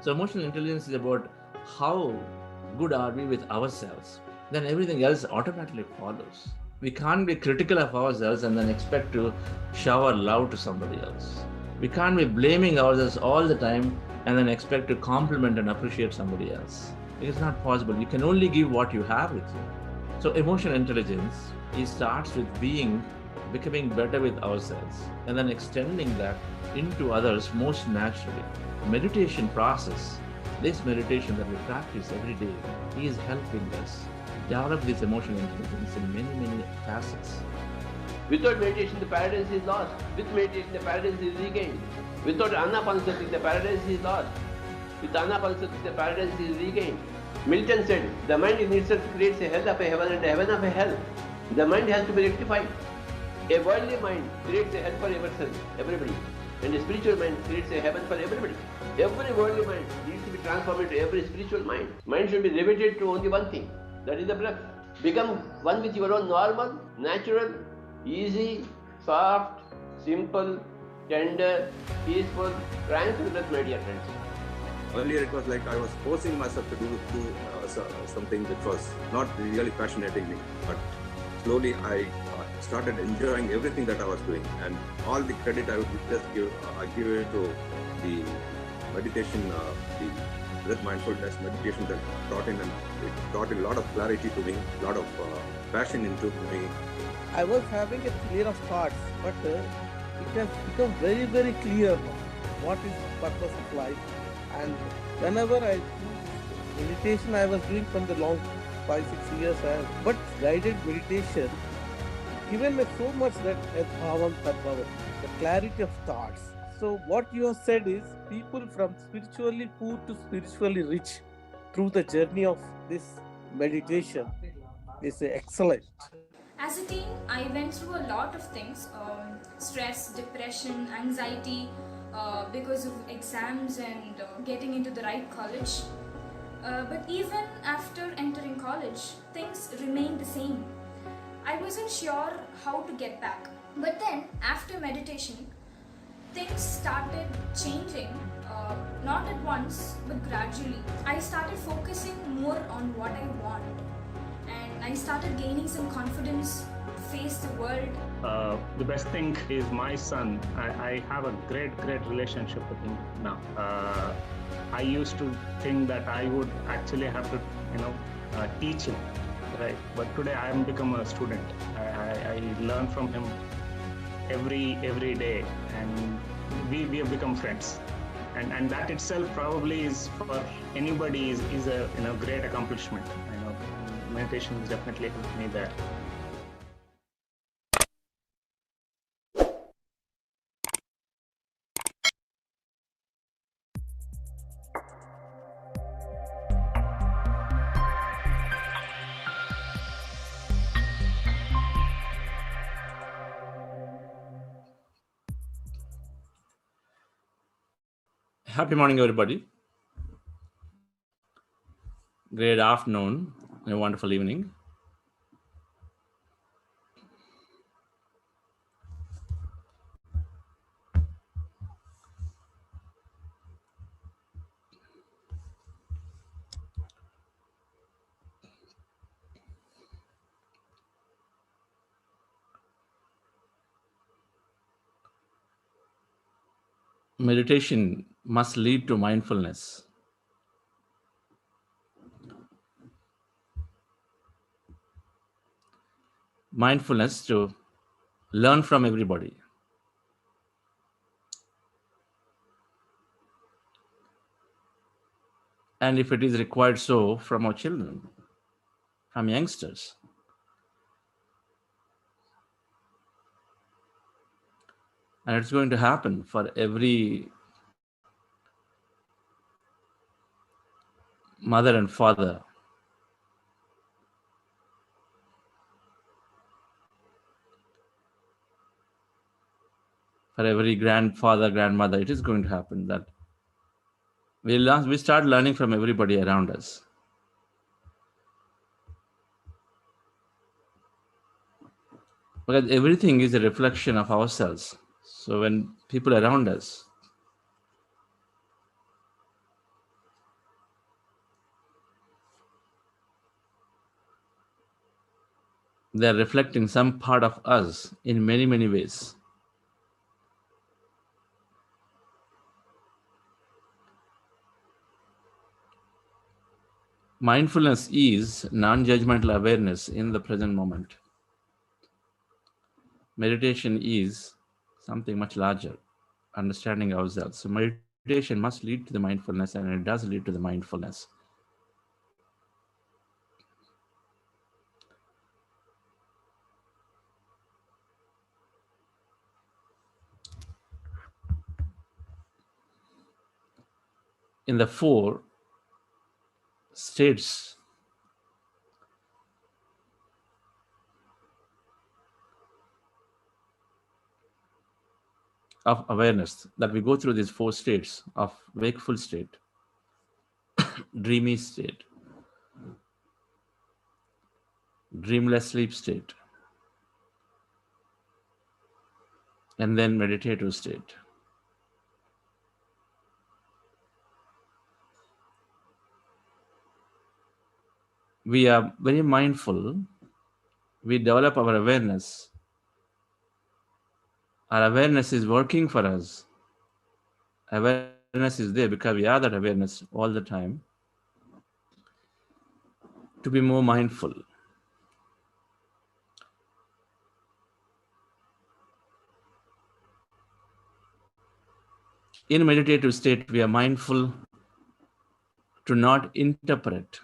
So emotional intelligence is about how good are we with ourselves. Then everything else automatically follows. We can't be critical of ourselves and then expect to shower love to somebody else. We can't be blaming ourselves all the time and then expect to compliment and appreciate somebody else. It is not possible. You can only give what you have with you. So emotional intelligence, it starts with becoming better with ourselves and then extending that into others most naturally. Meditation process, this meditation that we practice every day, is helping us develop this emotional intelligence in many, many facets. Without meditation, the paradise is lost. With meditation, the paradise is regained. Without anapanasati, the paradise is lost. With anapanasati, the paradise is regained. Milton said, the mind in itself creates a hell of a heaven and a heaven of a hell. The mind has to be rectified. A worldly mind creates a hell for everybody. And a spiritual mind creates a heaven for everybody. Every worldly mind needs to be transformed into every spiritual mind. Mind should be limited to only one thing, that is the breath. Become one with your own normal, natural, easy, soft, simple, tender, peaceful, tranquil breath, my dear friends. Earlier it was like I was forcing myself to do something which was not really fascinating me, but slowly I started enjoying everything that I was doing, and all the credit I would just give it to the meditation, the breath mindfulness meditation that brought in, and it brought in a lot of clarity to me, a lot of passion into me. I was having a train of thoughts, but it has become very, very clear now what is the purpose of life. And whenever I do meditation, I was doing from the long 5-6 years, but guided meditation given me so much that bhavam tadbhavam, the clarity of thoughts. So what you have said is people from spiritually poor to spiritually rich through the journey of this meditation is excellent. As a teen, I went through a lot of things, stress, depression, anxiety, because of exams and getting into the right college. But even after entering college, things remained the same. I wasn't sure how to get back. But then, after meditation, things started changing, not at once, but gradually. I started focusing more on what I want, and I started gaining some confidence to face the world. The best thing is my son. I have a great relationship with him now. I used to think that I would actually have to, teach him, right? But today I am become a student. I learn from him every day, and we have become friends. And that itself probably is for anybody is a great accomplishment. Meditation has definitely helped me there. Happy morning, everybody. Great afternoon and a wonderful evening. Meditation must lead to mindfulness. Mindfulness to learn from everybody. And if it is required, so from our children, from youngsters. And it's going to happen for every mother and father. For every grandfather, grandmother, it is going to happen that we start learning from everybody around us. Because everything is a reflection of ourselves. So when people around us They're reflecting some part of us in many, many ways. Mindfulness is non judgmental awareness in the present moment. Meditation is something much larger, understanding ourselves. So, meditation must lead to the mindfulness, and it does lead to the mindfulness. In the four states of awareness, that we go through these four states of wakeful state, dreamy state, dreamless sleep state, and then meditative state. We are very mindful, we develop our awareness. Our awareness is working for us. Awareness is there because we are that awareness all the time to be more mindful. In meditative state, we are mindful to not interpret,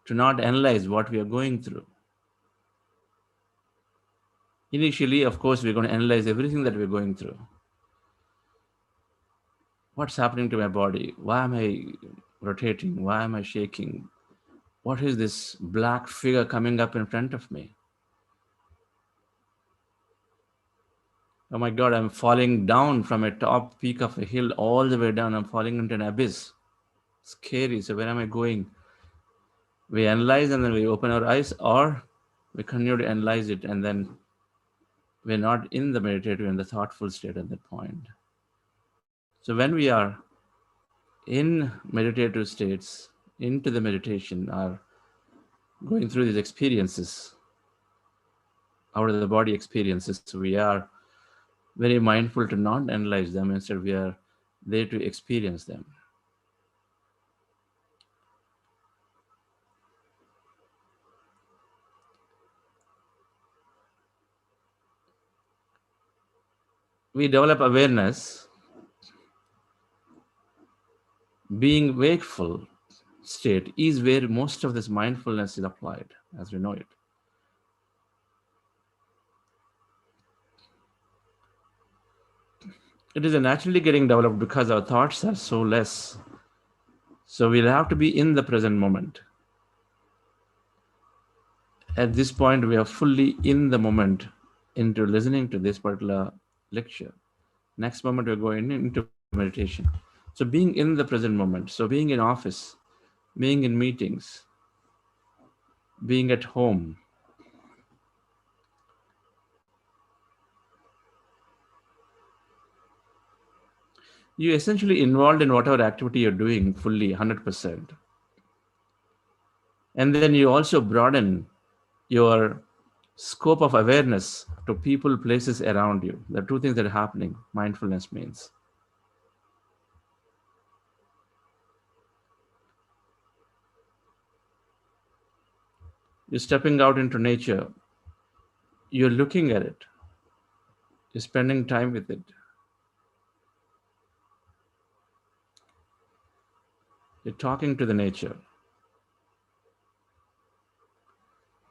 to not analyze what we are going through. Initially, of course, we're going to analyze everything that we're going through. What's happening to my body? Why am I rotating? Why am I shaking? What is this black figure coming up in front of me? Oh my God, I'm falling down from a top peak of a hill all the way down. I'm falling into an abyss. Scary. So, where am I going? We analyze and then we open our eyes, or we continue to analyze it and then we're not in the meditative and the thoughtful state at that point. So, when we are in meditative states, into the meditation, are going through these experiences, out of the body experiences, we are very mindful to not analyze them. Instead, we are there to experience them. We develop awareness. Being wakeful state is where most of this mindfulness is applied, as we know it. It is naturally getting developed because our thoughts are so less. So we'll have to be in the present moment. At this point, we are fully in the moment into listening to this particular lecture. Next moment, we're going into meditation. So being in the present moment, so being in office, being in meetings, being at home, you essentially involved in whatever activity you're doing fully 100%. And then you also broaden your scope of awareness to people, places around you. The two things that are happening, mindfulness means. You're stepping out into nature, you're looking at it, you're spending time with it, you're talking to the nature,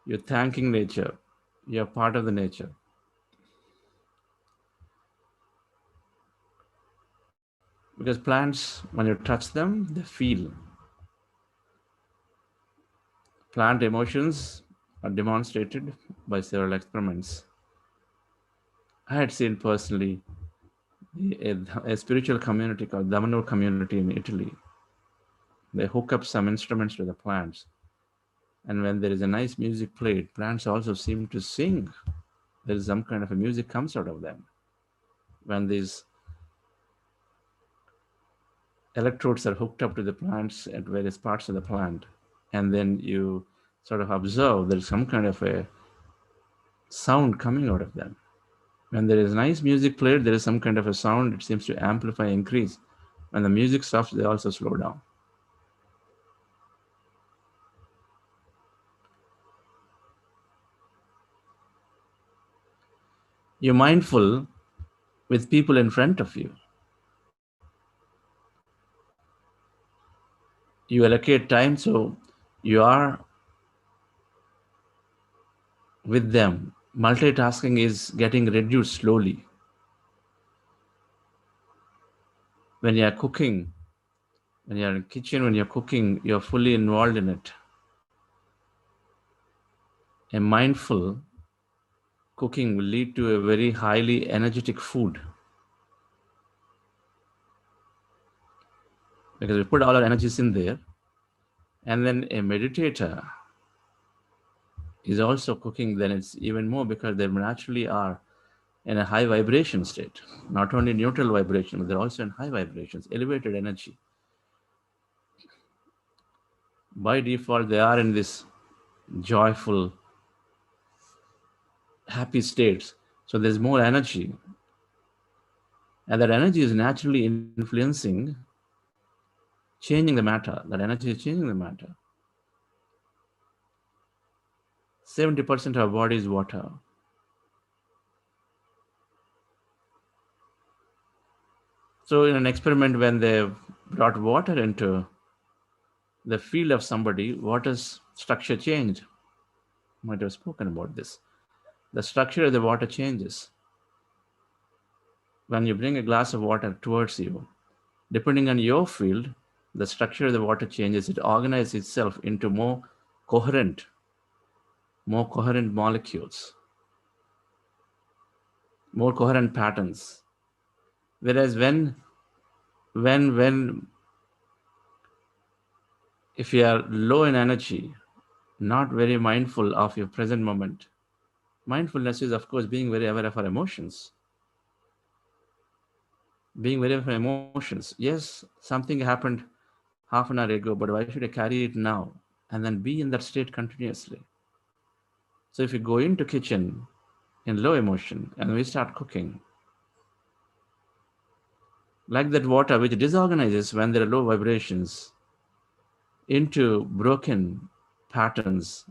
you're thanking nature, you're part of the nature. Because plants, when you touch them, they feel. Plant emotions are demonstrated by several experiments. I had seen personally a spiritual community called Damano community in Italy. They hook up some instruments to the plants, and when there is a nice music played, plants also seem to sing. There is some kind of a music comes out of them. When these electrodes are hooked up to the plants at various parts of the plant, and then you sort of observe, there is some kind of a sound coming out of them. When there is nice music played, there is some kind of a sound, it seems to amplify, increase. When the music stops, they also slow down. You're mindful with people in front of you. You allocate time so you are with them. Multitasking is getting reduced slowly. When you are cooking, when you're in the kitchen, when you're cooking, you're fully involved in it. A mindful cooking will lead to a very highly energetic food because we put all our energies in there. And then a meditator is also cooking, then it's even more because they naturally are in a high vibration state, not only neutral vibration, but they're also in high vibrations, elevated energy. By default, they are in this joyful, happy states. So there's more energy. And that energy is naturally influencing, changing the matter. That energy is changing the matter. 70% of our body is water. So in an experiment, when they brought water into the field of somebody, water's structure changed. Might have spoken about this. The structure of the water changes. When you bring a glass of water towards you, depending on your field, the structure of the water changes. It organizes itself into more coherent molecules, more coherent patterns. Whereas when if you are low in energy, not very mindful of your present moment, mindfulness is of course being very aware of our emotions. Being very aware of emotions. Yes, something happened half an hour ago, but why should I carry it now? And then be in that state continuously. So if you go into kitchen in low emotion and we start cooking, like that water which disorganizes when there are low vibrations into broken patterns,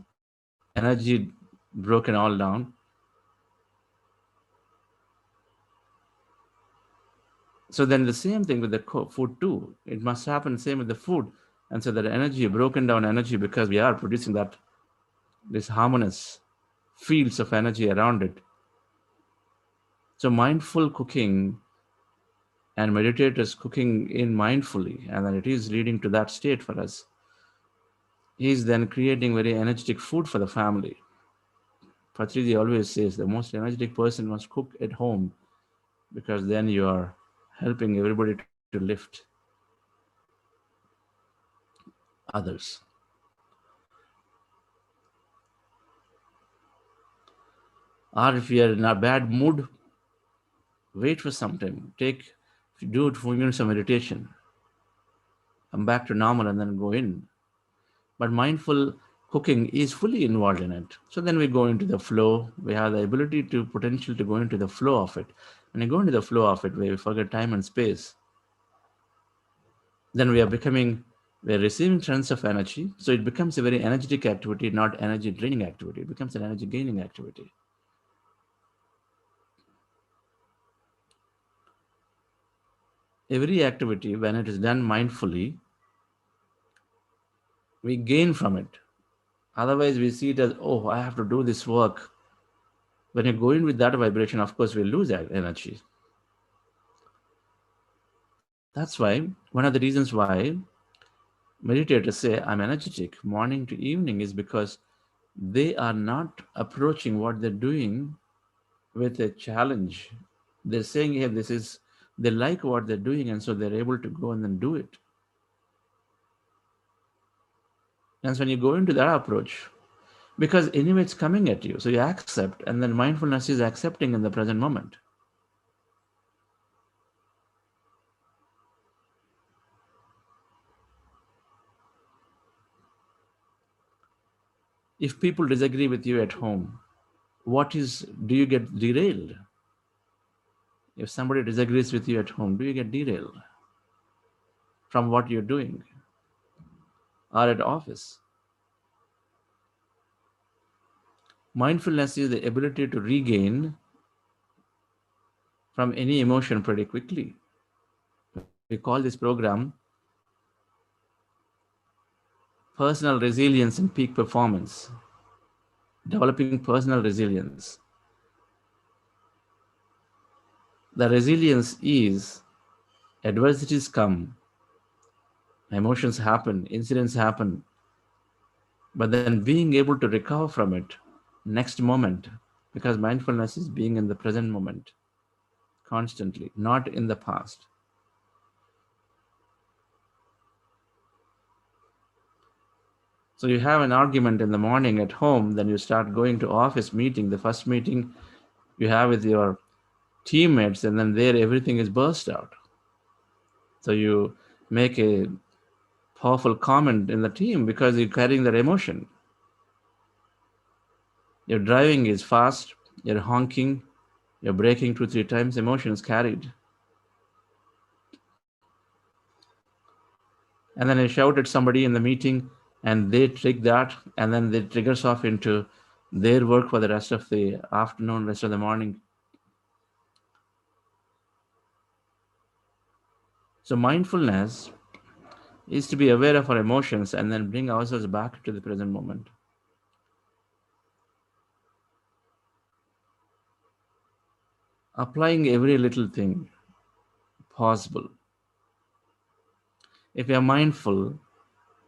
energy broken all down. So then the same thing with the food too. It must happen same with the food. And so that energy, broken down energy, because we are producing that this harmonious fields of energy around it. So mindful cooking and meditators cooking in mindfully, and then it is leading to that state for us. He is then creating very energetic food for the family. Patriji always says the most energetic person must cook at home because then you are helping everybody to lift others. Or if you are in a bad mood, wait for some time. Do 4 minutes of meditation, come back to normal, and then go in. But mindful cooking is fully involved in it. So then we go into the flow. We have the ability to potential to go into the flow of it. When you go into the flow of it, where we forget time and space, then we're receiving tons of energy. So it becomes a very energetic activity, not energy draining activity. It becomes an energy gaining activity. Every activity, when it is done mindfully, we gain from it. Otherwise, we see it as, oh, I have to do this work. When you go in with that vibration, of course, we lose that energy. That's why one of the reasons why meditators say I'm energetic morning to evening is because they are not approaching what they're doing with a challenge. They're saying, hey, they like what they're doing, and so they're able to go and then do it. And so when you go into that approach, because anyway it's coming at you, so you accept, and then mindfulness is accepting in the present moment. If people disagree with you at home, do you get derailed? If somebody disagrees with you at home, do you get derailed from what you're doing or at office? Mindfulness is the ability to regain from any emotion pretty quickly. We call this program personal resilience and peak performance, developing personal resilience. The resilience is adversities come, emotions happen, incidents happen, but then being able to recover from it next moment, because mindfulness is being in the present moment constantly, not in the past. So you have an argument in the morning at home, then you start going to office meeting, the first meeting you have with your teammates, and then there everything is burst out. So you make a powerful comment in the team because you're carrying that emotion. Your driving is fast, you're honking, you're braking 2 3 times, emotions carried. And then I shout at somebody in the meeting and they trick that, and then it triggers off into their work for the rest of the afternoon, rest of the morning. So mindfulness is to be aware of our emotions and then bring ourselves back to the present moment. Applying every little thing possible. If we are mindful,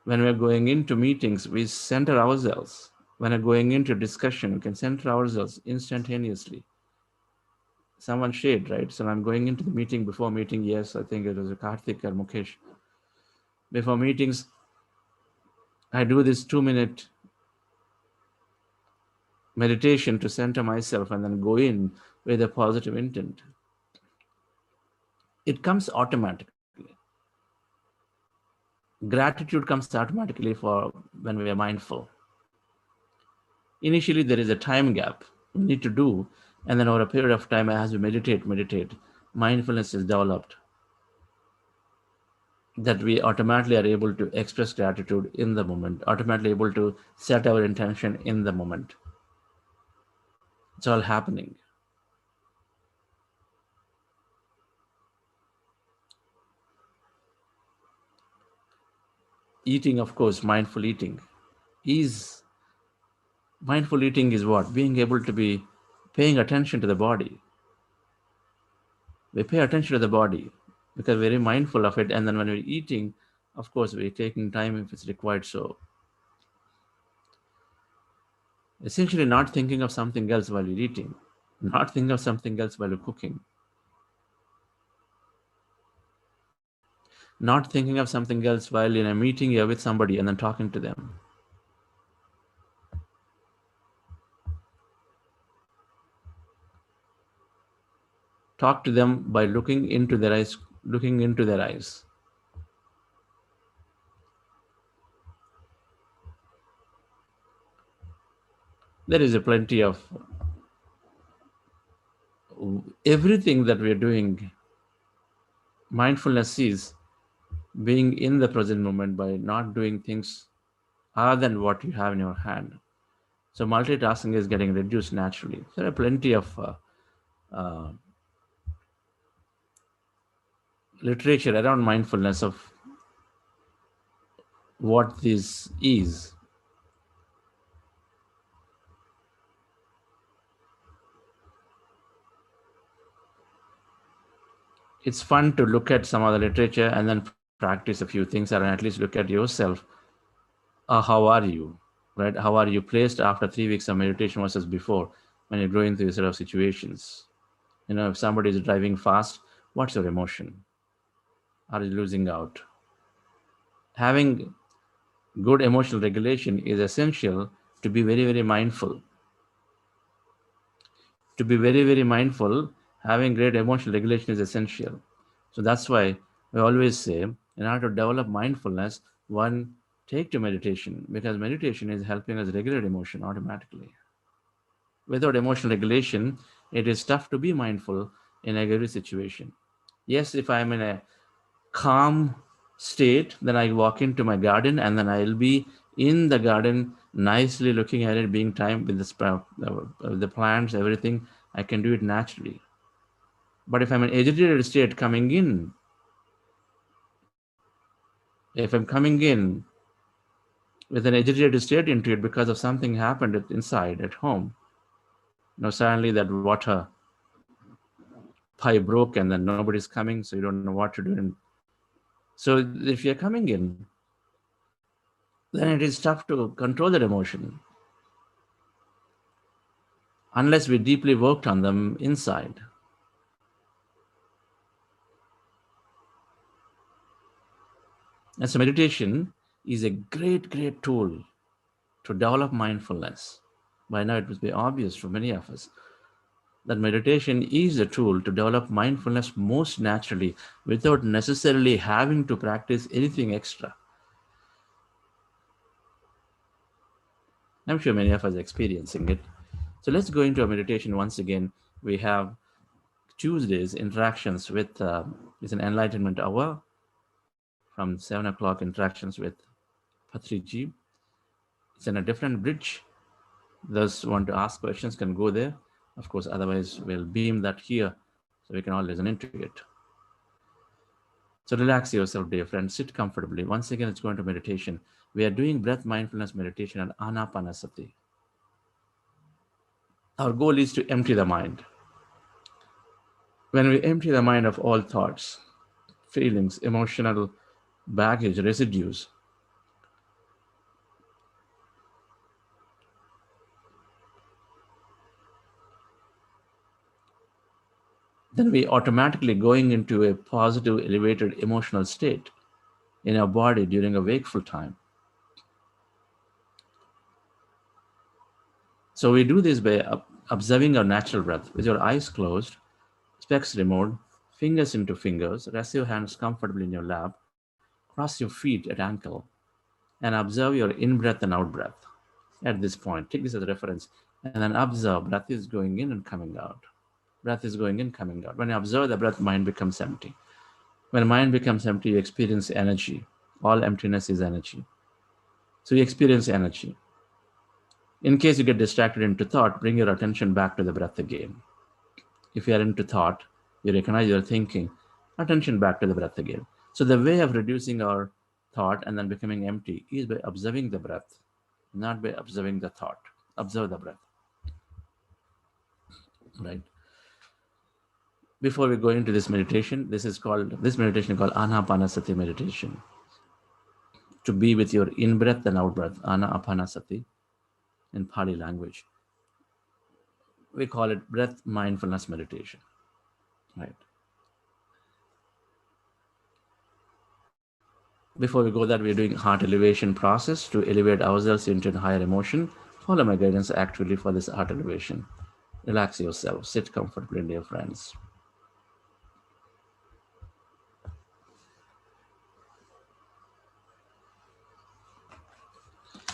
when we're going into meetings, we center ourselves. When we're going into discussion, we can center ourselves instantaneously. Someone shared, right? So I'm going into the meeting, before meeting, yes, I think it was a Karthik or Mukesh. Before meetings, I do this 2 minute meditation to center myself and then go in with a positive intent. It comes automatically. Gratitude comes automatically for when we are mindful. Initially, there is a time gap we need to do, and then over a period of time, as we meditate, mindfulness is developed. That we automatically are able to express gratitude in the moment, automatically able to set our intention in the moment. It's all happening. Eating, of course, is mindful eating is what? Being able to be paying attention to the body. We pay attention to the body because we're very mindful of it, and then when we're eating, of course, we're taking time if it's required. So essentially not thinking of something else while you're eating, not thinking of something else while you're cooking, not thinking of something else while in a meeting you're with somebody and then talking to them. Talk to them by looking into their eyes. There is a plenty of everything that we're doing. Mindfulness is being in the present moment by not doing things other than what you have in your hand. So multitasking is getting reduced naturally. There are plenty of uh, literature around mindfulness of what this is. It's fun to look at some other literature and then practice a few things and at least look at yourself. How are you? Right? How are you placed after 3 weeks of meditation versus before when you're going through these sort of situations? If somebody is driving fast, what's your emotion? Are you losing out? Having good emotional regulation is essential to be very, very mindful. To be very, very mindful, having great emotional regulation is essential. So that's why we always say, in order to develop mindfulness, one take to meditation, because meditation is helping us regulate emotion automatically. Without emotional regulation, it is tough to be mindful in every situation. Yes, if I'm in a calm state, then I walk into my garden and then I'll be in the garden nicely looking at it, being time with the the plants, everything. I can do it naturally. But if I'm in agitated state coming in, if I'm coming in with an agitated state into it because of something happened inside at home, suddenly that water pipe broke and then nobody's coming, so you don't know what to do. And so if you're coming in, then it is tough to control that emotion unless we deeply worked on them inside. And so meditation is a great, great tool to develop mindfulness. By now, it must be obvious for many of us that meditation is a tool to develop mindfulness most naturally without necessarily having to practice anything extra. I'm sure many of us are experiencing it. So let's go into a meditation once again. We have Tuesdays interactions with an enlightenment hour from 7 o'clock interactions with patriji. It's in a different bridge. Those who want to ask questions can go there. Of course, otherwise we'll beam that here so we can all listen into it. So relax yourself, dear friend. Sit comfortably. Once again, it's going to meditation. We are doing breath mindfulness meditation and anapanasati. Our goal is to empty the mind. When we empty the mind of all thoughts, feelings, emotional baggage, residues, then we automatically going into a positive, elevated emotional state in our body during a wakeful time. So we do this by observing our natural breath with your eyes closed, specs removed, fingers into fingers, rest your hands comfortably in your lap, cross your feet at ankle, and observe your in-breath and out-breath at this point. Take this as a reference and then observe breath is going in and coming out. Breath is going in, coming out. When you observe the breath, mind becomes empty. When mind becomes empty, you experience energy. All emptiness is energy. So you experience energy. In case you get distracted into thought, bring your attention back to the breath again. If you are into thought, you recognize you're thinking, attention back to the breath again. So the way of reducing our thought and then becoming empty is by observing the breath, not by observing the thought. Observe the breath. Right. Before we go into this meditation, this meditation is called Anapanasati meditation. To be with your in-breath and out-breath, Anapanasati in Pali language. We call it breath mindfulness meditation. Right. Before we go that, we're doing heart elevation process to elevate ourselves into a higher emotion. Follow my guidance actually for this heart elevation. Relax yourself. Sit comfortably, dear friends.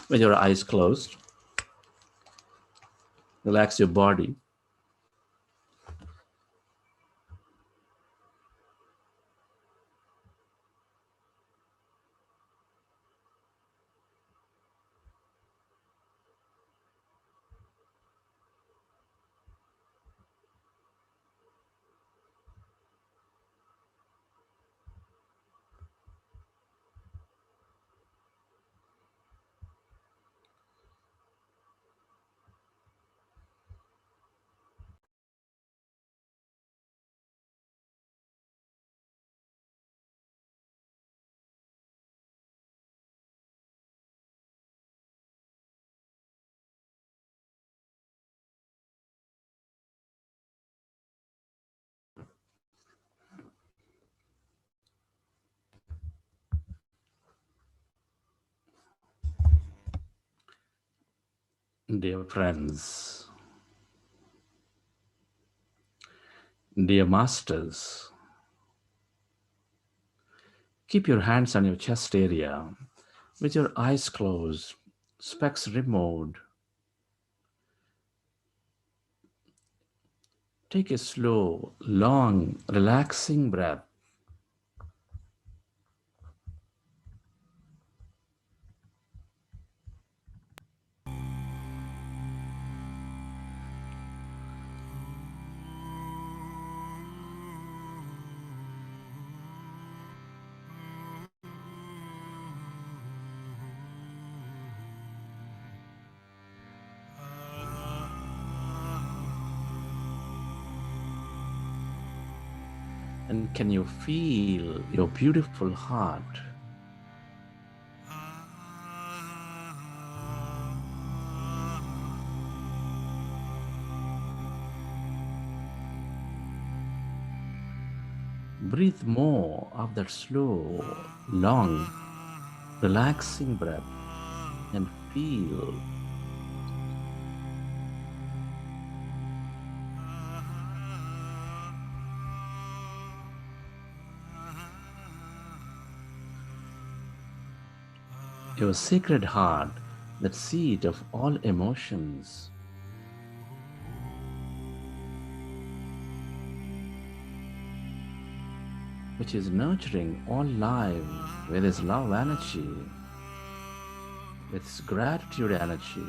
With your eyes closed, relax your body. Dear friends, dear masters, keep your hands on your chest area With your eyes closed, specs removed, take a slow, long, relaxing breath. And can you feel your beautiful heart? Breathe more of that slow, long, relaxing breath and feel your sacred heart, that seat of all emotions. Which is nurturing all life with its love energy, with its gratitude energy.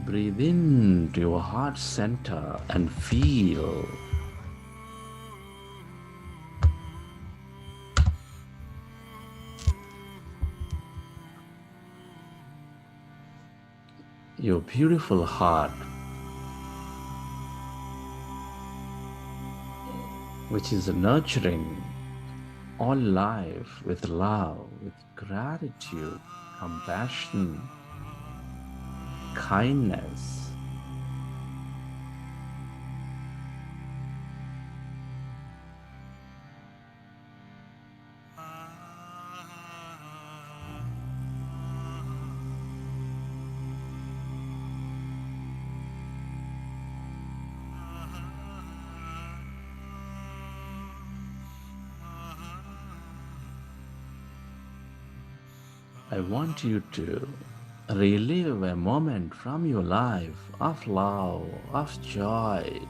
Breathe into your heart center and feel your beautiful heart, which is nurturing all life with love, with gratitude, compassion, kindness. I want you to relive a moment from your life of love, of joy,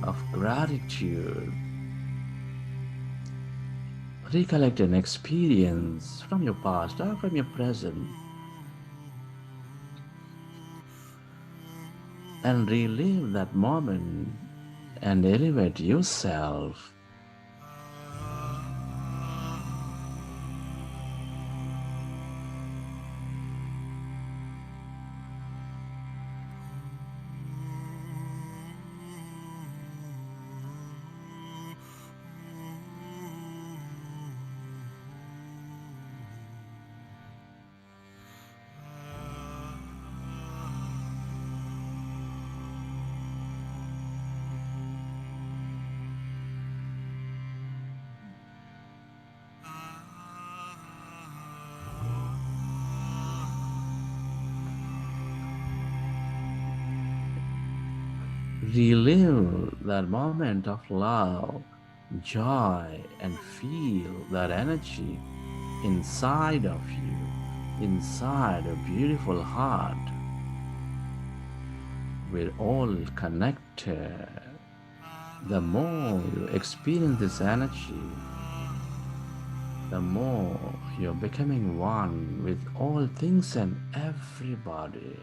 of gratitude. Recollect an experience from your past or from your present and relive that moment and elevate yourself. Relive that moment of love, joy, and feel that energy inside of you, inside a beautiful heart. We're all connected. The more you experience this energy, the more you're becoming one with all things and everybody.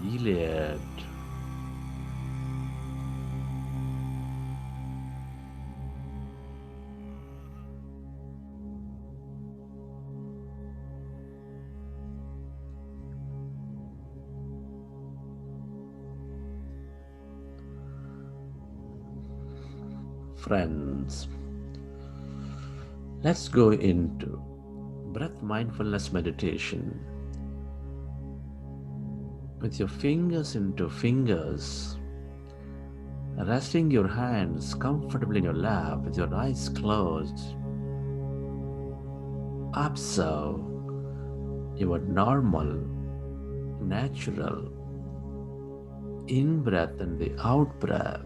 Feel it. Friends, let's go into breath mindfulness meditation. With your fingers into fingers, resting your hands comfortably in your lap with your eyes closed. Observe your normal, natural in breath and the out breath.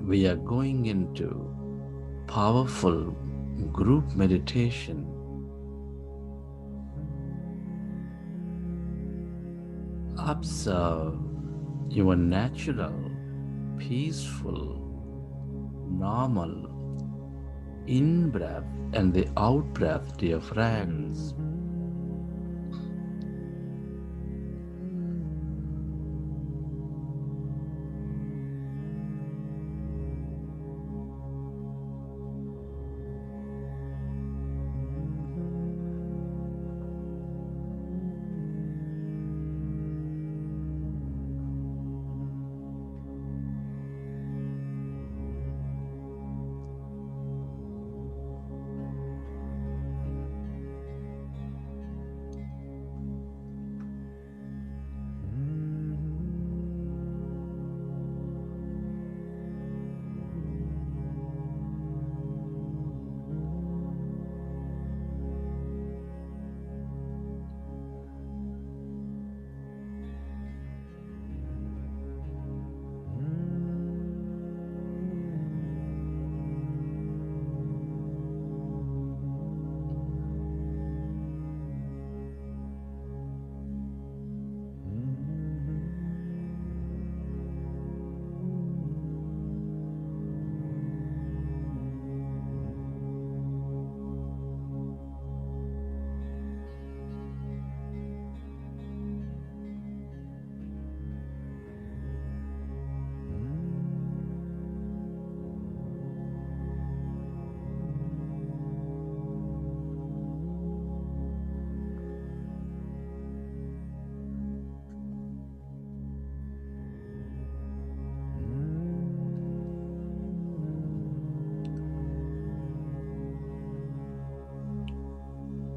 We are going into powerful group meditation. Observe your natural, peaceful, normal in breath and the out breath, dear friends.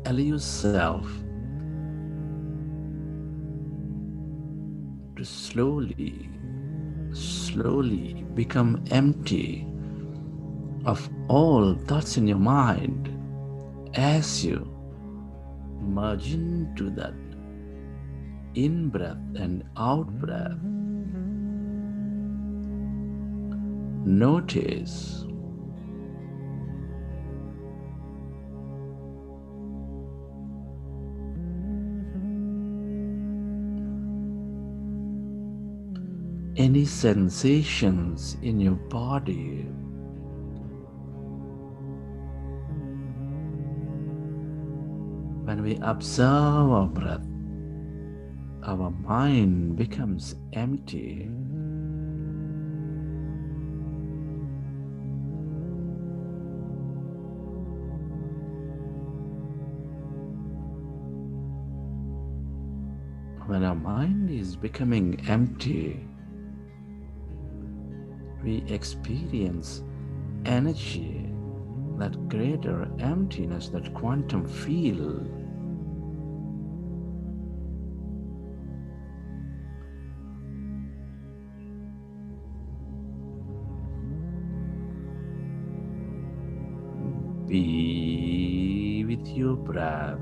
Allow yourself to slowly become empty of all thoughts in your mind as you merge into that in breath and out breath. Notice any sensations in your body. When we observe our breath, our mind becomes empty. When our mind is becoming empty, we experience energy, that greater emptiness, that quantum field. Be with your breath.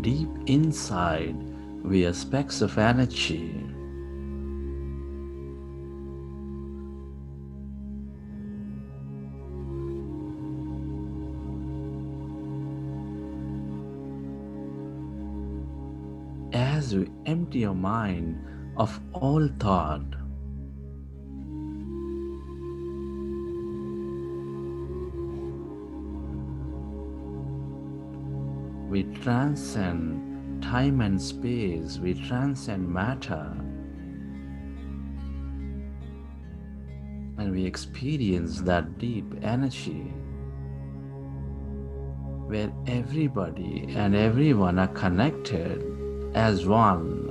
Deep inside, we are specks of energy. As we empty your mind of all thought, we transcend time and space, we transcend matter, and we experience that deep energy where everybody and everyone are connected as one.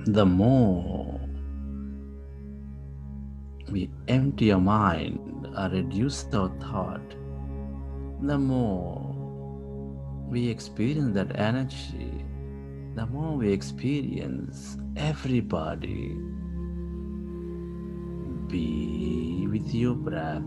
The more we empty our mind or reduce our thought, the more we experience that energy, the more we experience everybody. Be with your breath.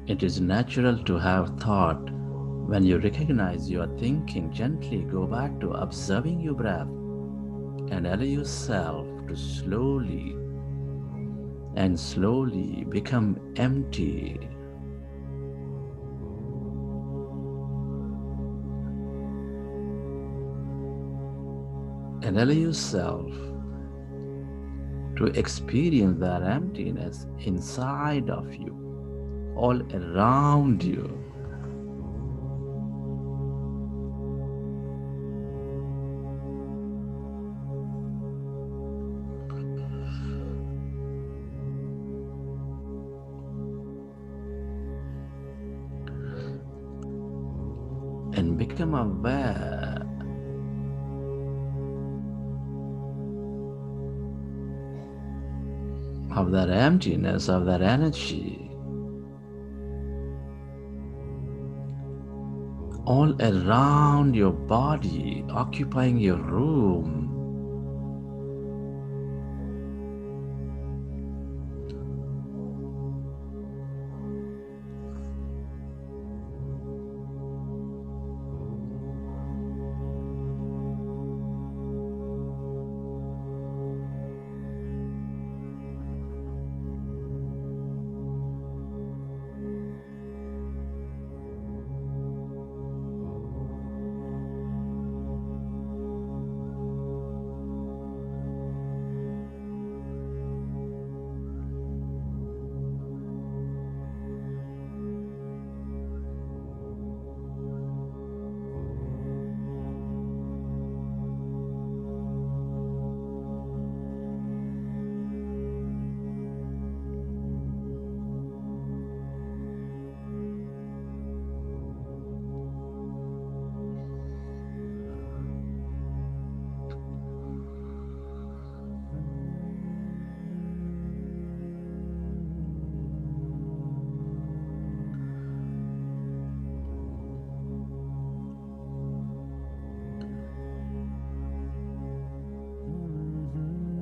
It is natural to have thought. When you recognize you are thinking, gently go back to observing your breath and allow yourself to slowly become empty. And allow yourself to experience that emptiness inside of you, all around you. And become aware of that emptiness, of that energy, all around your body, occupying your room.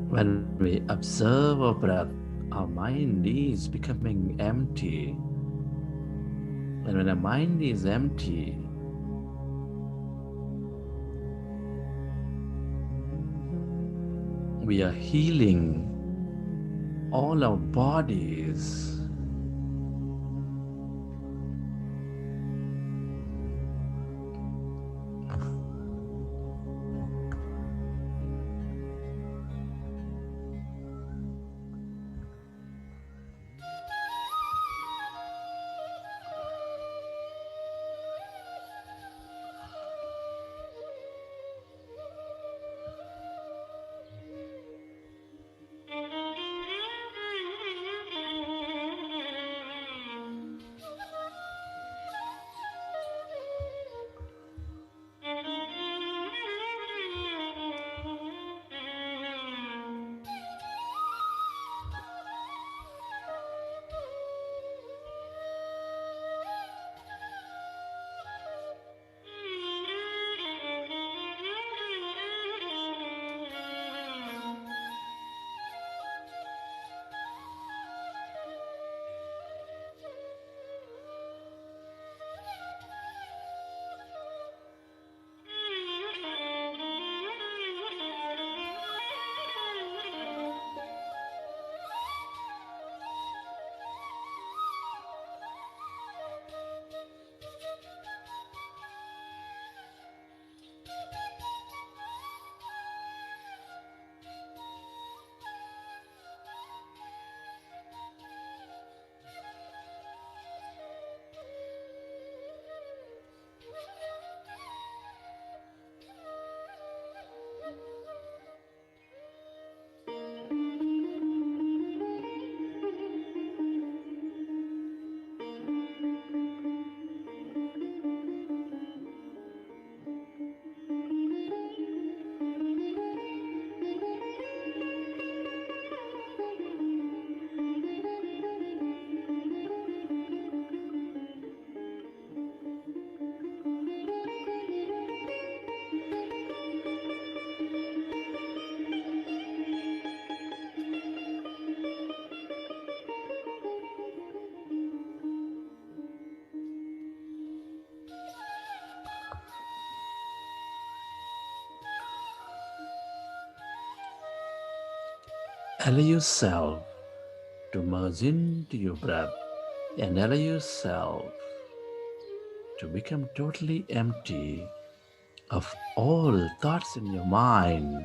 When we observe our breath, our mind is becoming empty. And when our mind is empty, we are healing all our bodies. Allow yourself to merge into your breath and allow yourself to become totally empty of all thoughts in your mind.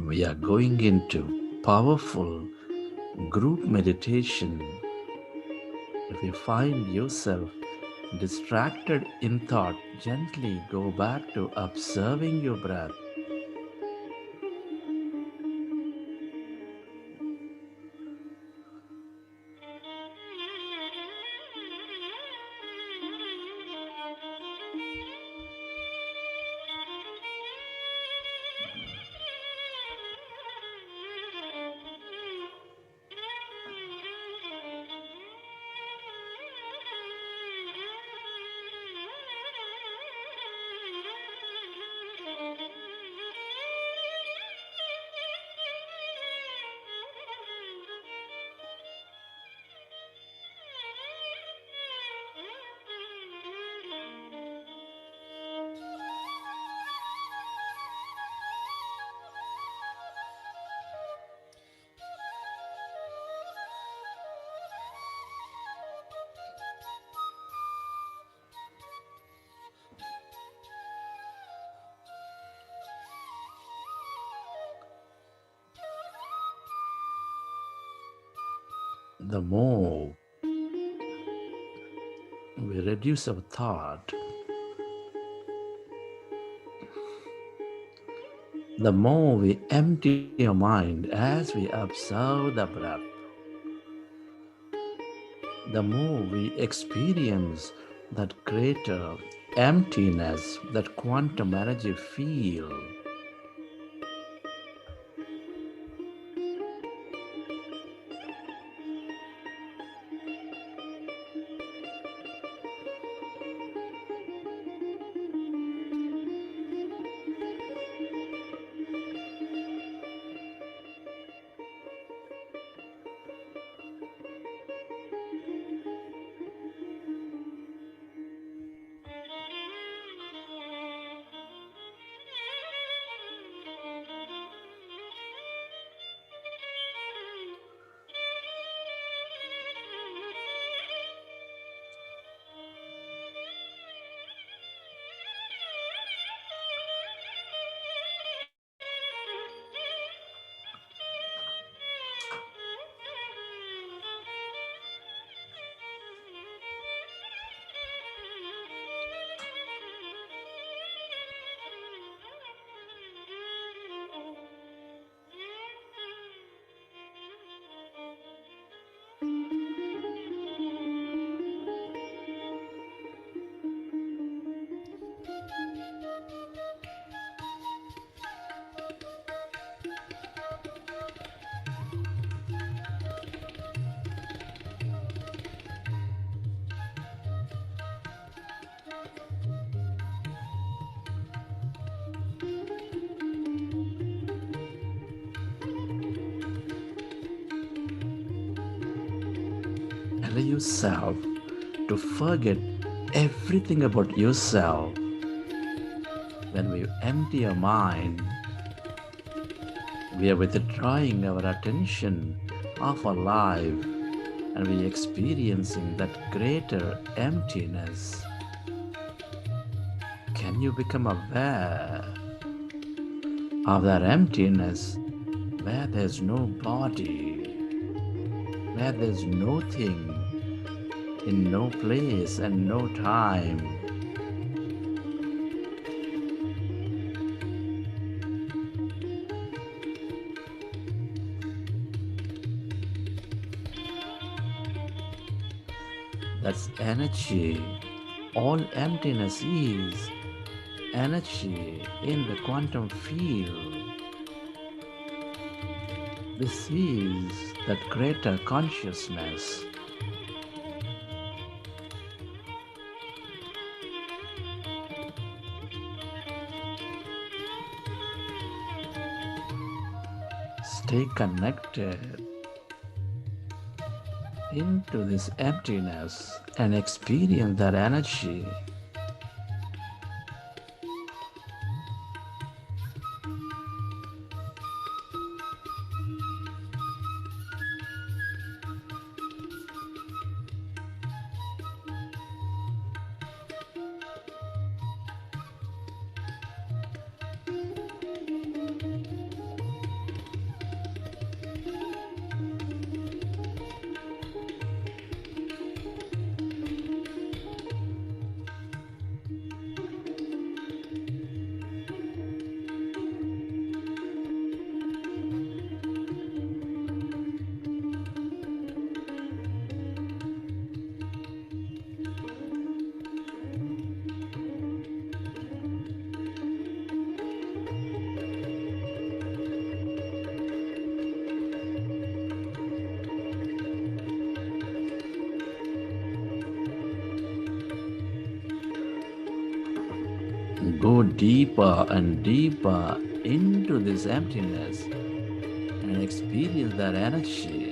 We are going into powerful group meditation. If you find yourself distracted in thought, gently go back to observing your breath. The more we reduce our thought, the more we empty our mind as we observe the breath, the more we experience that greater emptiness, that quantum energy feel. tell yourself to forget everything about yourself. When we empty our mind, we are withdrawing our attention of our life, and we are experiencing that greater emptiness. Can you become aware of that emptiness where there's no body, where there's nothing, in no place and no time? That's energy. All emptiness is energy in the quantum field. This is that greater consciousness. Stay connected into this emptiness and experience that energy. Go deeper and deeper into this emptiness and experience that energy.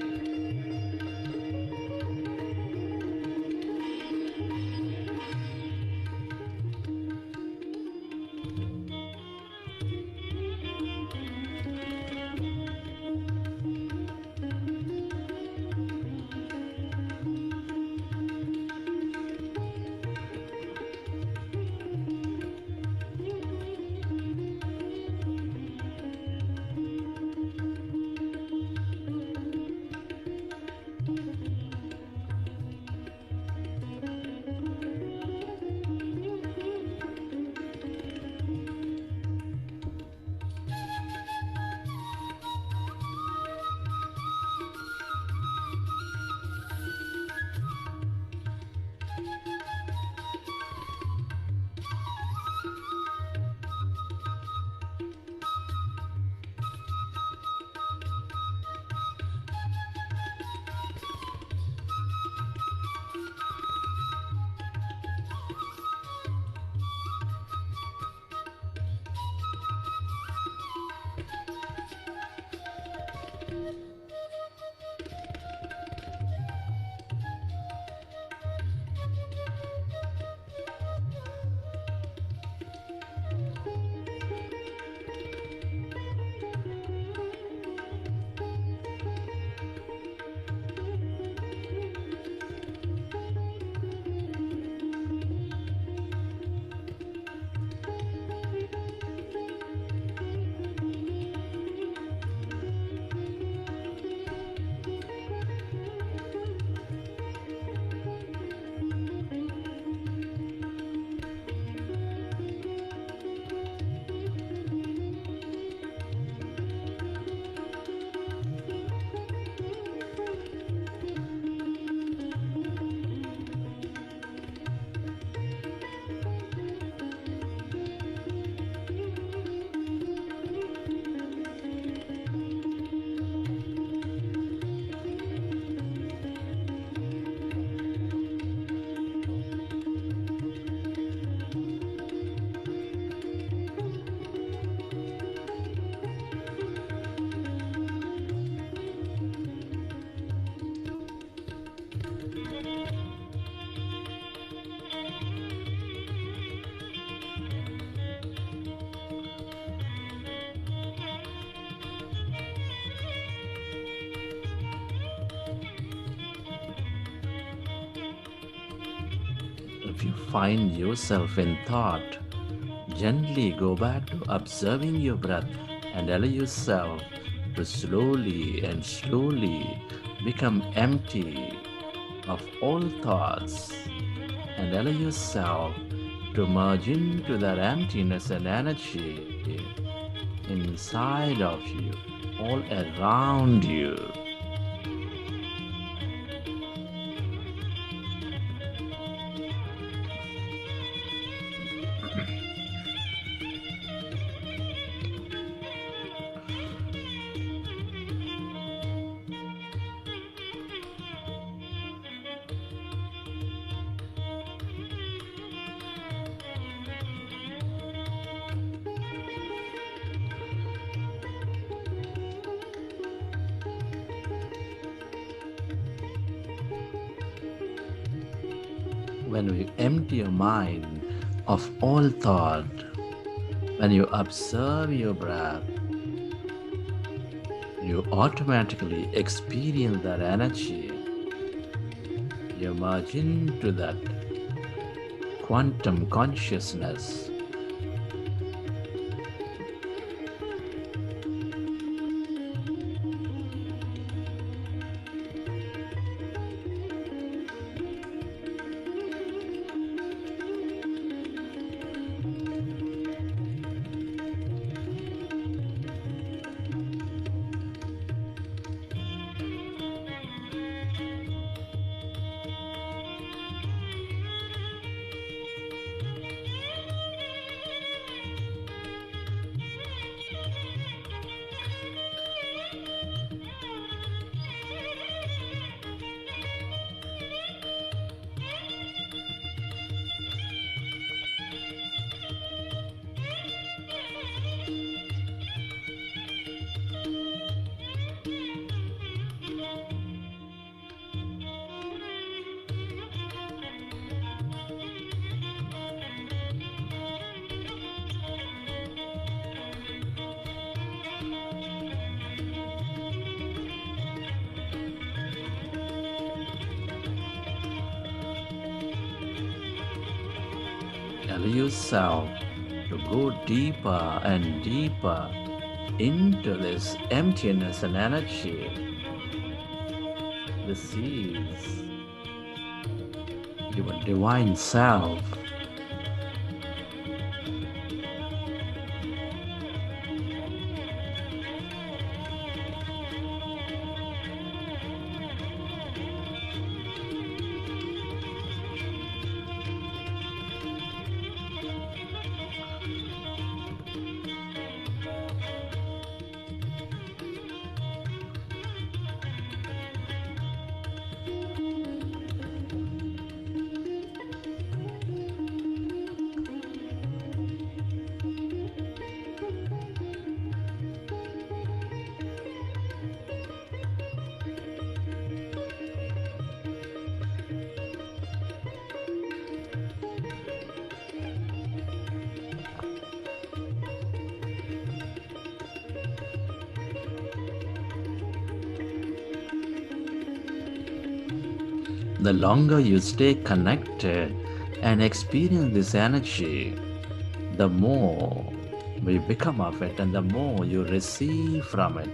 if you find yourself in thought, gently go back to observing your breath and allow yourself to slowly and slowly become empty of all thoughts and allow yourself to merge into that emptiness and energy inside of you, all around you. When we empty your mind of all thought, when you observe your breath, you automatically experience that energy. You merge into that quantum consciousness. Allow yourself to go deeper and deeper into this emptiness and energy. This is your divine self. The longer you stay connected and experience this energy, the more we become of it and the more you receive from it.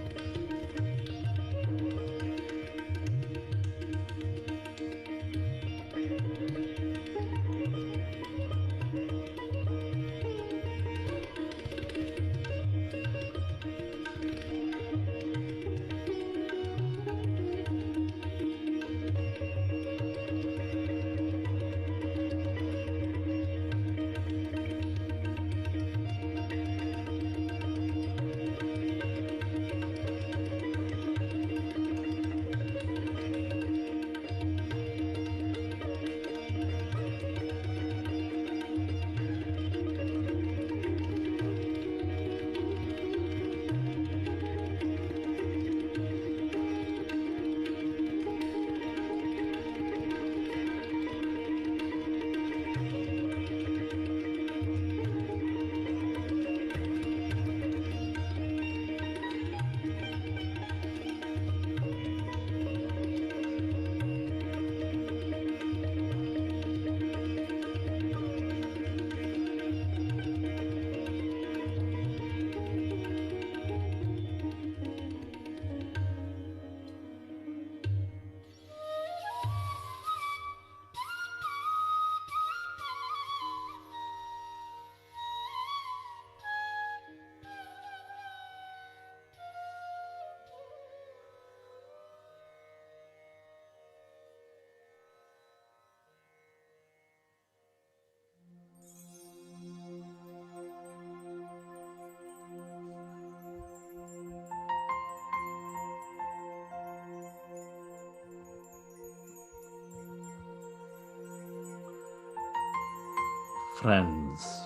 Friends,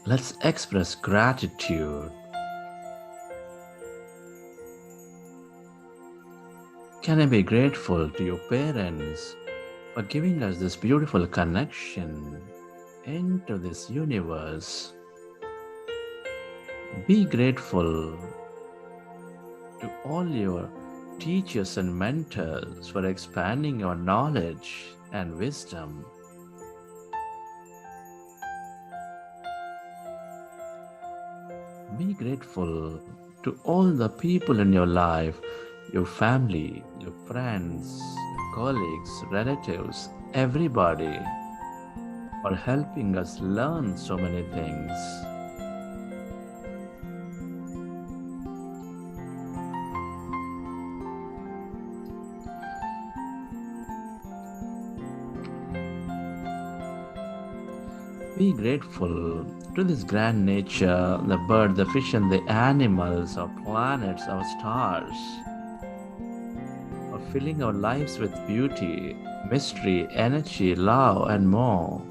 let's express gratitude. Can I be grateful to your parents for giving us this beautiful connection into this universe? Be grateful to all your teachers and mentors for expanding your knowledge and wisdom. Be grateful to all the people in your life, your family, your friends, your colleagues, relatives, everybody for helping us learn so many things. Be grateful to this grand nature, the bird, the fish, and the animals, our planets, our stars, for filling our lives with beauty, mystery, energy, love, and more.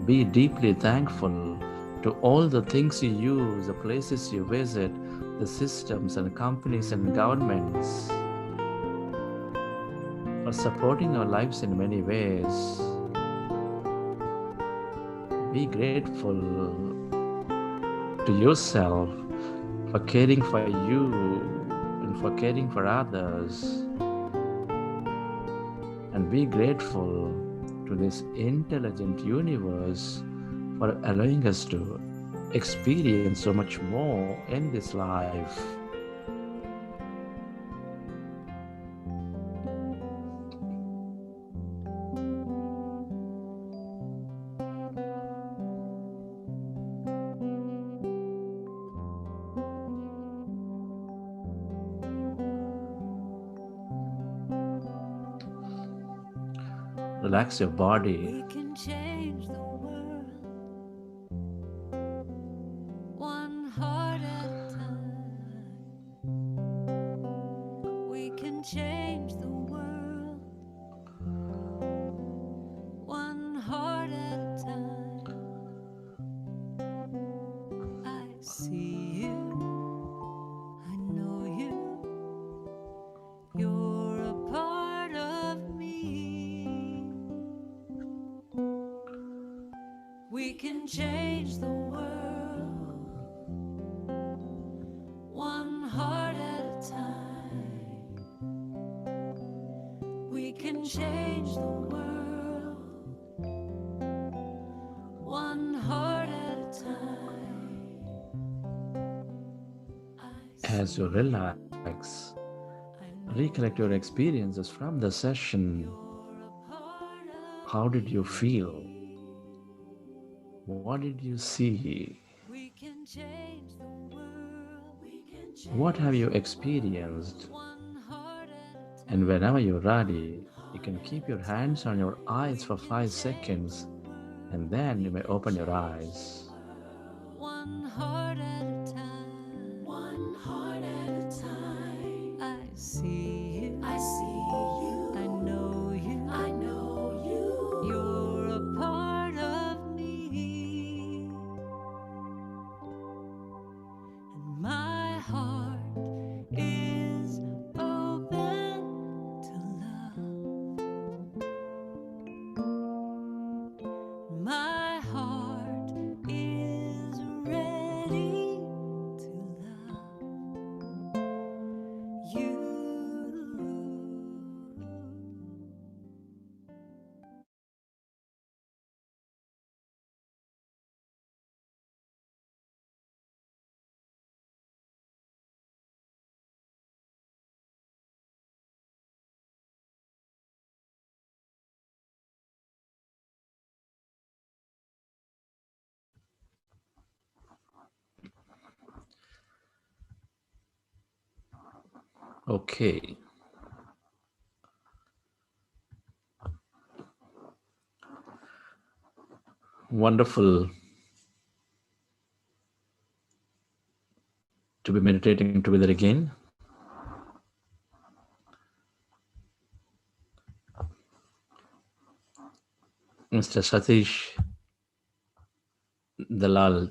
Be deeply thankful to all the things you use, the places you visit, the systems and companies and governments for supporting our lives in many ways. Be grateful to yourself for caring for you and for caring for others. And be grateful to this intelligent universe for allowing us to experience so much more in this life. Relax your body. We can change the world one heart at a time. We can change the world one heart at a time. I see you, I know you, you're a part of me. We can change the world one heart at a time. We can change the world one heart at a time. As you relax, recollect your experiences from the session. How did you feel? What did you see? We can change the world. We can What have you change experienced? one heart at a time. And whenever you're ready, you can keep your hands on your eyes for 5 seconds and then you may open your eyes. One heart at a time. One heart at a time. I see you. I see you. I know you. I know you. You're a part of me. And my heart is open to love. My heart is ready to love you. Okay. Wonderful to be meditating together again. Mr. Satish Dalal,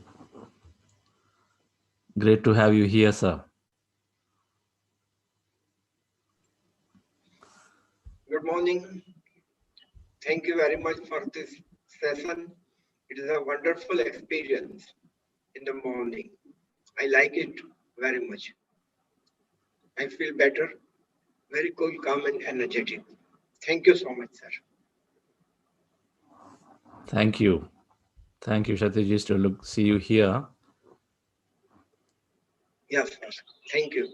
great to have you here, sir. Good morning. Thank you very much for this session. It is a wonderful experience in the morning. I like it very much. I feel better, very cool, calm, and energetic. Thank you so much, sir. Thank you. Thank you, Satish. Just to see you here. Yes, sir. Thank you.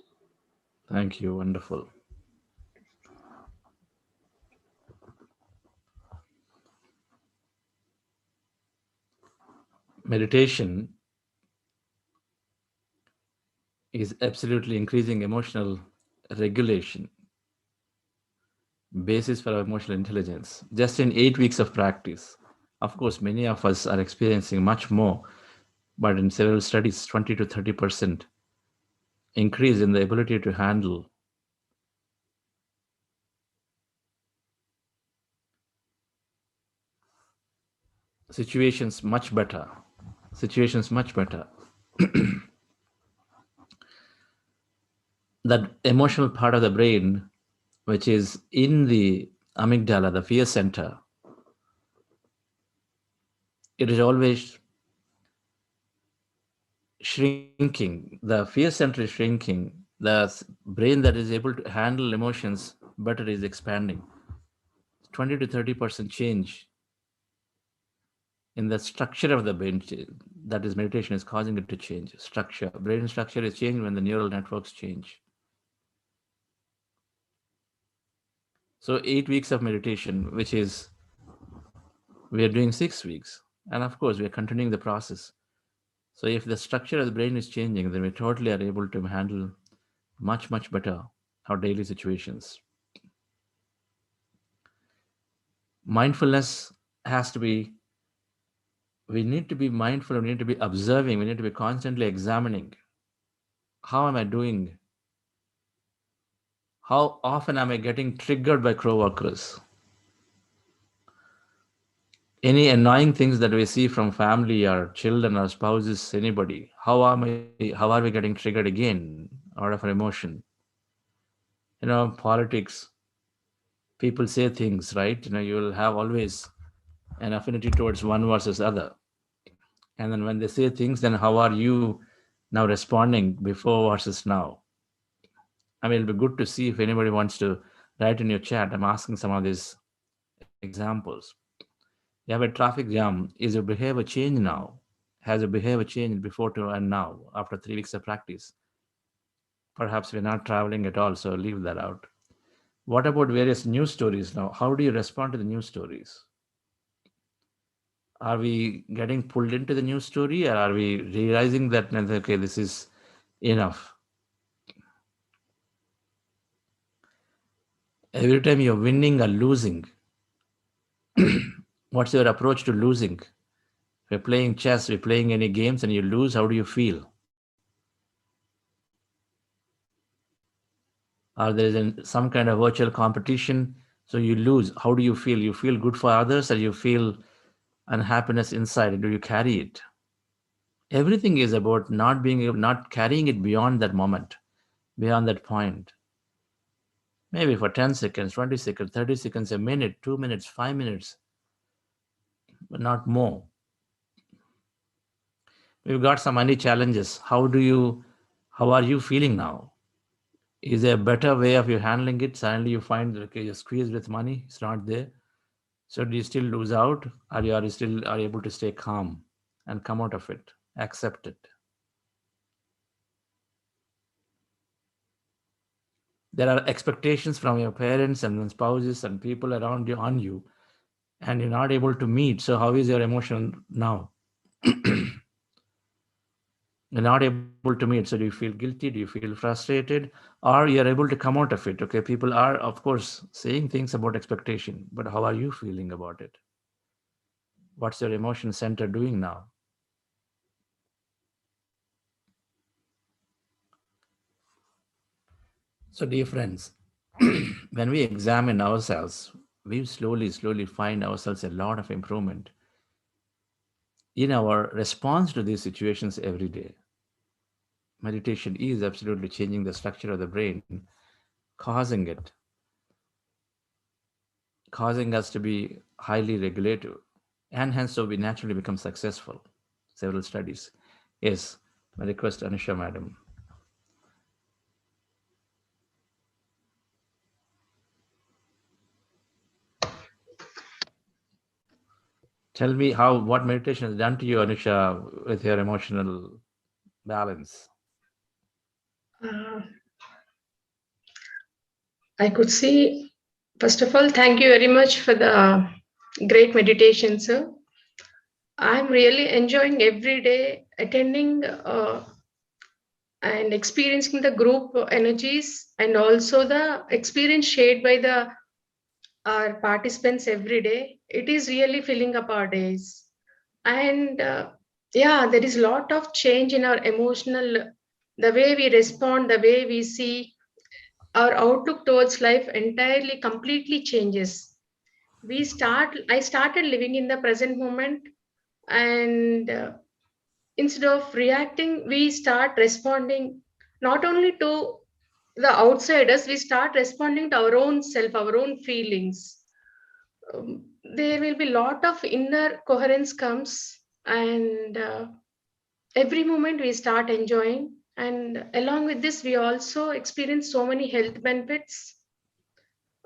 Thank you. Wonderful. Meditation is absolutely increasing emotional regulation, basis for our emotional intelligence. Just in 8 weeks of practice, of course, many of us are experiencing much more, but in several studies, 20 to 30% increase in the ability to handle situations much better. Situations much better. That emotional part of the brain, which is in the amygdala, the fear center, it is always shrinking. The fear center is shrinking. The brain that is able to handle emotions better is expanding. 20 to 30% change in the structure of the brain, that is meditation is causing it to change. Structure, brain structure is changing when the neural networks change. So 8 weeks of meditation, which is we are doing 6 weeks, and of course we are continuing the process. So if the structure of the brain is changing, then we totally are able to handle much better our daily situations. Mindfulness has to be, we need to be mindful, we need to be observing, we need to be constantly examining how am I doing, how often am I getting triggered by coworkers, any annoying things that we see from family or children or spouses, anybody, how are we getting triggered again out of our emotion? Politics, people say things, right? You will have always an affinity towards one versus other. And then when they say things, then how are you now responding before versus now? I mean, it'll be good to see if anybody wants to write in your chat. I'm asking some of these examples. You have a traffic jam. Is your behavior changed now? Has your behavior changed before to and now after 3 weeks of practice? Perhaps we're not traveling at all, so leave that out. What about various news stories now? How do you respond to the news stories? Are we getting pulled into the news story, or are we realizing that, okay, this is enough? Every time you're winning or losing, what's your approach to losing? We're playing chess, we're playing any games, and you lose, how do you feel? Or there is some kind of virtual competition, so you lose, how do you feel? You feel good for others, or you feel unhappiness inside? Do you carry it? Everything is about not carrying it beyond that moment, beyond that point. Maybe for 10 seconds, 20 seconds, 30 seconds, a minute, 2 minutes, 5 minutes, but not more. We've got some money challenges. How are you feeling now? Is there a better way of you handling it? Suddenly you find that, okay, you're squeezed with money, it's not there. So do you still lose out, or are you still are able to stay calm and come out of it, accept it? There are expectations from your parents and then spouses and people around you on you, and you're not able to meet. So how is your emotion now? You're not able to meet. So do you feel guilty? Do you feel frustrated? Or you're able to come out of it? Okay, people are, of course, saying things about expectation, but how are you feeling about it? What's your emotion center doing now? So, dear friends, when we examine ourselves, we slowly find ourselves a lot of improvement in our response to these situations every day. Meditation is absolutely changing the structure of the brain, causing it, causing us to be highly regulative, and hence so we naturally become successful. Several studies. Yes, I request Anusha, madam. Tell me how what meditation has done to you, Anusha, with your emotional balance. Uh, I could see, first of all, thank you very much for the great meditation, sir. I'm really enjoying every day attending and experiencing the group energies and also the experience shared by the our participants every day. It is really filling up our days. And yeah, there is a lot of change in our emotional, the way we respond, the way we see our outlook towards life entirely completely changes. I started living in the present moment, and instead of reacting we start responding not only to the outsiders, we start responding to our own self, our own feelings. There will be lot of inner coherence comes, and every moment we start enjoying, and along with this we also experience so many health benefits.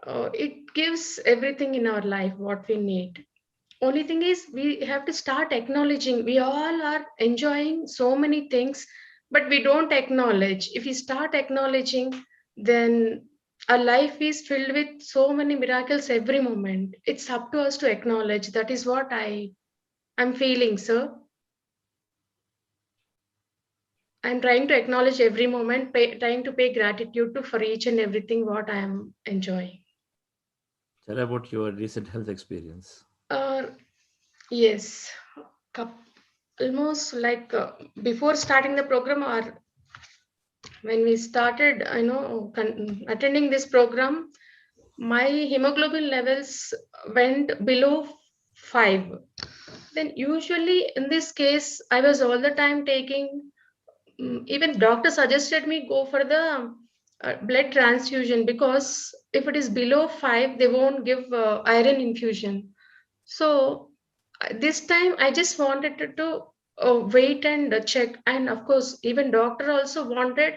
It gives everything in our life what we need. Only thing is we have to start acknowledging we all are enjoying so many things, but we don't acknowledge. If we start acknowledging, then our life is filled with so many miracles every moment. It's up to us to acknowledge. That is what I'm feeling, sir. I'm trying to acknowledge every moment, trying to pay gratitude to for each and everything what I am enjoying. Tell about your recent health experience. uh, yes, Coup- almost like before starting the program, or when we started, attending this program, my hemoglobin levels went below 5. Then usually in this case I was all the time taking, even doctor suggested me go for the blood transfusion, because if it is below 5 they won't give iron infusion. So this time I just wanted to wait and check, and of course even doctor also wanted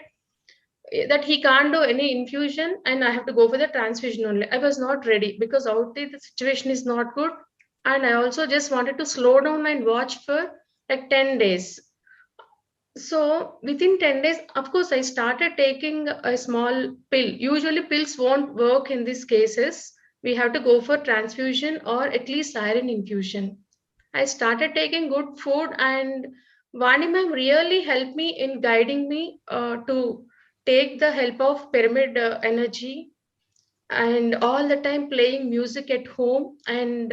that he can't do any infusion and I have to go for the transfusion only. I was not ready because out there the situation is not good, and I also just wanted to slow down and watch for like 10 days. So within 10 days, of course, I started taking a small pill. Usually pills won't work in these cases. We have to go for transfusion or at least iron infusion. I started taking good food, and Vani ma'am really helped me in guiding me to take the help of pyramid energy, and all the time playing music at home, and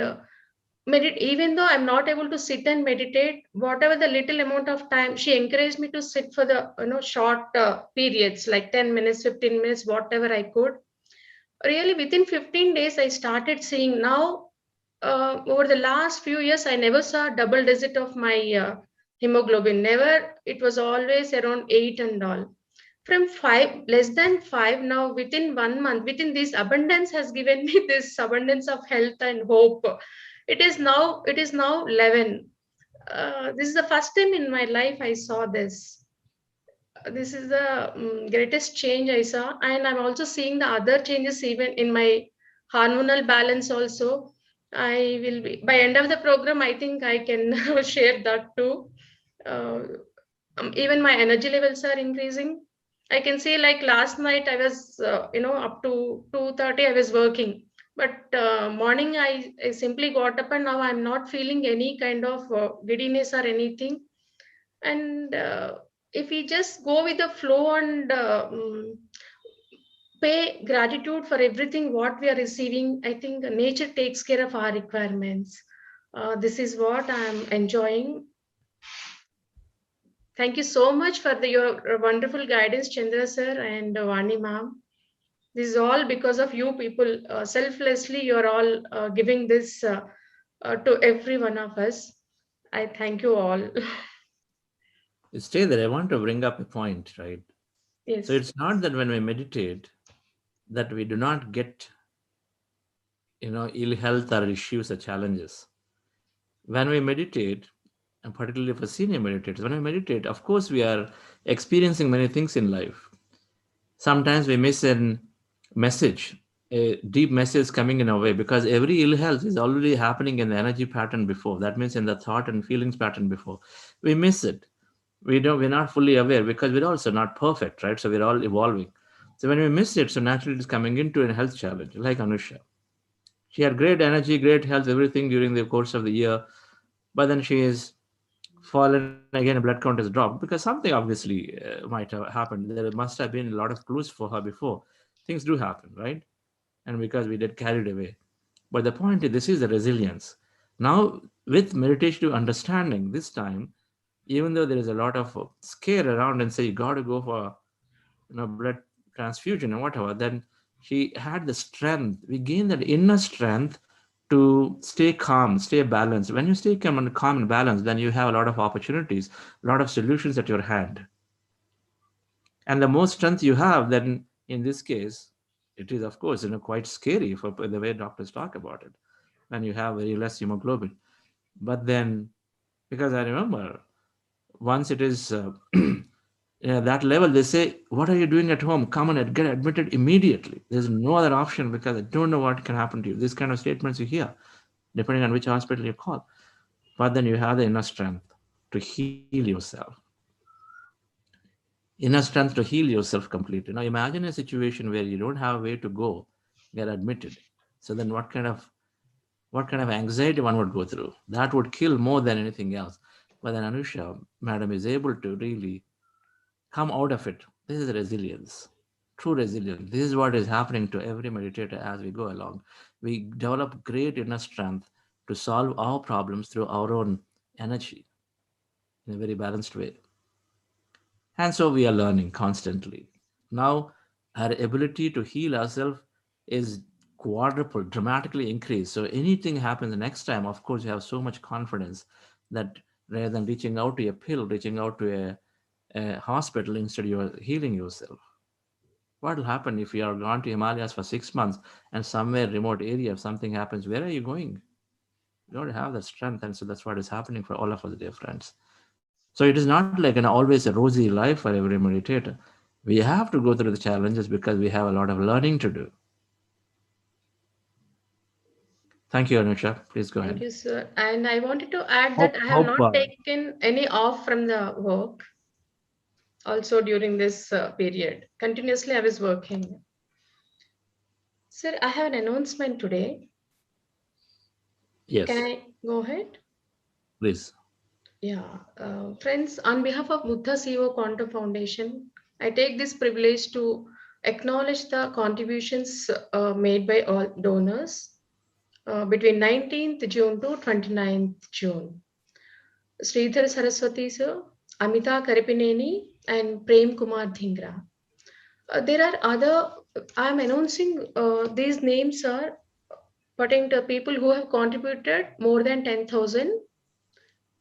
even though I'm not able to sit and meditate, whatever the little amount of time, she encouraged me to sit for the short periods like 10 minutes, 15 minutes, whatever I could. Really within 15 days I started seeing now. Over the last few years I never saw double digit of my hemoglobin, never. It was always around 8 and all. From 5, less than 5, now within 1 month, within this abundance has given me this abundance of health and hope. It is now 11. This is the first time in my life I saw this. This is the greatest change I saw, and I'm also seeing the other changes even in my hormonal balance also. I will be by end of the program, I think I can share that too. uh, Even my energy levels are increasing. I can say like last night I was up to 2:30 I was working, but morning I simply got up and now I'm not feeling any kind of giddiness or anything. And if we just go with the flow and pay gratitude for everything what we are receiving, I think nature takes care of our requirements. This is what I'm enjoying. Thank you so much for your wonderful guidance, Chandra sir and Vani ma'am. This is all because of you people. Selflessly, you are all giving this to every one of us. I thank you all. Stay there. I want to bring up a point, right? So Yes. it's not that when we meditate that we do not get, ill health or issues or challenges. When we meditate, and particularly for senior meditators, when we meditate, of course, we are experiencing many things in life. Sometimes we miss a message, a deep message coming in our way, because every ill health is already happening in the energy pattern before. That means in the thought and feelings pattern before. We miss it. We're not fully aware because we're also not perfect, right? So we're all evolving. So when we miss it, so naturally it's coming into a health challenge, like Anusha. She had great energy, great health, everything during the course of the year, but then she is fallen again, blood count has dropped because something obviously might have happened. There must have been a lot of clues for her before. Things do happen, right? And because we get carried away. But the point is, this is the resilience. Now, with meditative understanding, this time, even though there is a lot of scare around and say you got to go for blood transfusion and whatever, then she had the strength. We gain that inner strength to stay calm, stay balanced. When you stay calm and balanced, then you have a lot of opportunities, a lot of solutions at your hand. And the more strength you have, then in this case, it is of course quite scary for the way doctors talk about it when you have very less hemoglobin. But then, because I remember once it is that level, they say, "What are you doing at home? Come on and get admitted immediately. There's no other option because I don't know what can happen to you." These kind of statements you hear, depending on which hospital you call. But then you have the inner strength to heal yourself. Inner strength to heal yourself completely. Now imagine a situation where you don't have a way to go, get admitted. So then what kind of anxiety one would go through? That would kill more than anything else. But then Anusha, madam, is able to really come out of it. This is resilience, true resilience. This is what is happening to every meditator as we go along. We develop great inner strength to solve our problems through our own energy in a very balanced way. And so we are learning constantly. Now, our ability to heal ourselves is quadruple, dramatically increased. So anything happens the next time, of course, you have so much confidence that rather than reaching out to a pill, reaching out to a hospital, instead you are healing yourself. What will happen if you are gone to Himalayas for 6 months and somewhere remote area, if something happens, where are you going? You don't have that strength. And so that's what is happening for all of us, dear friends. So it is not like an always a rosy life for every meditator. We have to go through the challenges because we have a lot of learning to do. Thank you, Anusha. Please go Thank ahead. you, sir. And I wanted to add that Hope, I have hope. not taken any off from the work also during this period. Continuously, I was working. Sir, I have an announcement today. Can Yes, I go ahead? please. Yeah. Friends, on behalf of Buddha CEO Quantum Foundation, I take this privilege to acknowledge the contributions made by all donors between 19th June to 29th June. Sridhar Saraswati sir, Amita Karipineni, and Prem Kumar Dhingra. There are other, I'm announcing these names are putting the people who have contributed more than 10,000.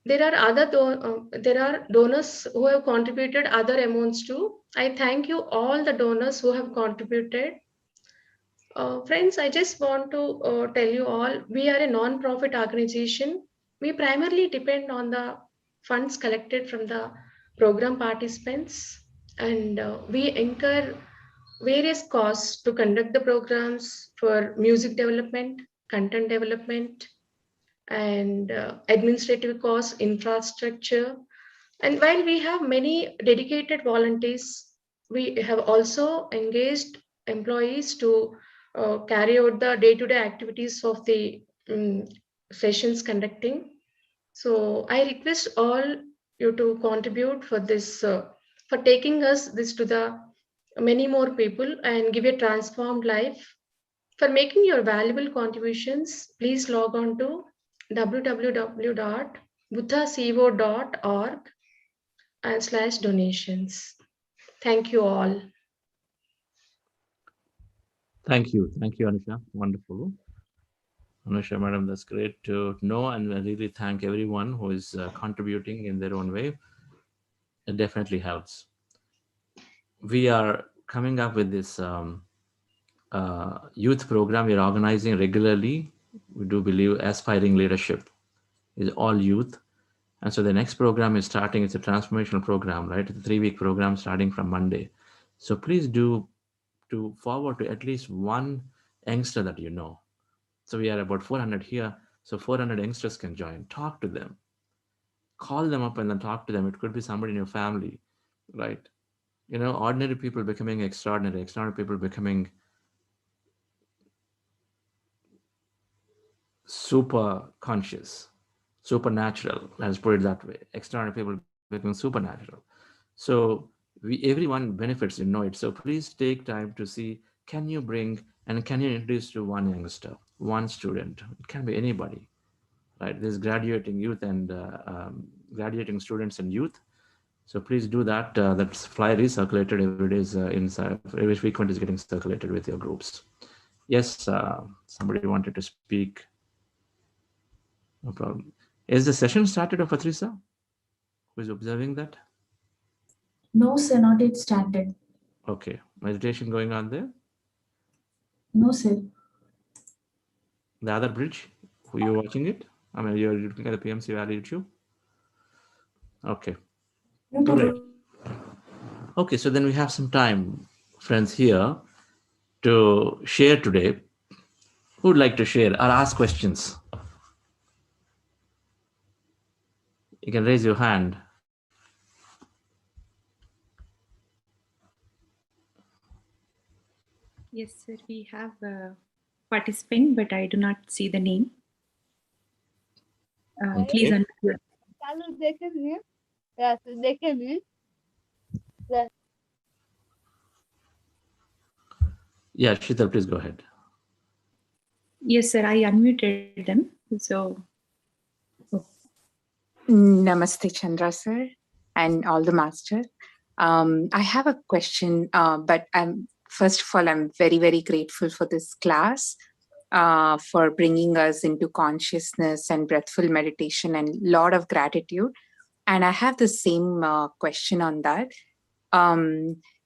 There are there are donors who have contributed other amounts too. I thank you all the donors who have contributed. Friends, I just want to tell you all, we are a non-profit organization. We primarily depend on the funds collected from the program participants, and we incur various costs to conduct the programs for music development, content development, and administrative costs, infrastructure. And while we have many dedicated volunteers, we have also engaged employees to carry out the day-to-day activities of the sessions conducting. So I request all you to contribute for this, for taking us this to the many more people and give a transformed life. For making your valuable contributions, please log on to www.buddhaco.org and /donations. Thank you all. Thank you. Thank you, Anusha. Wonderful. Anusha, madam, that's great to know. And I really thank everyone who is contributing in their own way. It definitely helps. We are coming up with this youth program we're organizing regularly. We do believe aspiring leadership is all youth. And so the next program is starting. It's a transformational program, right? It's a 3-week program starting from Monday. So please do to forward to at least one youngster that you know. So we are about 400 here. So 400 youngsters can join. Talk to them. Call them up and then talk to them. It could be somebody in your family, right? Ordinary people becoming extraordinary, extraordinary people becoming super conscious, supernatural. Let's put it that way. Extraordinary people becoming supernatural. So everyone benefits in know it. So please take time to see, can you bring and can you introduce to one youngster, one student? It can be anybody, right? There's graduating youth and graduating students and youth. So please do that. That flyer is circulated every day. Every frequent is getting circulated with your groups. Yes, somebody wanted to speak. No problem. Is the session started of Patrisa? Who is observing that? No, sir, not yet started. Okay. Meditation going on there? No, sir. The other bridge? Who you watching it? I mean, you're looking at the PMC Valley YouTube? Okay. No, Great. Okay, so then we have some time, friends, here to share today. Who would like to share or ask questions? You can raise your hand. Yes, sir. We have a participant, but I do not see the name. Please unmute. Yeah, Sheetal, please go ahead. Yes, sir. I unmuted them. So, Namaste, Chandra sir, and all the master. I have a question, but first of all, I'm very, very grateful for this class, for bringing us into consciousness and breathful meditation, and lot of gratitude. And I have the same question on that.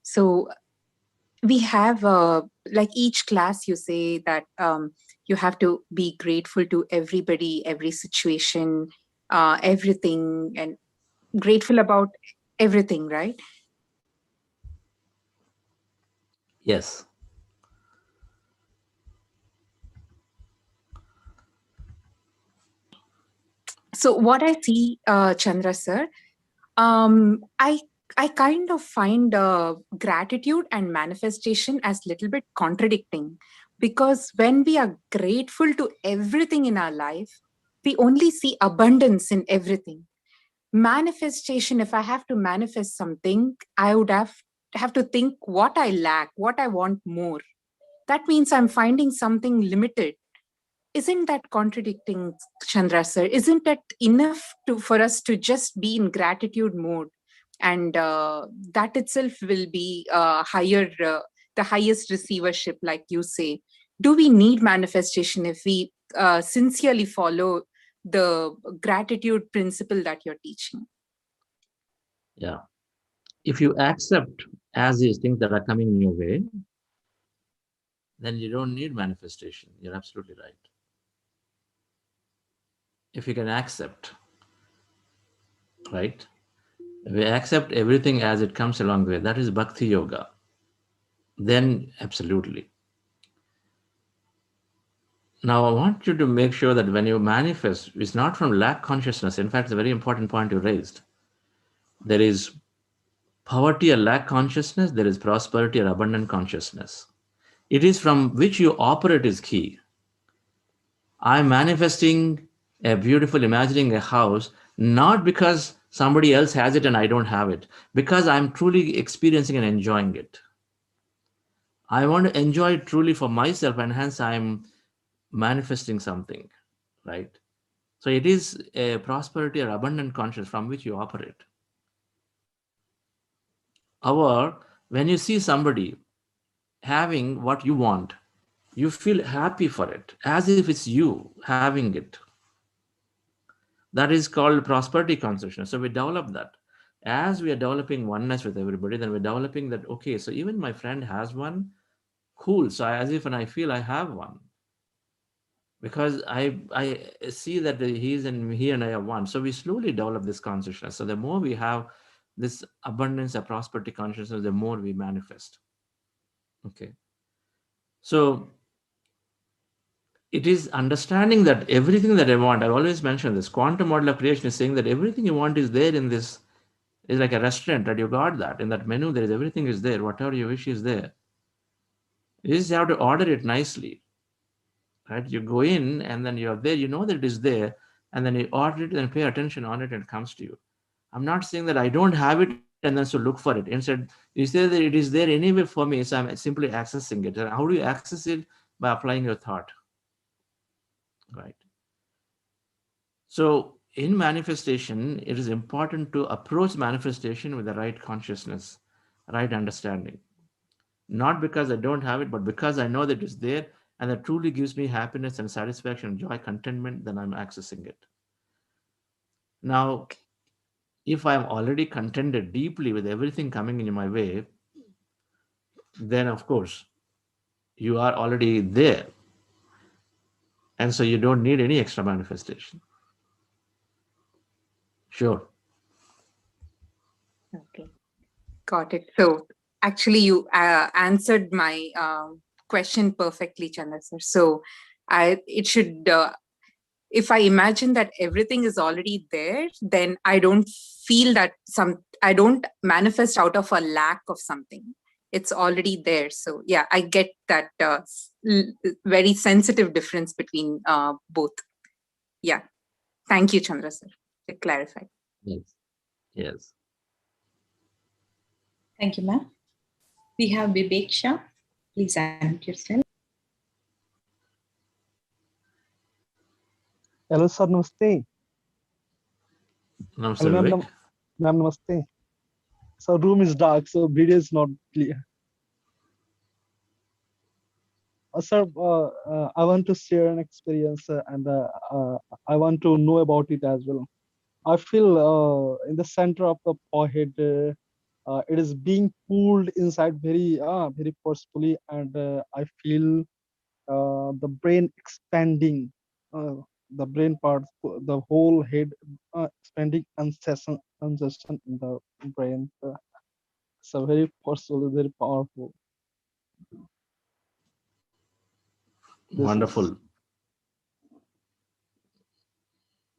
So we have, like each class, you say that you have to be grateful to everybody, every situation, everything, and grateful about everything, right? Yes. So what I see, Chandra sir, I kind of find gratitude and manifestation as little bit contradicting, because when we are grateful to everything in our life, we only see abundance in everything. Manifestation, if I have to manifest something, I would have to think what I lack, what I want more. That means I'm finding something limited. Isn't that contradicting, Chandra sir? Isn't it enough for us to just be in gratitude mode, and that itself will be the highest receivership, like you say? Do we need manifestation if we sincerely follow the gratitude principle that you're teaching? Yeah. If you accept as these things that are coming in your way, then you don't need manifestation. You're absolutely right. If you can accept, right? If we accept everything as it comes along the way, that is bhakti yoga. Then absolutely. Now I want you to make sure that when you manifest, it's not from lack consciousness. In fact, it's a very important point you raised. There is poverty or lack consciousness, there is prosperity or abundant consciousness. It is from which you operate is key. I'm manifesting a beautiful, imagining a house, not because somebody else has it and I don't have it, because I'm truly experiencing and enjoying it. I want to enjoy it truly for myself, and hence I'm manifesting something, right? So it is a prosperity or abundant consciousness from which you operate. Or when you see somebody having what you want, You feel happy for it, as if it's you having it. That is called prosperity consciousness. So we develop that. As we are developing oneness with everybody, then we're developing that, okay, so even my friend has one, cool. So as if when I feel I have one, because I see that he and I are one. So we slowly develop this consciousness. So the more we have this abundance of prosperity consciousness, the more we manifest. Okay. So it is understanding that everything that I want, I've always mentioned this quantum model of creation is saying that everything you want is there in this, is like a restaurant that you got that. In that menu, there is everything is there. Whatever you wish is there. You just have to order it nicely. Right? You go in and then you're there, you know that it is there, and then you order it and pay attention on it and it comes to you. I'm not saying that I don't have it and then so look for it. Instead, you say that it is there anyway for me, so I'm simply accessing it. And how do you access it? By applying your thought. Right. So in manifestation, it is important to approach manifestation with the right consciousness, right understanding. Not because I don't have it, but because I know that it's there and that truly gives me happiness and satisfaction, joy, contentment, then I'm accessing it. Now, if I'm already contented deeply with everything coming in my way, then of course you are already there. And so you don't need any extra manifestation. Sure. Okay, got it. So actually, you answered my question perfectly, Chandra sir. So it should, if I imagine that everything is already there, then I don't feel that I don't manifest out of a lack of something. It's already there. So yeah, I get that very sensitive difference between both. Yeah. Thank you, Chandra sir. To clarify. Yes. Yes. Thank you, ma'am. We have Bibeksha. Please unmute yourself. Hello, sir. Namaste. Namaste, Hello, Vivek. ma'am. Namaste. So room is dark, so video is not clear. Sir, I want to share an experience and I want to know about it as well. I feel in the center of the forehead, it is being pulled inside very forcefully, and I feel the brain expanding, the brain part, the whole head expanding and sensation in the brain. So very forceful, very powerful. This is Wonderful.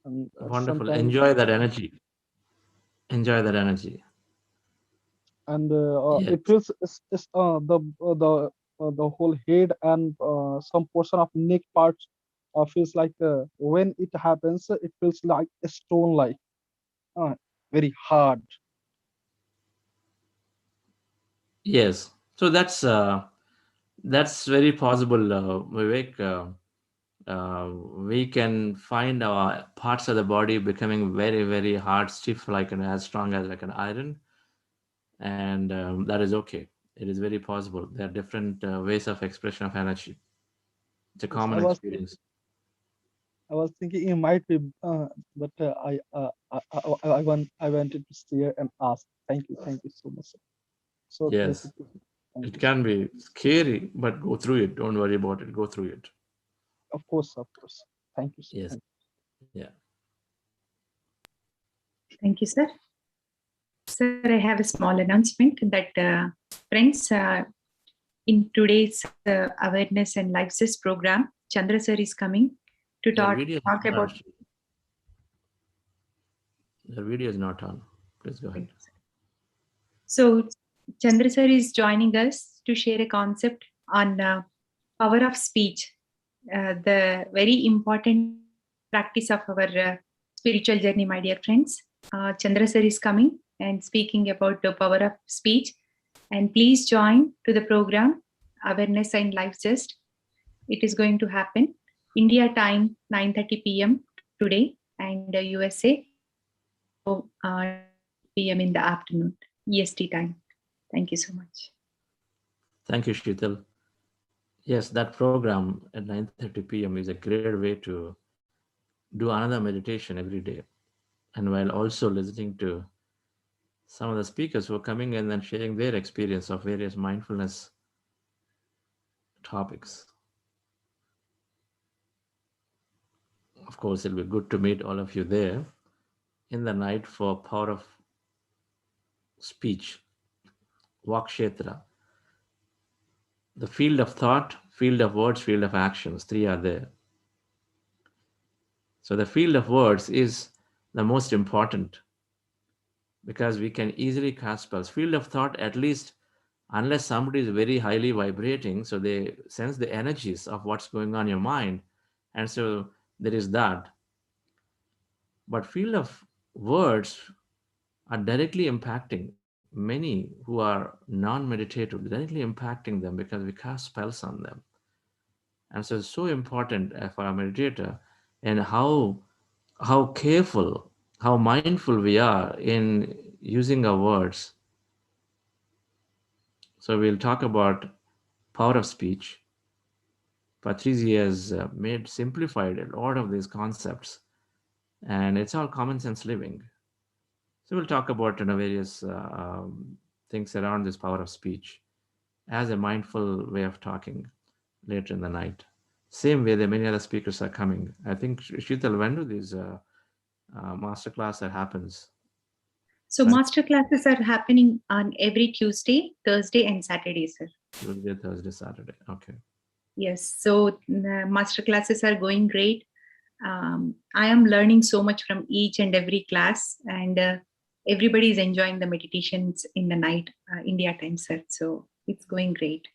Wonderful. sometimes, Enjoy that energy. Enjoy that energy. and Yes. it feels the whole head and some portion of neck part feels like when it happens, it feels like a stone, like very hard. Yes. So that's very possible, Vivek. We can find our parts of the body becoming very, very hard, stiff, like and as strong as like an iron, and that is okay. It is very possible. There are different ways of expression of energy. It's a Yes, common experience. I was thinking it might be, but I wanted to share and ask. Thank you so much, sir. So Yes, related to me. Thank it you, sir. can be scary, but go through it. Don't worry about it. Go through it. Of course, of course. Thank you, sir. Yes. Thank Yeah. Thank you, sir. Sir, I have a small announcement that friends, in today's awareness and life Zest program, Chandra sir is coming to Your video is talk not on. about. Your video is not on. Please go ahead. So Chandra sir is joining us to share a concept on power of speech, the very important practice of our spiritual journey, my dear friends. Chandra sir is coming and speaking about the power of speech. And please join to the program Awareness and Life Zest. It is going to happen India time 9:30 p.m. today, and USA p.m. in the afternoon EST time. Thank you so much. Thank you, Sheetal. Yes, that program at 9:30 p.m. is a great way to do another meditation every day. And while also listening to some of the speakers who are coming in and sharing their experience of various mindfulness topics. Of course, it'll be good to meet all of you there in the night for Power of Speech, Vakshetra. The field of thought, field of words, field of actions, three are there. So the field of words is the most important because we can easily cast spells. Field of thought, at least unless somebody is very highly vibrating, so they sense the energies of what's going on in your mind. And so there is that. But field of words are directly impacting many who are non-meditative, directly impacting them because we cast spells on them. And so it's so important for a meditator and how careful, how mindful we are in using our words. So we'll talk about power of speech. Patriji has made simplified a lot of these concepts, and it's all common sense living. So we'll talk about various things around this power of speech as a mindful way of talking later in the night. Same way that many other speakers are coming. I think Sheetal, when do these masterclass that happens? So master classes are happening on every Tuesday, Thursday, and Saturday, sir. Tuesday, Thursday, Saturday. Okay. Yes. So the master classes are going great. I am learning so much from each and every class, and everybody is enjoying the meditations in the night, India time, sir. So it's going great.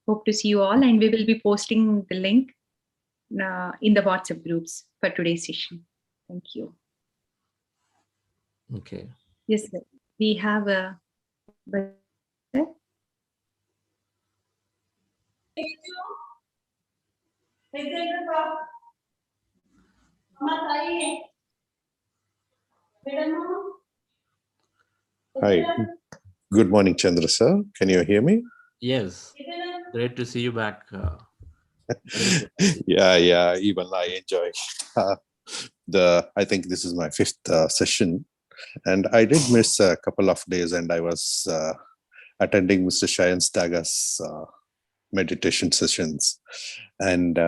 Hope to see you all, and we will be posting the link in the WhatsApp groups for today's session. Thank you. Okay. Yes, sir. We have a. Hi. Good morning, Chandra sir. Can you hear me? Yes. Great to see you back. Yeah. Even I enjoy I think this is my fifth session, and I did miss a couple of days, and I was attending Mr. Shayan Staga's meditation sessions. And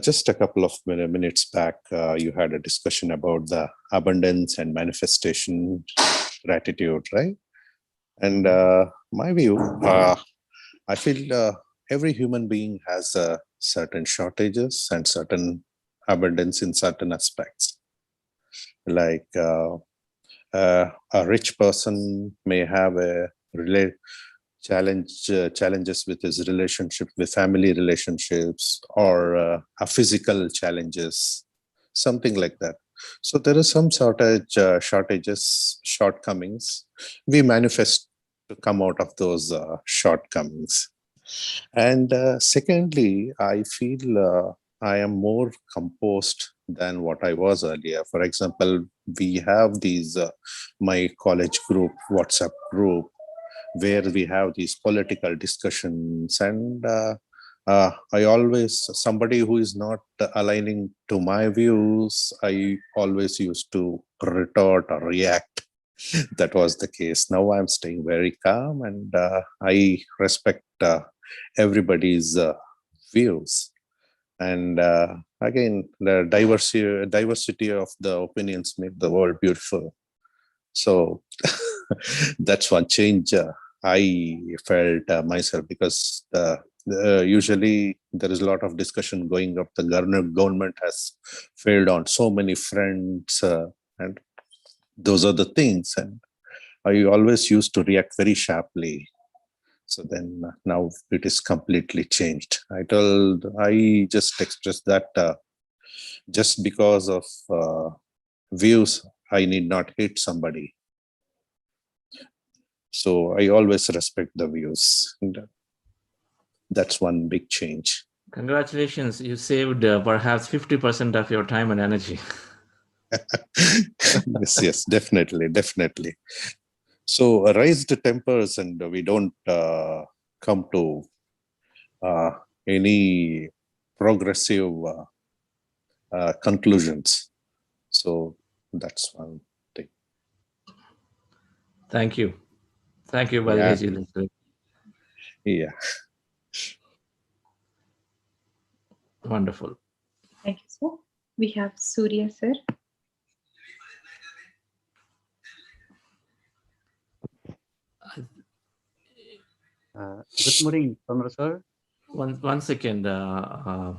just a couple of minutes back, you had a discussion about the abundance and manifestation gratitude, right? And my view, I feel every human being has certain shortages and certain abundance in certain aspects. Like a rich person may have a challenges with his relationship, with family relationships, or a physical challenges, something like that. So there is some shortages, shortcomings. We manifest to come out of those shortcomings. And secondly, I feel I am more composed than what I was earlier. For example, we have these my college group, WhatsApp group, where we have these political discussions, and I always, somebody who is not aligning to my views, I always used to retort or react. That was the case. Now I'm staying very calm, and I respect everybody's views. And again, the diversity of the opinions make the world beautiful. So that's one change I felt myself, because usually there is a lot of discussion going up. The government has failed on so many fronts, and those are the things. And I always used to react very sharply. So then now it is completely changed. I just expressed that just because of views, I need not hate somebody. So I always respect the views. And that's one big change. Congratulations. You saved perhaps 50% of your time and energy. Yes, definitely. So raised tempers, and we don't come to any progressive conclusions. So that's one thing. Thank you. Thank you, Yeah. Patriji. Yeah. Wonderful. Thank you, sir. We have Surya, sir. Good morning, Chandra sir. One second. The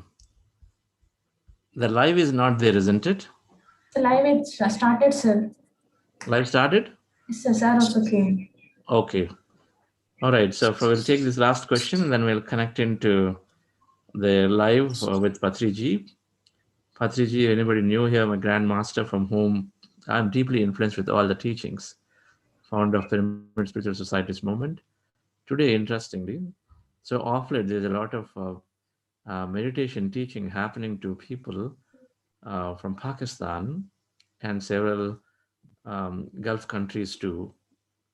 live is not there, isn't it? The live it started, sir. Live started? Yes, sir. Sir also came. Okay. All right. So we'll take this last question and then we'll connect into the live with Patriji. Patriji, anybody new here? My grandmaster from whom I'm deeply influenced with all the teachings. Founder of Pyramid Spiritual Society's movement. Today, interestingly, so off late, there's a lot of meditation teaching happening to people from Pakistan and several Gulf countries too,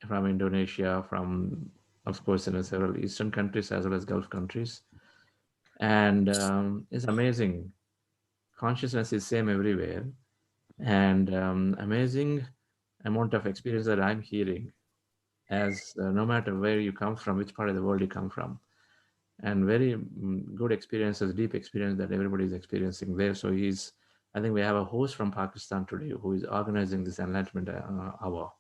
from Indonesia, from, of course, several Eastern countries as well as Gulf countries. And it's amazing. Consciousness is same everywhere. And amazing amount of experience that I'm hearing as no matter where you come from, which part of the world you come from. And very good experiences, deep experience that everybody is experiencing there. So I think we have a host from Pakistan today who is organizing this enlightenment hour.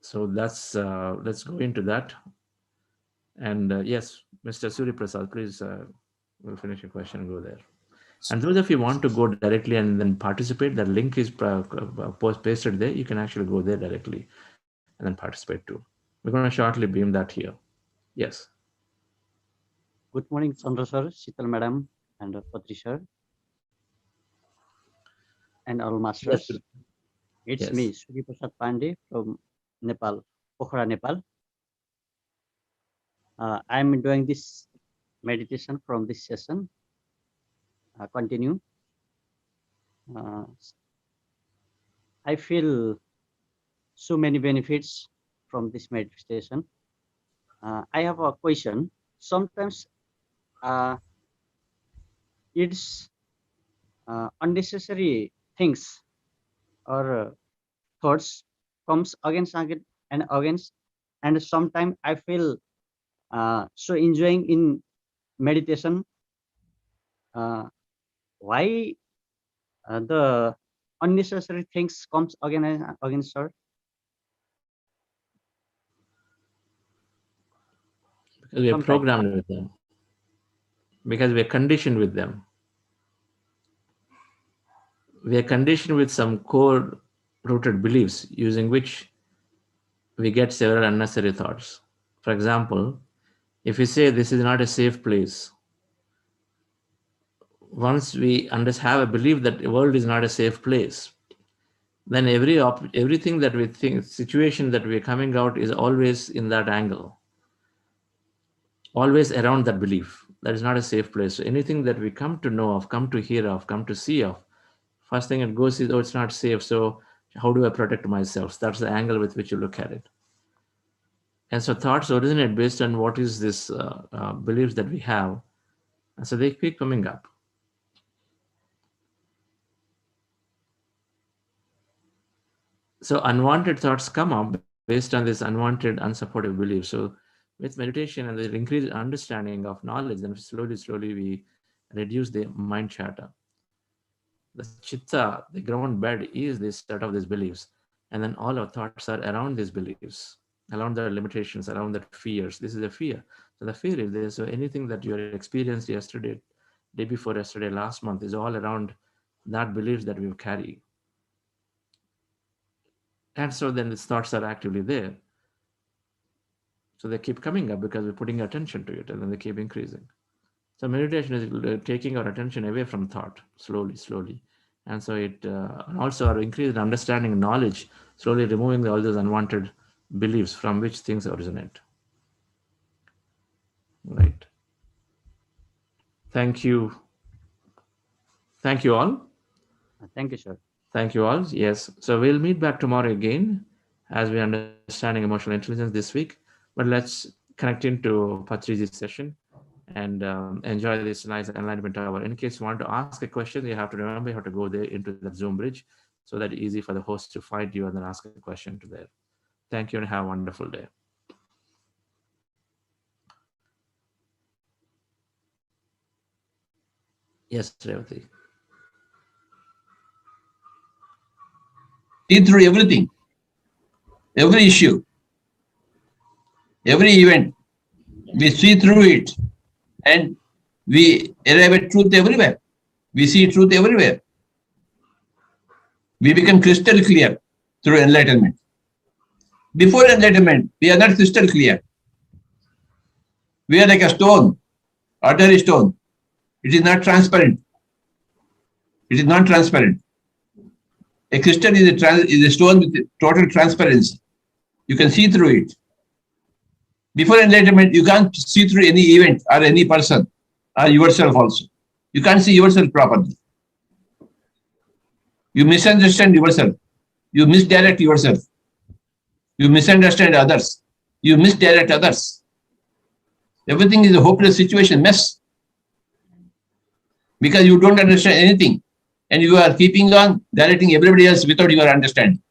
So let's go into that. And yes, Mr. Suri Prasad, please, we'll finish your question and go there. And those of you want to go directly and then participate, the link is pasted there. You can actually go there directly and then participate too. We're going to shortly beam that here. Yes. Good morning, Chandra sir, Sheetal madam, and Patri sir, and all masters. Yes. It's Yes. me, Surya Prasad Pandey from Nepal, Pokhara, Nepal. I'm doing this meditation from this session. Continue. I feel so many benefits from this meditation. I have a question. Sometimes it's unnecessary things or thoughts comes against and against, and sometimes I feel so enjoying in meditation. Why the unnecessary things comes again and against her? Because we are programmed with them. Because we are conditioned with them. We are conditioned with some core rooted beliefs using which we get several unnecessary thoughts. For example, if we say this is not a safe place, once we have a belief that the world is not a safe place, then everything that we think, situation that we're coming out is always in that angle, always around that belief. That is not a safe place. So anything that we come to know of, come to hear of, come to see of, first thing it goes is, oh, it's not safe. So how do I protect myself? That's the angle with which you look at it. And so thoughts originate based on what is this beliefs that we have. And so they keep coming up. So unwanted thoughts come up based on this unwanted, unsupportive belief. So with meditation and the increased understanding of knowledge, then slowly we reduce the mind chatter. The chitta, the ground bed, is this set of these beliefs. And then all our thoughts are around these beliefs, around the limitations, around the fears. This is a fear. So the fear is there. So anything that you experienced yesterday, day before yesterday, last month, is all around that belief that we carry. And so then these thoughts are actively there. So they keep coming up because we're putting attention to it, and then they keep increasing. So meditation is taking our attention away from thought slowly. And so it also our increased understanding and knowledge, slowly removing all those unwanted beliefs from which things originate. Right. Thank you. Thank you all. Thank you, sir. Thank you all. Yes. So we'll meet back tomorrow again as we're understanding emotional intelligence this week. But let's connect into Patriji's session and enjoy this nice enlightenment hour. In case you want to ask a question, you have to remember you have to go there into that Zoom bridge, so that easy for the host to find you and then ask a question to there. Thank you and have a wonderful day. Yes, Revati. See through everything, every issue, every event. We see through it and we arrive at truth everywhere. We see truth everywhere. We become crystal clear through enlightenment. Before enlightenment, we are not crystal clear. We are like a stone, ordinary stone. It is not transparent. It is not transparent. A crystal is a stone with total transparency. You can see through it. Before enlightenment, you can't see through any event or any person or yourself also. You can't see yourself properly. You misunderstand yourself. You misdirect yourself. You misunderstand others. You misdirect others. Everything is a hopeless situation, mess. Because you don't understand anything. And you are keeping on directing everybody else without your understanding.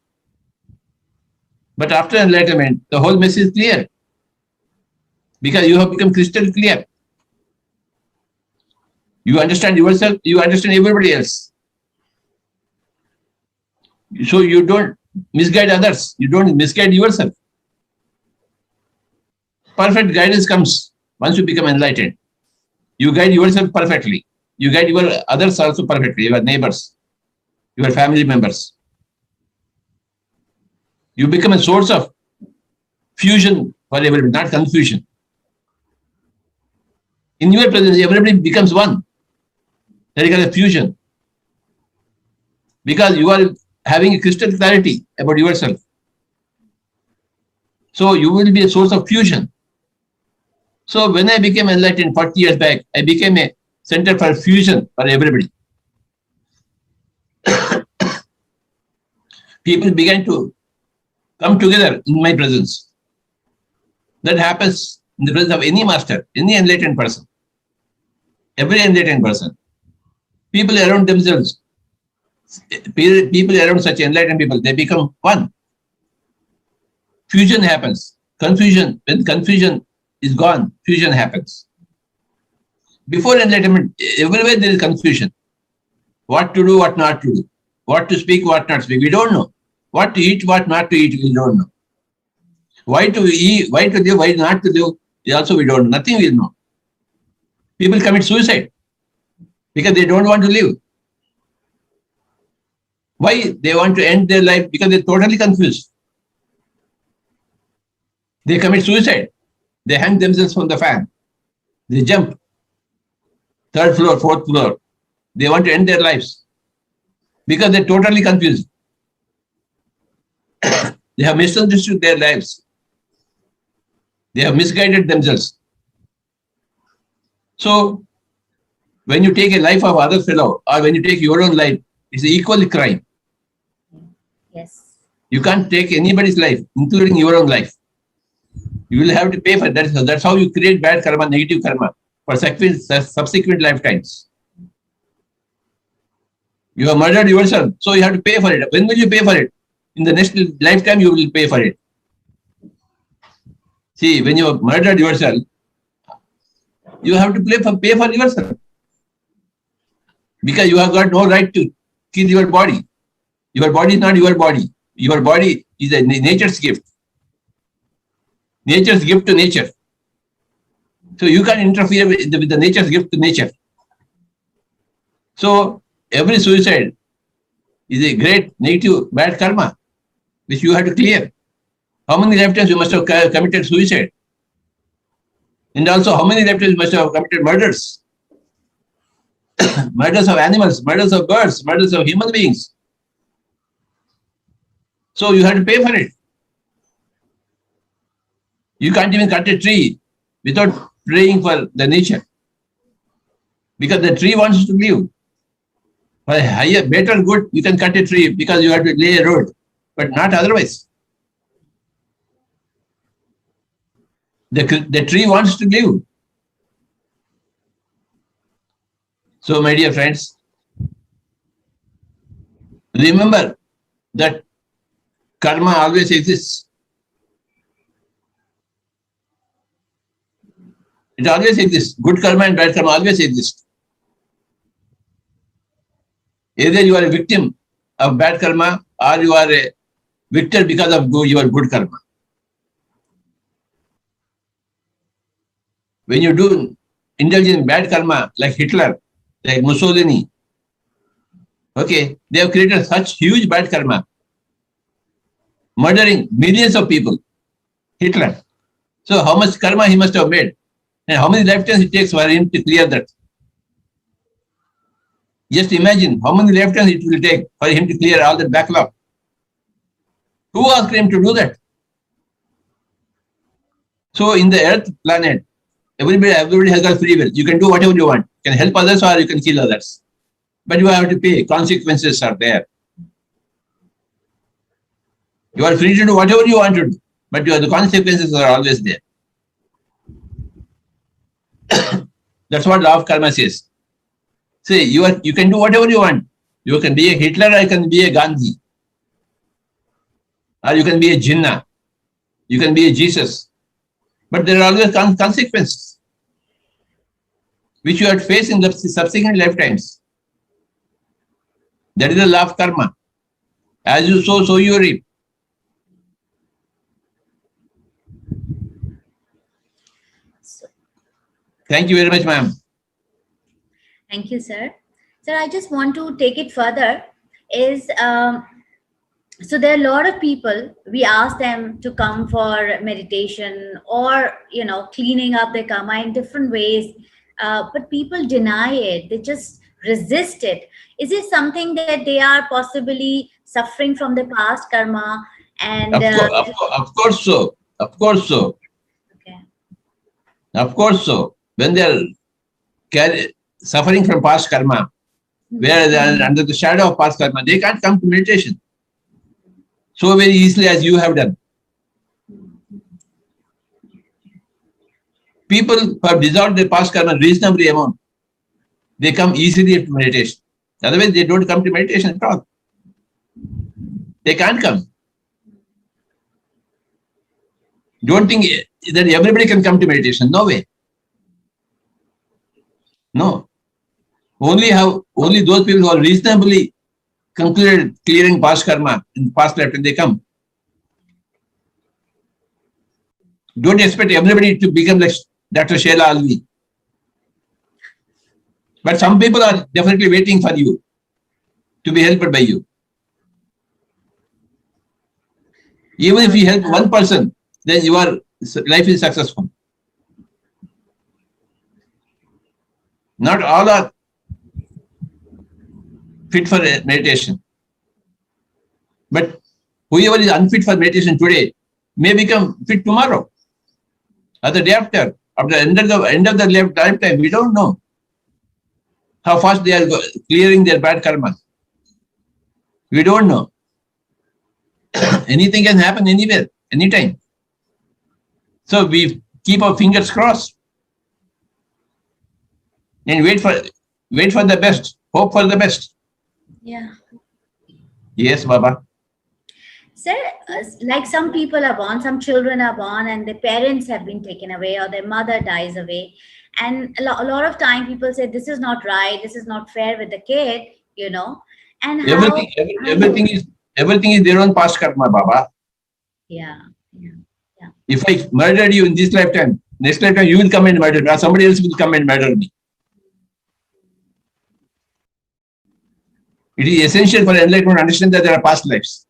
But after enlightenment, the whole mess is clear. Because you have become crystal clear. You understand yourself, you understand everybody else. So you don't misguide others. You don't misguide yourself. Perfect guidance comes once you become enlightened. You guide yourself perfectly. You guide your others also perfectly, your neighbors, your family members. You become a source of fusion for everybody, not confusion. In your presence, everybody becomes one. There is a fusion. Because you are having a crystal clarity about yourself. So you will be a source of fusion. So when I became enlightened 40 years back, I became a center for fusion for everybody. People began to come together in my presence. That happens in the presence of any master, any enlightened person. Every enlightened person. People around themselves, people around such enlightened people, they become one. Fusion happens. Confusion, when confusion is gone, fusion happens. Before enlightenment, everywhere there is confusion. What to do, what not to do. What to speak, what not to speak. We don't know. What to eat, what not to eat, we don't know. Why to eat, why to live, why not to live, also we don't know. Nothing we know. People commit suicide because they don't want to live. Why they want to end their life? Because they're totally confused. They commit suicide. They hang themselves from the fan. They jump. 3rd floor, 4th floor. They want to end their lives because they're totally confused. They have misunderstood their lives. They have misguided themselves. So, when you take a life of other fellow or when you take your own life, it's equally crime. Yes. You can't take anybody's life, including your own life. You will have to pay for that. That's how you create bad karma, negative karma for subsequent lifetimes. You have murdered yourself, so you have to pay for it. When will you pay for it? In the next lifetime, you will pay for it. See, when you have murdered yourself, you have to pay for yourself. Because you have got no right to kill your body. Your body is not your body. Your body is a nature's gift. Nature's gift to nature. So you can't interfere with the nature's gift to nature. So every suicide is a great negative bad karma, which you have to clear. How many lifetimes you must have committed suicide? And also how many lifetimes you must have committed murders? Murders of animals, murders of birds, murders of human beings. So you have to pay for it. You can't even cut a tree without praying for the nature. Because the tree wants to live. For a higher, better good, you can cut a tree because you have to lay a road, but not otherwise. The tree wants to live. So, my dear friends, remember that karma always exists. It always exists. Good karma and bad karma always exist. Either you are a victim of bad karma or you are a victor because of your good karma. When you do indulge in bad karma, like Hitler, like Mussolini, okay, they have created such huge bad karma, murdering millions of people. Hitler. So how much karma he must have made, and how many lifetimes it takes for him to clear that? Just imagine how many lifetimes it will take for him to clear all that backlog. Who asked him to do that? So in the Earth planet, everybody has got free will. You can do whatever you want. You can help others or you can kill others. But you have to pay. Consequences are there. You are free to do whatever you want to do, but the consequences are always there. That's what law of karma says. Say you can do whatever you want. You can be a Hitler or you can be a Gandhi. Or you can be a Jinnah. You can be a Jesus. But there are always consequences which you have to face in the subsequent lifetimes. That is the law of karma. As you sow, so you reap. Thank you very much, ma'am. Thank you, sir. Sir, I just want to take it further. So there are a lot of people, we ask them to come for meditation or, cleaning up their karma in different ways. But people deny it. They just resist it. Is it something that they are possibly suffering from the past karma? And of course so. Of course so. Okay. Of course so. When they are suffering from past karma, where they are under the shadow of past karma, they can't come to meditation so very easily as you have done. People who have dissolved their past karma reasonably amount, they come easily to meditation. Otherwise, they don't come to meditation at all. They can't come. Don't think that everybody can come to meditation. No way. No. Only those people who are reasonably concluded clearing past karma in past lifetime, they come. Don't expect everybody to become like Dr. Sheila Alvi. But some people are definitely waiting for you to be helped by you. Even if you help one person, then your life is successful. Not all are fit for meditation. But whoever is unfit for meditation today may become fit tomorrow or the day after the end of the lifetime. We don't know how fast they are clearing their bad karma. We don't know. Anything can happen anywhere, anytime. So we keep our fingers crossed and wait for the best, hope for the best. Yeah. Yes, Baba. Sir, like some people are born, some children are born and their parents have been taken away or their mother dies away. And a lot of time people say, this is not right, this is not fair with the kid, and everything is their own past karma, Baba. Yeah. If I murdered you in this lifetime, next lifetime you will come and murder me, or somebody else will come and murder me. It is essential for enlightenment to understand that there are past lives.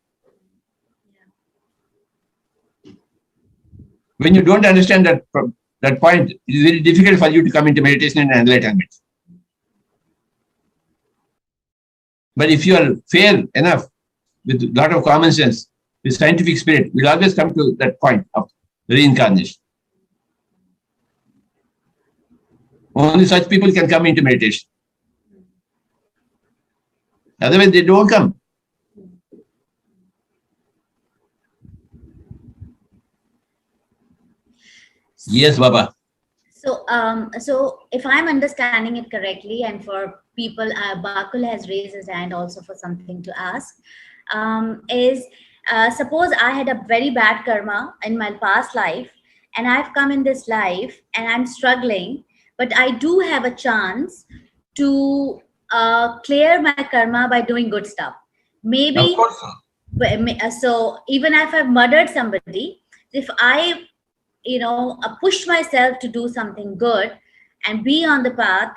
When you don't understand that point, it is very difficult for you to come into meditation and enlightenment. But if you are fair enough, with a lot of common sense, with scientific spirit, we'll always come to that point of reincarnation. Only such people can come into meditation. Otherwise, they don't come. Yes, Baba. So so if I'm understanding it correctly, and for people, Bakul has raised his hand also for something to ask, is suppose I had a very bad karma in my past life, and I've come in this life and I'm struggling, but I do have a chance to clear my karma by doing good stuff. Maybe, Of course. so even if I've murdered somebody, if I push myself to do something good and be on the path,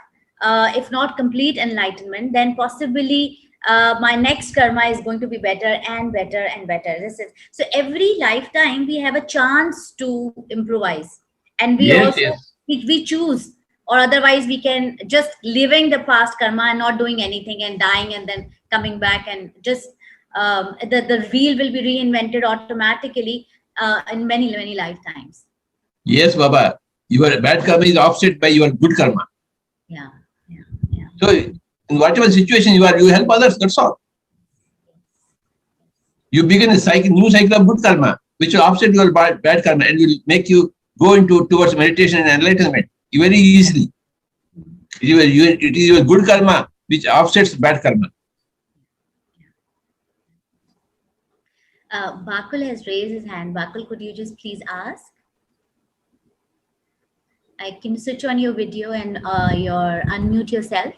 if not complete enlightenment, then possibly my next karma is going to be better and better and better. This is so every lifetime we have a chance to improvise, and we Yes, also yes. we choose, or otherwise we can just living the past karma and not doing anything and dying and then coming back and just the wheel will be reinvented automatically in many lifetimes. Yes, Baba. Your bad karma is offset by your good karma. Yeah. So in whatever situation you are, you help others. That's all. You begin a new cycle of good karma, which will offset your bad karma and will make you go towards meditation and enlightenment very easily. It is your good karma which offsets bad karma. Bakul has raised his hand. Bakul, could you just please ask? I can switch on your video and unmute yourself.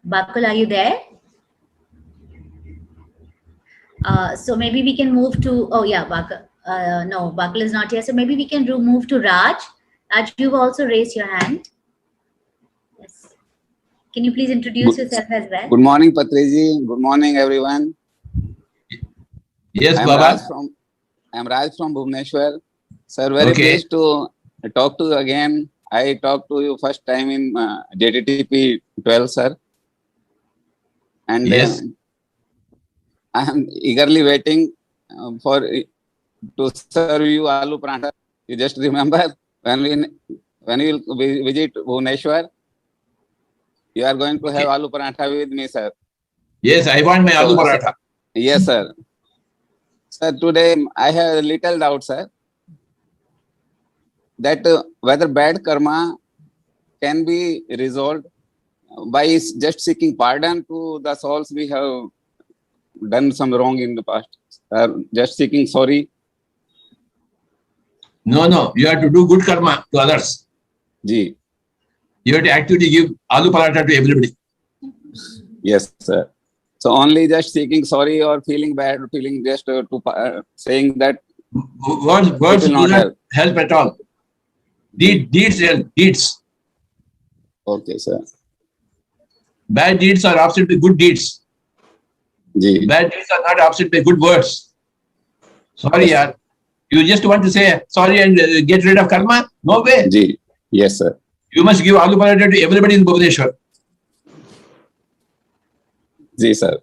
Bakul, are you there? So maybe we can move to, oh yeah, Bakul. No, Bakul is not here. So maybe we can move to Raj. Raj, you've also raised your hand. Yes. Can you please introduce yourself as well? Good morning, Patriji. Good morning, everyone. Yes, I am Raj from Bhubaneswar. Sir, very pleased to talk to you again. I talked to you first time in JTTP 12, sir. And yes. I am eagerly waiting to serve you aloo parantha. You just remember when you will visit Bhubaneswar, you are going to have aloo parantha with me, sir. Yes, I want my aloo paratha. Yes, sir. Sir, today I have a little doubt, sir, that whether bad karma can be resolved by just seeking pardon to the souls we have done some wrong in the past. Just seeking sorry. No. You have to do good karma to others. Ji. You have to actively give aloo paratha to everybody. Yes, sir. So only just seeking sorry or feeling bad, or feeling just saying that words do not help at all. Deeds help. Deeds. Okay, sir. Bad deeds are offset by good deeds. Ji. Bad deeds are not offset by good words. Sorry, yaar. You just want to say sorry and get rid of karma? No way. Ji. Yes, sir. You must give aloo paratha to everybody in Bhubaneswar. Ji, sir.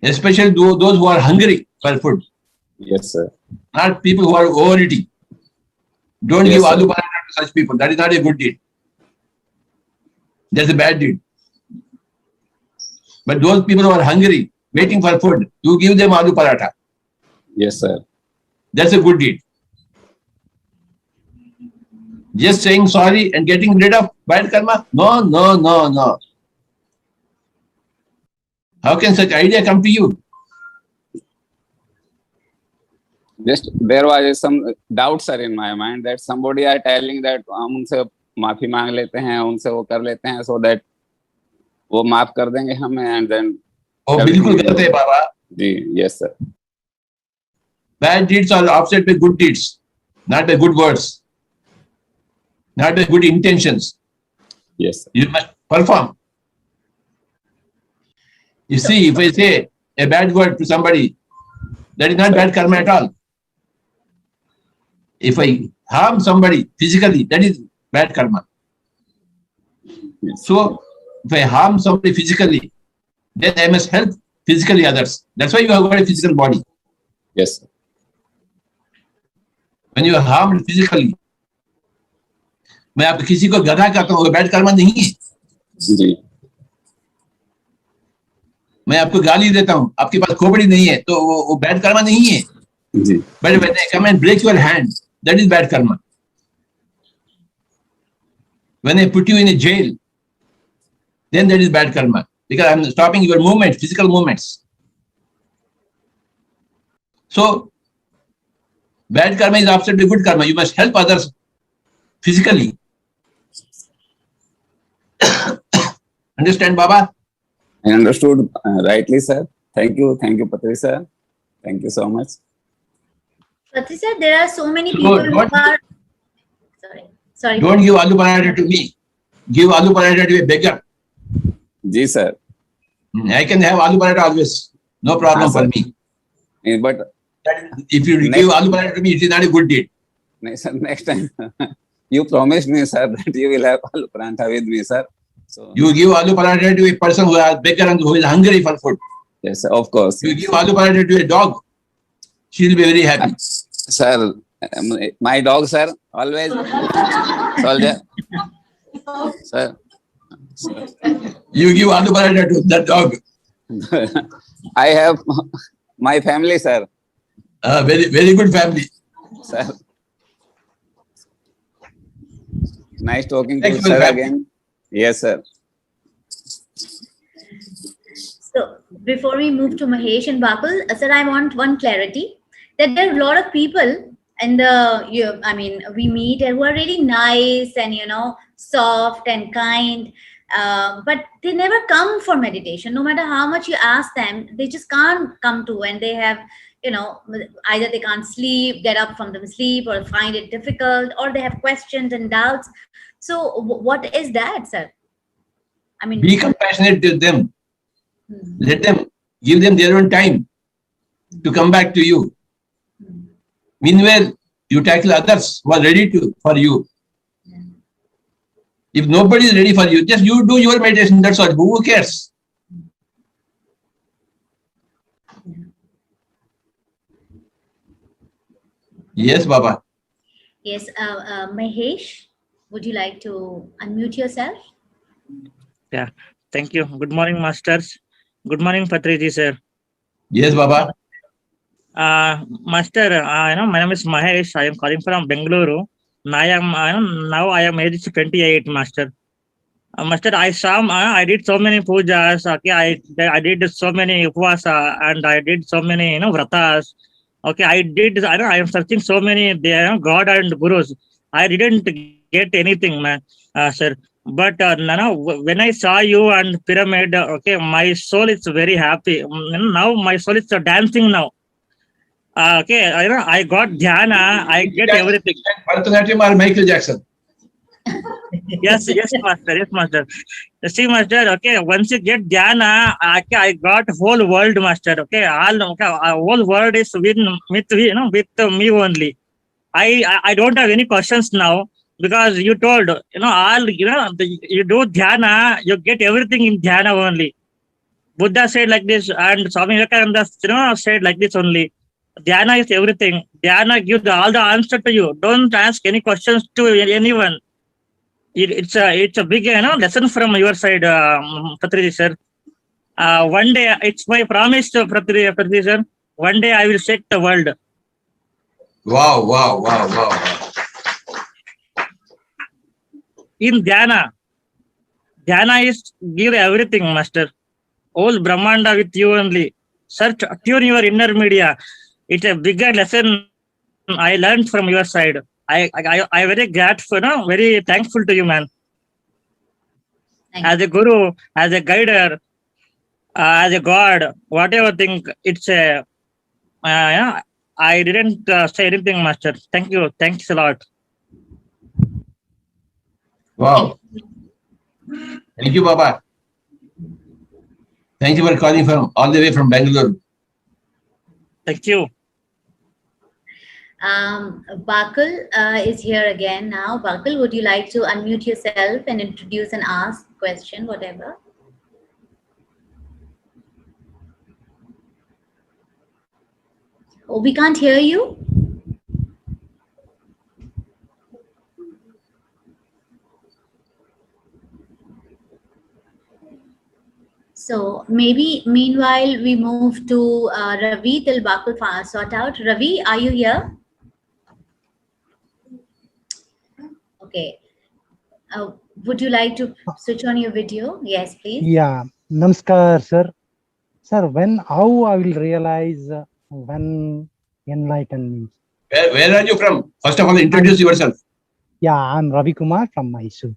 Especially those who are hungry for food. Yes, sir. Not people who are overeating. Don't give aloo paratha to such people. That is not a good deed. That's a bad deed. But those people who are hungry, waiting for food, you give them aloo paratha. Yes, sir. That's a good deed. Just saying sorry and getting rid of bad karma? No. How can such idea come to you? Just there was some doubt, sir, in my mind that somebody are telling that हम उनसे माफी मांग लेते हैं, उनसे वो कर लेते हैं, so that वो माफ कर देंगे हमें, and then. Oh, बिल्कुल गलत है बाबा. जी, yes, sir. Bad deeds are offset by good deeds, not by good words, not by good intentions. Yes, sir. You must perform. You see, if I say a bad word to somebody, that is not bad karma at all. If I harm somebody physically, that is bad karma. So, if I harm somebody physically, then I must help physically others. That's why you have got a physical body. Yes, sir. When you are harmed physically, मैं आप किसी को गधा कहता हूँ, bad Karma नहीं है. जी. मैं आपको गाली देता हूँ, आपके पास खोपड़ी नहीं है, तो वो बैड कर्मा नहीं है. But when I come and break your hand, that is bad karma. When I put you in a jail, then that is bad karma, because I am stopping your movements, physical movements. So bad karma is opposite to good karma. You must help others physically. Understand, Baba? I understood rightly, sir. Thank you, Patriji sir. Thank you so much. Patri sir, there are so many people who are. Sorry. Don't give aloo paratha to me. Give aloo paratha to a beggar. Ji, sir. I can have aloo paratha always. No problem for me. But if you give aloo paratha to me, it is not a good deed. Next time, you promised me, sir, that you will have aloo paratha with me, sir. So you give aloo paratha to a person who is beggar and who is hungry for food. Yes, sir, of course. You give aloo paratha to a dog, she will be very happy. Sir, my dog, sir, always soldier. Sir. You give aloo paratha to that dog. I have my family, sir. Very good family. Sir. Nice talking to Thank you, you, sir, sir. again. Yes, sir. So before we move to Mahesh and Bakul, sir, I want one clarity that there are a lot of people and we meet and who are really nice and soft and kind, but they never come for meditation. No matter how much you ask them, they just can't come to, and they have either they can't sleep, get up from the sleep, or find it difficult, or they have questions and doubts. So what is that, sir? I mean, be compassionate to them. Let them, give them their own time to come back to you. Meanwhile, you tackle others who are ready for you. If nobody is ready for you, just you do your meditation. That's all. Who cares? Yes, Baba. Yes, Mahesh, would you like to unmute yourself? Yeah, thank you. Good morning, masters. Good morning, Patriji sir. Yes, Baba. Master, my name is Mahesh. I am calling from Bengaluru. Now I am age 28, master. Master, I did so many pujas. Okay, I did so many upvasa and I did so many vratas. Okay, I am searching so many God and gurus. I didn't get anything, sir. But when I saw you and pyramid, okay, my soul is very happy. Now my soul is dancing now. Okay, I got dhyana. I get everything. Bharatanatyam or Michael Jackson? Yes, master. Yes, master. See, master. Okay, once you get dhyana, I got whole world, master. Okay, whole world is with me only. I don't have any questions now because you told you do dhyana, you get everything in dhyana only. Buddha said like this, and Swami Vivekananda said like this only. Dhyana is everything. Dhyana gives all the answer to you. Don't ask any questions to anyone. It's a big lesson from your side, Patriji sir. One day, it's my promise to Patriji sir. One day I will shake the world. Wow. In dhyana is give everything, master. All Brahmanda with you only. Search, tune your inner media. It's a bigger lesson I learned from your side. I very grateful, very thankful to you, man. As a guru, as a guider, as a god, whatever thing, it's a. I didn't say anything, master. Thank you. Thanks a lot. Wow. Thank you, Baba. Thank you for calling from all the way from Bangalore. Thank you. Bakul is here again now. Bakul, would you like to unmute yourself and introduce and ask question, whatever? Oh, we can't hear you. So maybe meanwhile we move to Ravi till Bakul sort out. Ravi, are you here? Okay. Would you like to switch on your video? Yes, please. Yeah, Namaskar, sir. Sir, how I will realize when enlightenment? Where are you from? First of all, introduce yourself. Yeah, I'm Ravi Kumar from Mysore.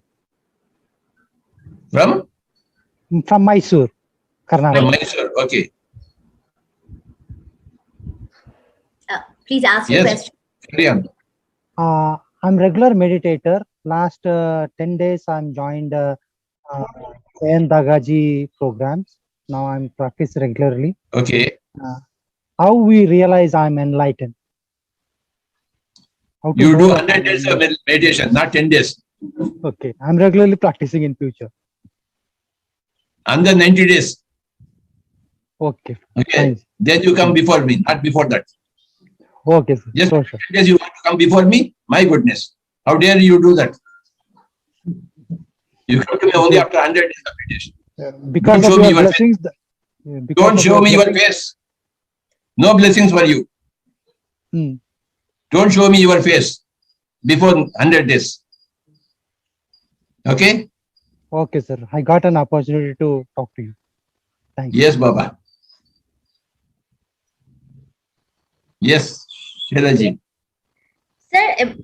From? From Mysore, Karnataka. From Mysore, okay. Please ask your question. Carry on. I'm regular meditator. Last 10 days, I'm joined Sayan Dagaji programs. Now I'm practice regularly. Okay. How we realize I'm enlightened? How to You know do that 100 days of meditation, not 10 days. Okay, I'm regularly practicing in future. Under 90 days. Okay. Okay. Fine. Then you come before me, not before that. Okay, sir. Just Sure. 10 days you want to come before me? My goodness. How dare you do that? You come to me only after 100 days of meditation. Because Don't of show me your your blessings. face. Don't show me your face. No blessings for you. Don't show me your face before 100 days. Okay? Okay, sir. I got an opportunity to talk to you. Thank you. Yes, Baba. Yes, Shailaji. Sir,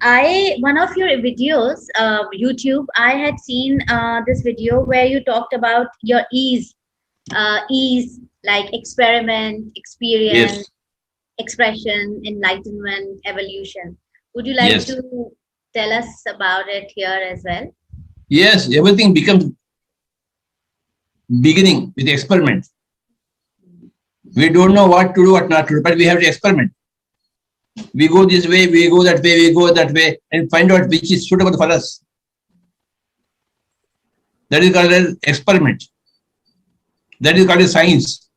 one of your videos, YouTube, I had seen this video where you talked about your ease, like experiment, experience, Yes. expression, enlightenment, evolution. Would you like Yes. to tell us about it here as well? Yes, everything becomes beginning with experiment. We don't know what to do, what not to do, but we have to experiment. We go this way, we go that way, we go that way, and find out which is suitable for us. That is called an experiment. That is called a science.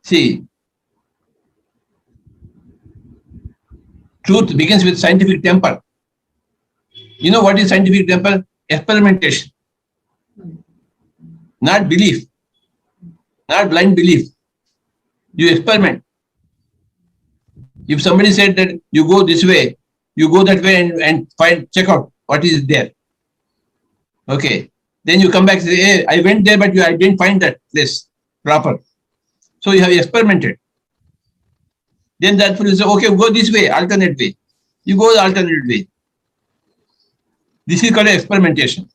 See, truth begins with scientific temper. You know what is scientific temper? Experimentation. Not belief. Not blind belief. You experiment. If somebody said that you go this way, you go that way and check out what is there. Okay. Then you come back and say, hey, I went there, but I didn't find that place proper. So you have experimented. Then that will say, okay, go this way, alternate way. You go the alternate way. This is called experimentation.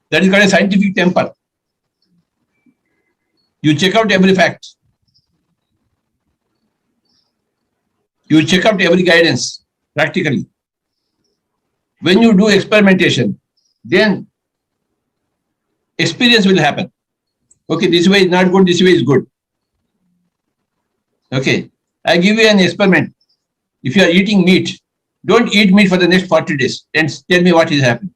That is called a scientific temper. You check out every fact. You check out every guidance practically. When you do experimentation, then experience will happen. Okay, this way is not good, this way is good. Okay, I give you an experiment. If you are eating meat, don't eat meat for the next 40 days and tell me what is happening.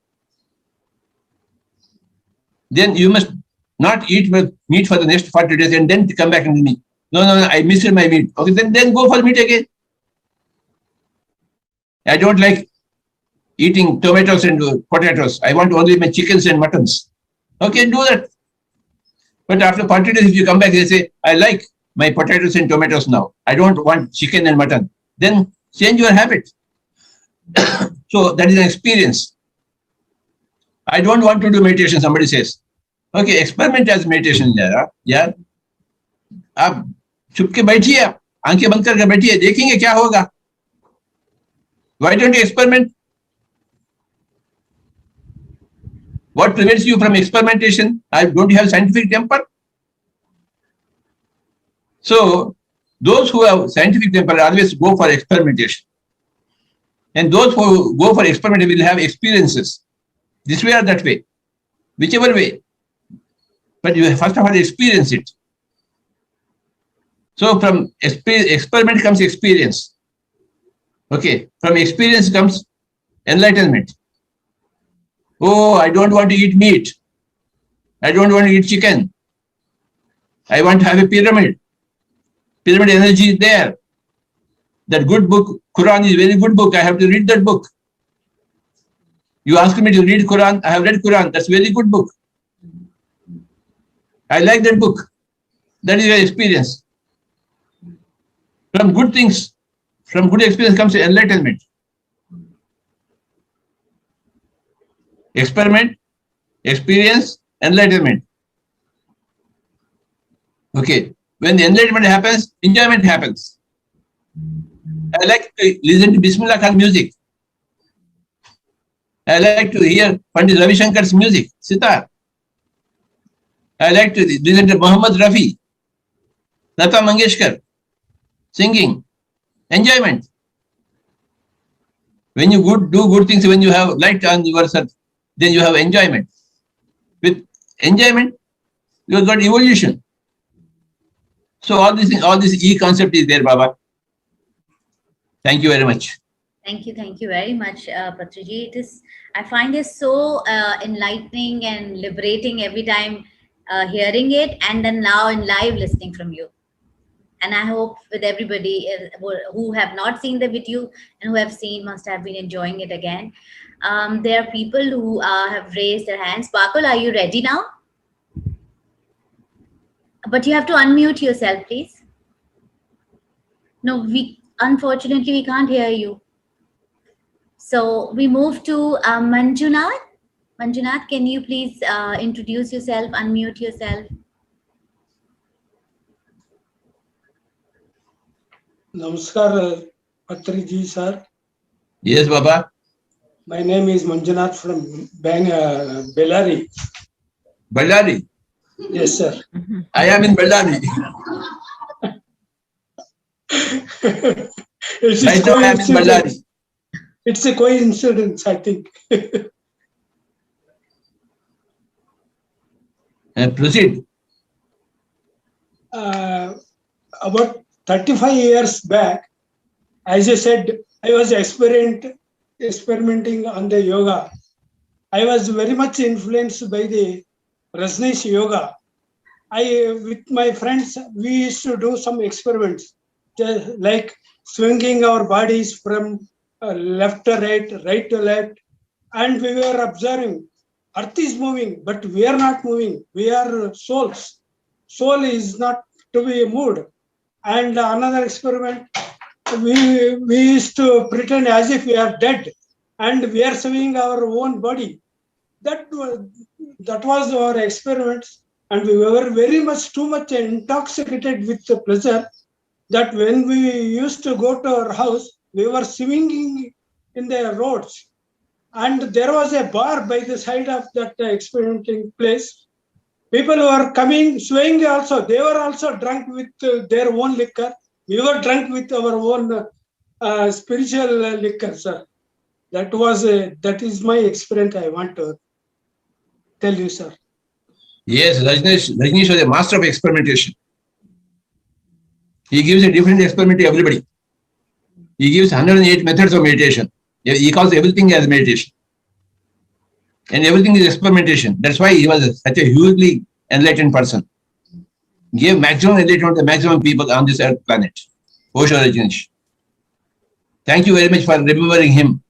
Then you must not eat meat for the next 40 days and then come back and me. No, I missed my meat. Okay, then go for meat again. I don't like eating tomatoes and potatoes. I want only my chickens and muttons. Okay, do that. But after 40 days, if you come back and say, I like my potatoes and tomatoes now. I don't want chicken and mutton. Then change your habit. So that is an experience. I don't want to do meditation, somebody says. Okay, experiment as meditation. यार आप चुप के बैठिए, आप आंखें बंद करके बैठिए, देखेंगे क्या होगा. Why don't you experiment? What prevents you from experimentation? Don't you have scientific temper? So those who have scientific temper always go for experimentation. And those who go for experimentation will have experiences. This way or that way. Whichever way. But you first of all experience it. So from experiment comes experience. Okay. From experience comes enlightenment. Oh, I don't want to eat meat. I don't want to eat chicken. I want to have a pyramid. Pyramid energy is there. That good book, Quran is a very good book. I have to read that book. You asked me to read Quran. I have read Quran. That's a very good book. I like that book. That is your experience. From good things, from good experience comes enlightenment. Experiment, experience, enlightenment. Okay. When the enlightenment happens, enjoyment happens. I like to listen to Bismillah Khan music. I like to hear Pandit Ravi Shankar's music, sitar. I like to listen to Muhammad Rafi, Lata Mangeshkar, singing, enjoyment. When you do good things, when you have light on yourself, then you have enjoyment. With enjoyment, you have got evolution. So all this E concept is there, Baba. Thank you very much. Thank you very much, Patriji. I find this so enlightening and liberating every time hearing it, and then now in live listening from you. And I hope with everybody who have not seen the video and who have seen must have been enjoying it again. There are people who have raised their hands. Bakul, are you ready now? But you have to unmute yourself, please. No, unfortunately we can't hear you. So we move to Manjunath. Manjunath, can you please introduce yourself, unmute yourself? Namaskar, Patriji sir. Yes, Baba. My name is Manjunath from Bellary. Bellary? Yes, sir. I am in Bellary. Right now I am in Bellary. It's a coincidence, I think. Proceed. About 35 years back, as I said, I was experimenting on the yoga. I was very much influenced by the Rajneesh yoga. With my friends, we used to do some experiments, like swinging our bodies from left to right, right to left, and we were observing. Earth is moving, but we are not moving. We are souls. Soul is not to be moved. And another experiment, we used to pretend as if we are dead, and we are swinging our own body. That was our experiments, and we were very much too much intoxicated with the pleasure that when we used to go to our house, we were swinging in the roads, and there was a bar by the side of that experimenting place. People were coming, swaying also. They were also drunk with their own liquor. We were drunk with our own spiritual liquor, sir. That is my experience. I want to tell you, sir. Yes, Rajneesh was a master of experimentation. He gives a different experiment to everybody. He gives 108 methods of meditation. He calls everything as meditation. And everything is experimentation. That's why he was such a hugely enlightened person. Gave maximum enlightenment to the maximum people on this earth planet. Osho Rajneesh. Thank you very much for remembering him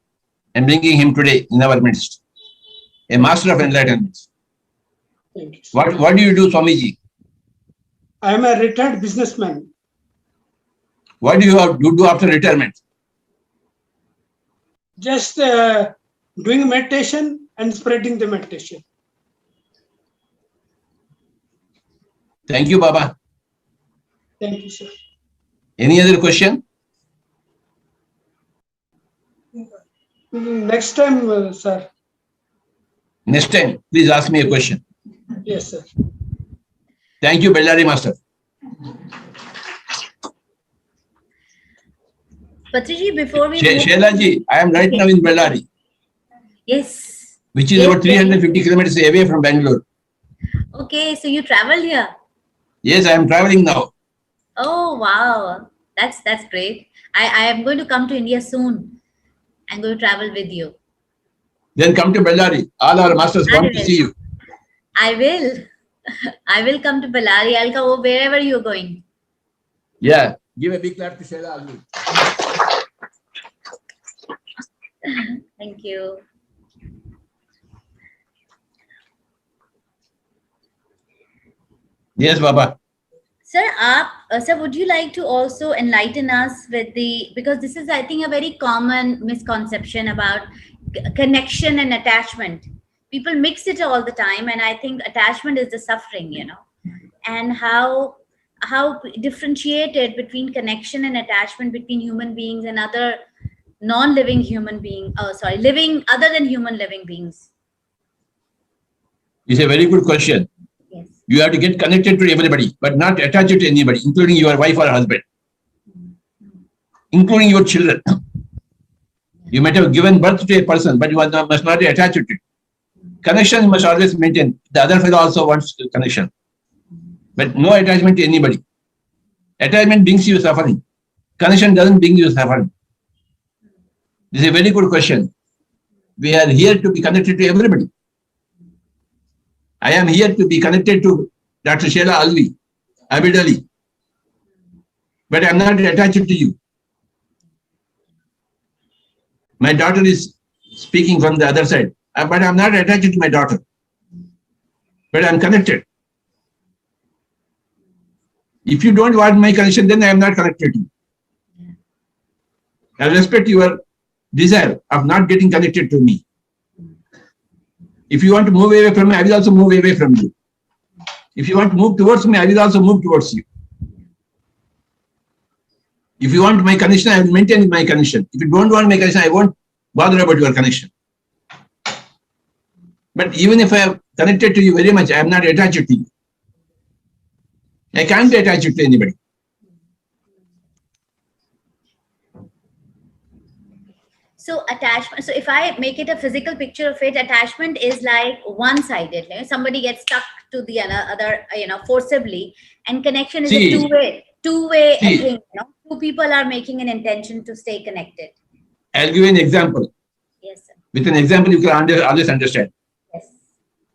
and bringing him today in our midst. A master of enlightenment. What do you do, Swamiji? I am a retired businessman. What do you do after retirement? Just doing meditation and spreading the meditation. Thank you, Baba. Thank you, sir. Any other question? Next time, sir. Next time, please ask me a question. Yes, sir. Thank you, Bellary Master. Patriji, before we Shailaji, I am right now in Bellary. Yes. Which is about 350 kilometers away from Bangalore. Okay, so you traveled here? Yes, I am traveling now. Oh, wow. That's great. I am going to come to India soon. I'm going to travel with you. Then come to Bellary. All our masters want to see you. I will. I will come to Bellary. I'll go wherever you're going. Yeah. Give a big clap to Shaila. Thank you. Yes, Baba. Sir, would you like to also enlighten us with because this is, I think, a very common misconception about connection and attachment. People mix it all the time, and I think attachment is the suffering, and how differentiated between connection and attachment between human beings and other non-living human being. Oh, sorry, living other than human living beings. It's a very good question. Yes. You have to get connected to everybody, but not attached to anybody, including your wife or husband, including your children. You might have given birth to a person, but you must not be attached to it. Connection you must always maintain. The other fellow also wants connection, but no attachment to anybody. Attachment brings you suffering. Connection doesn't bring you suffering. This is a very good question. We are here to be connected to everybody. I am here to be connected to Dr. Sheila Alvi, Abid Ali, but I am not attached to you. My daughter is speaking from the other side, but I am not attached to my daughter, but I am connected. If you don't want my connection, then I am not connected to you. I respect your desire of not getting connected to me. If you want to move away from me, I will also move away from you. If you want to move towards me, I will also move towards you. If you want my connection, I will maintain my connection. If you don't want my connection, I won't bother about your connection. But even if I am connected to you very much, I am not attached to you. I can't be attached to anybody. So attachment, so if I make it a physical picture of it, attachment is like one-sided. Somebody gets stuck to the other, forcibly, and connection is a two-way thing. Two people are making an intention to stay connected. I'll give you an example. Yes, sir. With an example, you can always understand. Yes.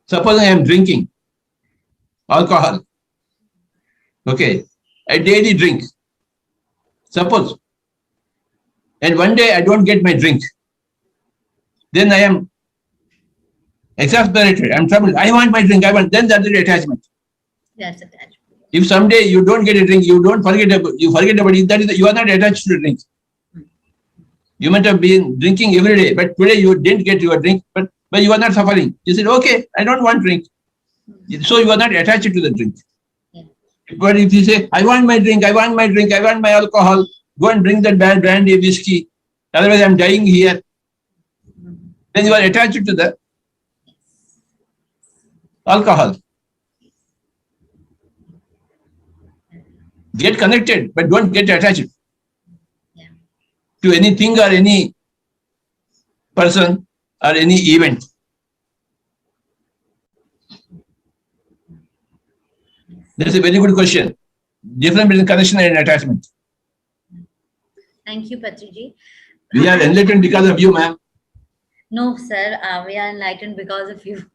Suppose I am drinking alcohol. Okay, I daily drink. Suppose. And one day I don't get my drink. Then I am exasperated. I'm troubled. I want my drink. Then that's the attachment. That's attachment. If someday you don't get a drink, you forget about it. That is, you are not attached to the drink. You might have been drinking every day, but today you didn't get your drink, but you are not suffering. You said, okay, I don't want drink. So you are not attached to the drink. Yeah. But if you say, I want my drink, I want my drink, I want my alcohol, go and drink that bad brandy, whiskey. Otherwise, I'm dying here. Then you are attached to the alcohol. Get connected, but don't get attached to anything or any person or any event. That's a very good question. Difference between connection and attachment. Thank you, Patriji. We are enlightened because of you, ma'am. No, sir, we are enlightened because of you.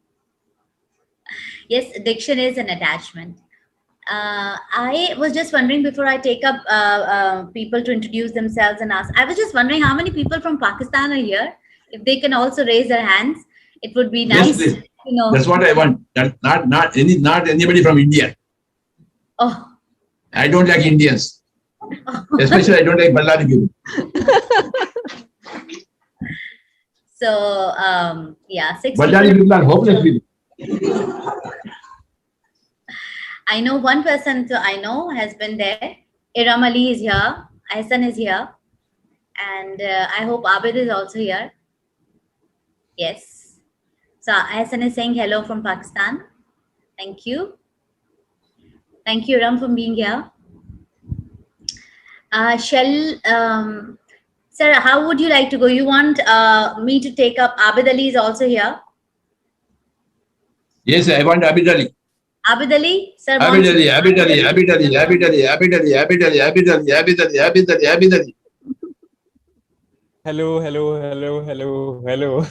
Yes, addiction is an attachment. I was just wondering, before I take up people to introduce themselves and ask, I was just wondering how many people from Pakistan are here. If they can also raise their hands, it would be nice. Yes, please. That's what I want. Not anybody from India. Oh. I don't like Indians. Especially I don't like Ballari people. So, yeah, 6 Ballari people are hopeless people. I know one person I know has been there. Iram Ali is here. Ahsan is here. And I hope Abid is also here. Yes. So Ahsan is saying hello from Pakistan. Thank you. Thank you, Iram, for being here. Sir, how would you like to go? You want me to take up? Abid Ali is also here. Yes, I want Abid Ali. Abid Ali, sir. Abid Ali, Abid Ali, Abid Ali, Abid Ali, Abid Ali, Abid Ali, Abid Ali, Abid Ali, Abid Ali, Abid Ali. Hello, hello, hello, hello, hello.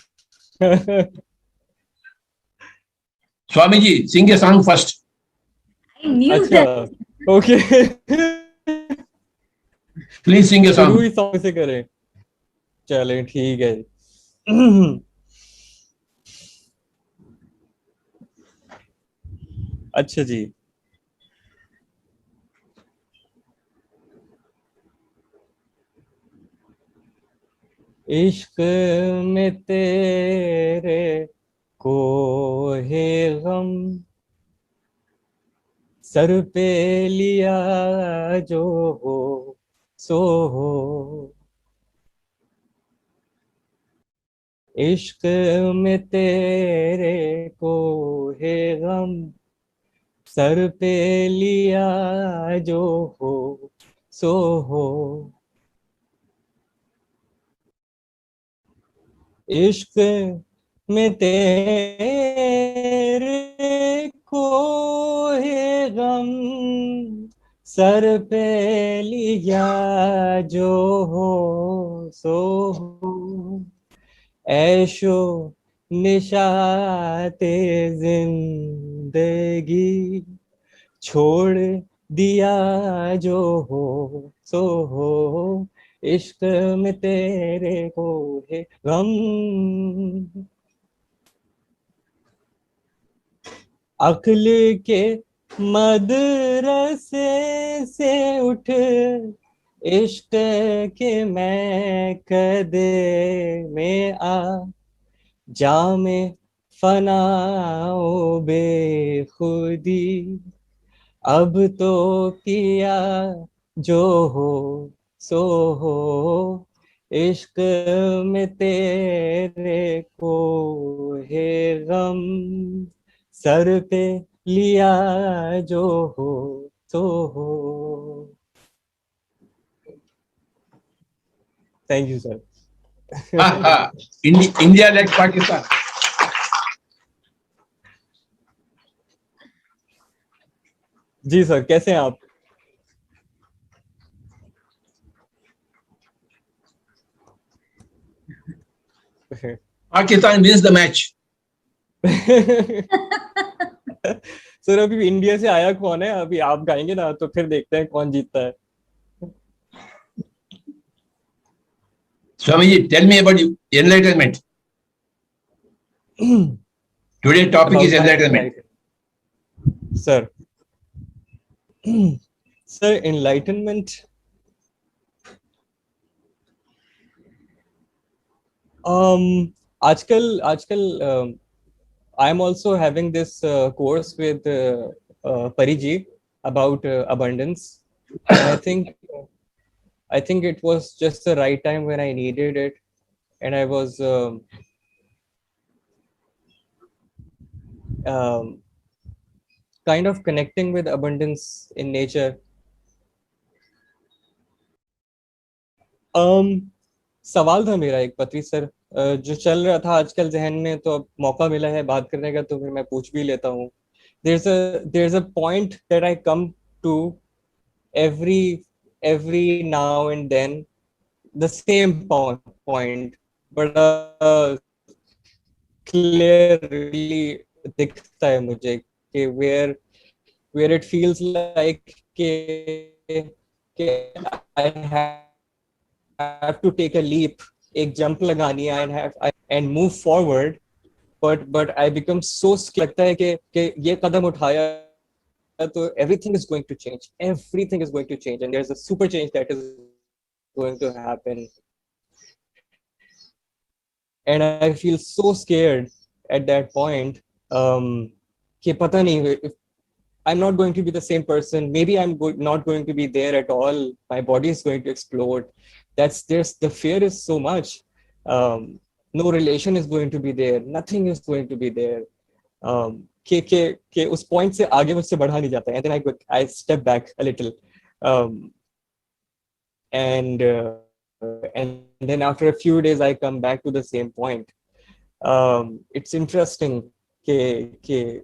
Swamiji, sing a song first. I knew that. Okay. Please sing a song. शुरू ही song से करें. चलें, ठीक है. अच्छा जी. इश्क में तेरे को है गम सर पे लिया जो हो सो हो इश्क में तेरे को है गम सर पे लिया जो हो सो हो इश्क में तेरे को है गम सर पे लिया जो हो सो हो ऐशो निशाते जिंदगी छोड़ दिया जो हो सो हो इश्क में तेरे को है गम अक्ल के मदरसे से उठ इश्क के मैं कदे में आ जामे फनाओ बेखुदी अब तो किया जो हो सो हो इश्क में तेरे को है गम सर पे लिया जो हो सो हो thank you sir India like Pakistan. जी सर कैसे हैं आप Pakistan wins the match. Sir अभी इंडिया से आया कौन है अभी आप गाएंगे ना तो फिर देखते हैं कौन जीतता है Swamiji, tell me about enlightenment. Today's topic is enlightenment. Sir, sir, enlightenment. आजकल I am also having this course with Pariji about abundance. And I think it was just the right time when I needed it, and I was kind of connecting with abundance in nature. सवाल था मेरा एक पत्री sir जो चल रहा था आजकल जहन में तो अब मौका मिला है बात करने का तो फिर मैं पूछ भी लेता हूँ there's a point that I come to every now and then the same point but clearly दिखता है मुझे कि where it feels like कि I have to take a leap, एक jump लगानी है and move forward, but I become so scared लगता है कि ये कदम उठाया तो everything is going to change, and there's a super change that is going to happen, and I feel so scared at that point कि पता नहीं if I'm not going to be the same person. Maybe I'm not going to be there at all. My body is going to explode. The fear is so much. No relation is going to be there. Nothing is going to be there. के उस point से आगे मुझसे बढ़ा नहीं जाता. And then I step back a little. And then after a few days, I come back to the same point. It's interesting कि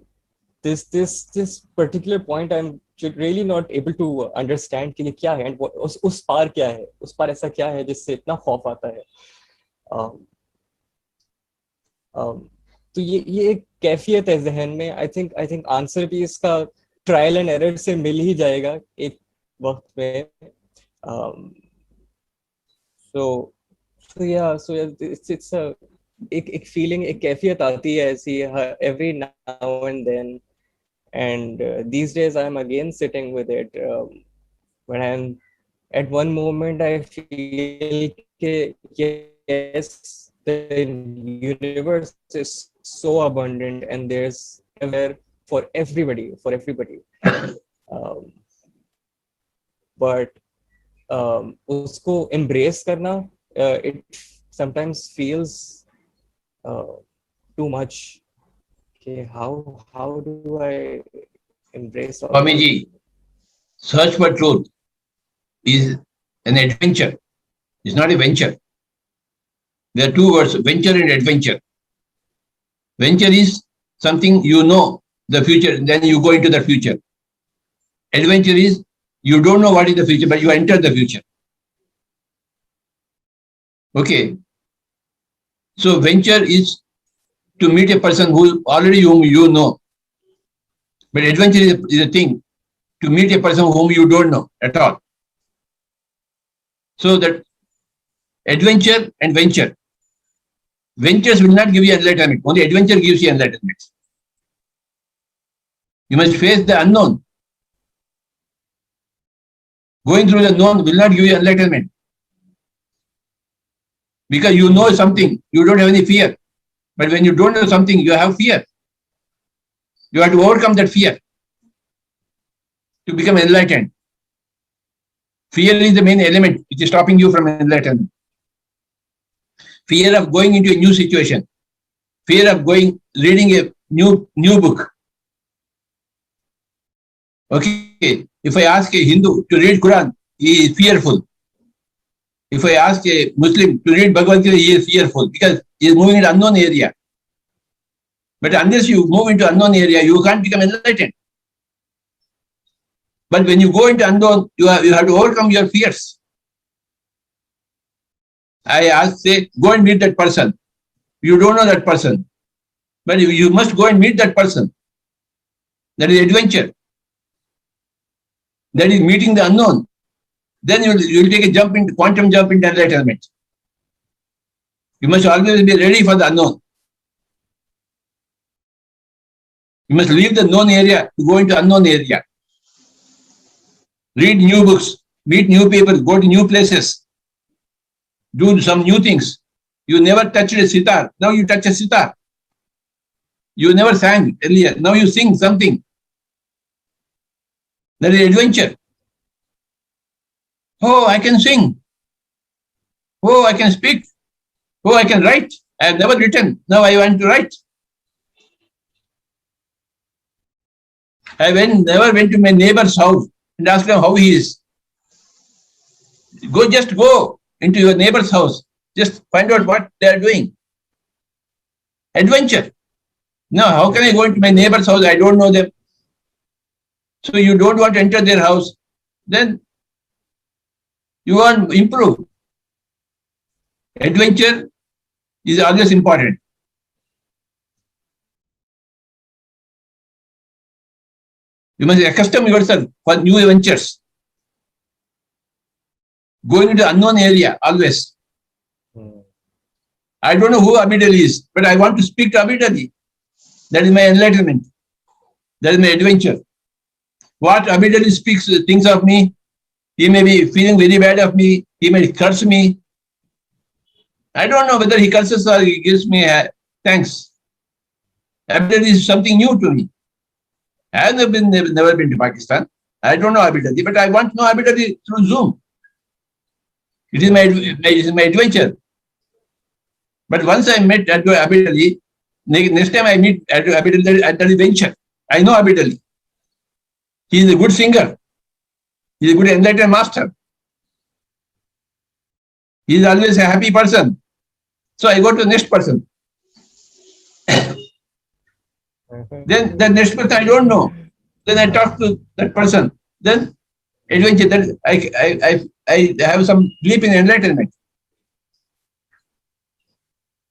this particular point I'm really not able to understand कि ये क्या है and उस पार क्या है उस पार ऐसा क्या है जिससे इतना खौफ आता है तो ये एक कैफियत है जहन में आई थिंक आंसर भी इसका ट्रायल एंड एरर से मिल ही जाएगा एक वक्त में so it's a एक फीलिंग एक कैफियत आती है ऐसी every now and then. And these days I'm again sitting with it when I'm at one moment I feel कि yes, the universe is so abundant and there's everywhere for everybody, but usko embrace karna, it sometimes feels too much. Okay, how do I embrace all that? Swamiji, search for truth is an adventure. It's not a venture. There are two words, venture and adventure. Venture is something you know the future, then you go into the future. Adventure is you don't know what is the future, but you enter the future. Okay. So venture is to meet a person who already whom you know. But adventure is a thing to meet a person whom you don't know at all. So that adventure and venture. Ventures will not give you enlightenment. Only adventure gives you enlightenment. You must face the unknown. Going through the known will not give you enlightenment. Because you know something, you don't have any fear. But when you don't know something, you have fear. You have to overcome that fear to become enlightened. Fear is the main element which is stopping you from enlightenment. Fear of going into a new situation. Fear of reading a new book. Okay, if I ask a Hindu to read Quran, he is fearful. If I ask a Muslim to read Bhagavad Gita, he is fearful because he is moving into unknown area. But unless you move into unknown area, you can't become enlightened. But when you go into unknown, you have to overcome your fears. Say, go and meet that person. You don't know that person. But you must go and meet that person. That is adventure. That is meeting the unknown. Then you will take a quantum jump into enlightenment. You must always be ready for the unknown. You must leave the known area to go into unknown area. Read new books, meet new people, go to new places, do some new things. You never touched a sitar, now you touch a sitar. You never sang earlier, now you sing something. That is adventure. Oh, I can sing. Oh, I can speak. Oh, I can write. I have never written. Now I want to write. I never went to my neighbor's house and asked him how he is. Just go into your neighbor's house. Just find out what they are doing. Adventure. Now, how can I go into my neighbor's house? I don't know them. So you don't want to enter their house. Then you want to improve. Adventure is always important. You must accustom yourself for new adventures. Going into unknown area always. I don't know who Abid Ali is, but I want to speak to Abid Ali. That is my enlightenment. That is my adventure. What Abid Ali thinks of me, he may be feeling very bad of me, he may curse me. I don't know whether he curses or he gives me thanks. Abid Ali is something new to me. I have never been to Pakistan. I don't know Abid Ali, but I want to know Abid Ali through Zoom. It is my adventure. But once I met Abid Ali, next time I meet Abid Ali at the venture. I know Abid Ali. He is a good singer. He is a good enlightened master. He is always a happy person. So I go to the next person. Then the next person I don't know. Then I talk to that person. Then adventure. Then I have some leap in enlightenment.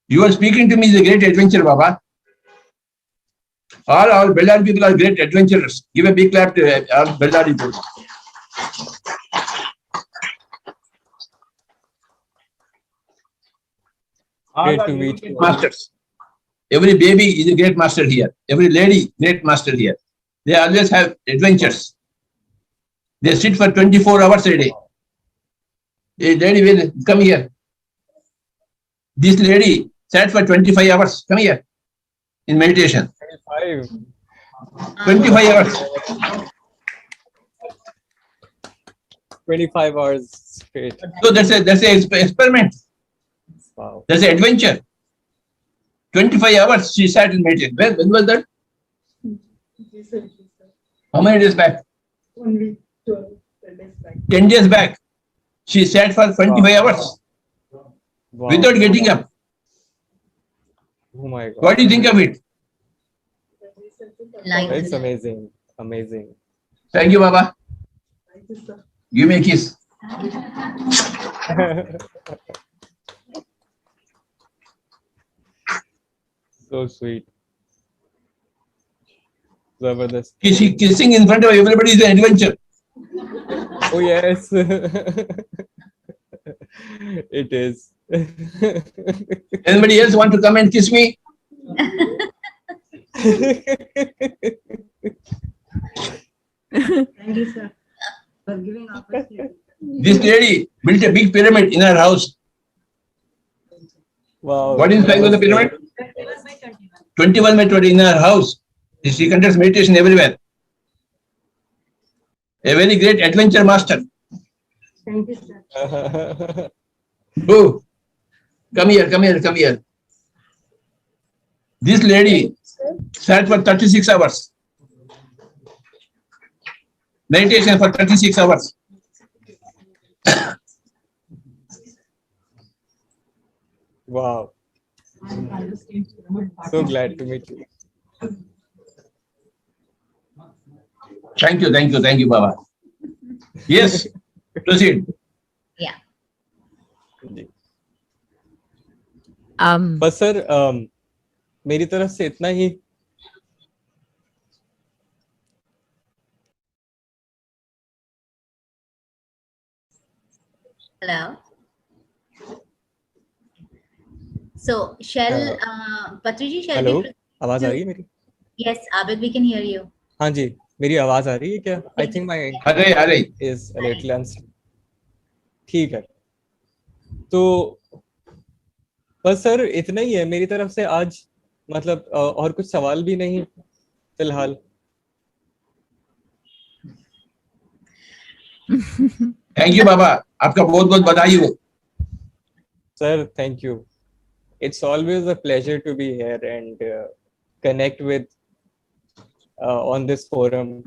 You are speaking to me is a great adventure, Baba. All Bellary people are great adventurers. Give a big clap to all Bellary people. Great to meet you. Masters. Every baby is a great master here. Every lady, great master here. They always have adventures. They sit for 24 hours a day. Hey, lady, come here. This lady sat for 25 hours. Come here. In meditation. 25. 25 hours. 25 hours straight. So that's a experiment. Wow. That's an adventure. 25 hours she sat in meditation. When was that? How many days back? Only 10 days back. 10 days back. She sat for 25 hours without getting up. Oh my God. What do you think of it? It's amazing. Amazing. Thank you, Baba. Thank you, sir. Give me a kiss. So sweet. Zabardast. Kissing in front of everybody is an adventure. Oh yes. It is. Anybody else want to come and kiss me? Thank you, sir, for giving opportunity. This lady built a big pyramid in her house. Wow. What is the size of the pyramid? 21 by 21. 21 by 20 in her house. She conducts meditation everywhere. A very great adventure master. Thank you, sir. Oh, come here, come here, come here. This lady sat for 36 hours. Meditation for 36 hours. Wow. So glad to meet you. Thank you, Baba. Yes, proceed. Yeah. बस sir मेरी तरफ से इतना ही. Hello. So, shall Patriji, shall hello, we? आवाज आ रही है मेरी? Yes, Abid, we can hear you. हाँ जी, मेरी आवाज आ रही है क्या? I think my आ रही is a little unstable. ठीक है. तो बस सर इतना ही है मेरी तरफ से आज. मतलब और कुछ सवाल भी नहीं फिलहाल. Thank you, Baba. आपका बहुत बहुत बधाई हो. Sir, thank you. It's always a pleasure to be here and connect with on this forum.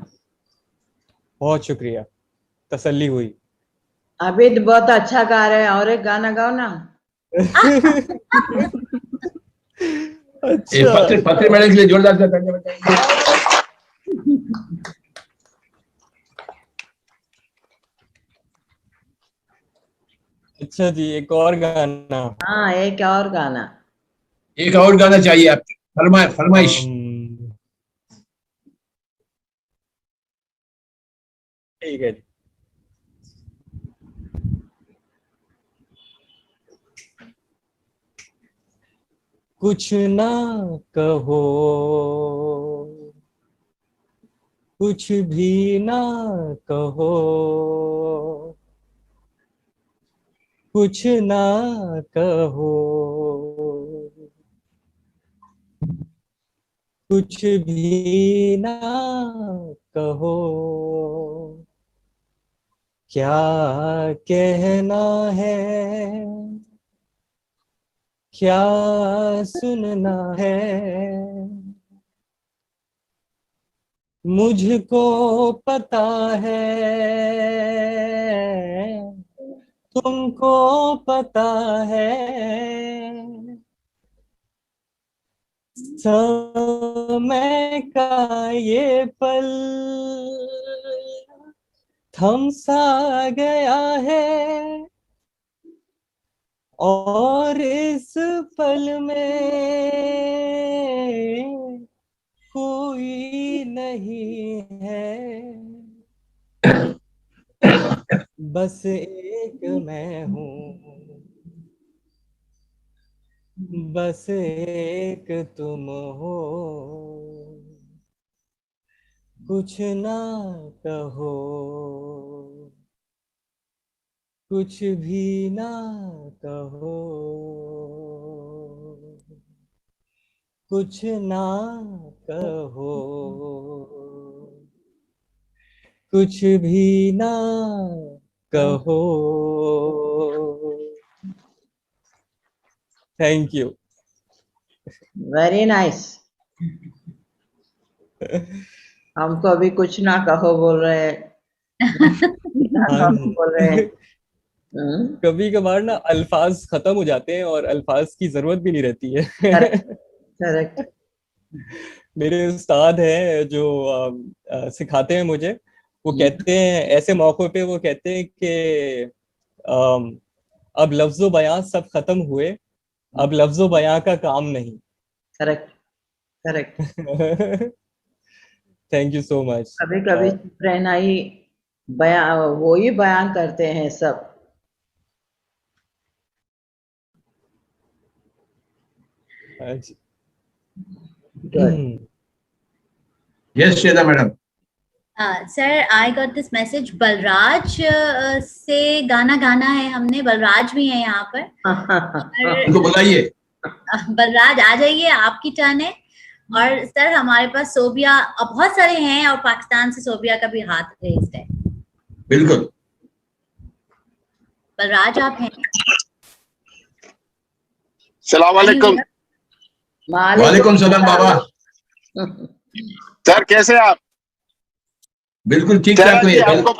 बहुत शुक्रिया. तसल्ली हुई. आबिद बहुत अच्छा गा रहे हैं, और एक गाना गाओ ना. अच्छा. पत्र मैडम के लिए जोरदार से तालियां बजाइए. अच्छा जी, एक और गाना. हाँ, एक और गाना. एक और गाना चाहिए आपको. फरमाइश. ठीक है. कुछ ना कहो, कुछ भी ना कहो, कुछ ना कहो, कुछ भी ना कहो, क्या कहना है, क्या सुनना है, मुझको पता है, तुमको पता है, समय का ये पल थम सा गया है और इस पल में कोई नहीं है, बस एक मैं हूँ, बस एक तुम हो, कुछ ना कहो. कुछ भी ना कहो, कुछ ना कहो, कुछ भी ना कहो. Thank you. Very nice. हमको अभी कुछ ना कहो बोल रहे हैं, ना हाँ कहो जी. बोल रहे हैं। कभी कभार ना अल्फाज खत्म हो जाते हैं और अल्फाज की जरूरत भी नहीं रहती है. करेक्ट। मेरे उस्ताद हैं जो सिखाते हैं मुझे, वो कहते हैं ऐसे मौकों पे, वो कहते हैं कि अब लफ्जो बयां सब खत्म हुए, अब लफ्जो बयां का काम नहीं. Correct correct. Thank you so much. कभी कभी चुप रहना ही बयान, वो ही बयान करते हैं सब। Good. Yes, Shweta madam. Sir I got this message, Balraj से गाना गाना है हमने, बलराज भी है यहाँ पर. उनको बुलाइए. बलराज आ जाइए, आपकी टर्न है. और सर हमारे पास सोबिया, बहुत सारे हैं, और पाकिस्तान से सोबिया का भी हाथ रेज्ड है. बिल्कुल. बलराज आप हैं? सलाम वालेकुम. वालेकुम सलाम बाबा. सर कैसे आप? बिल्कुल ठीक ठाक हुए. आपको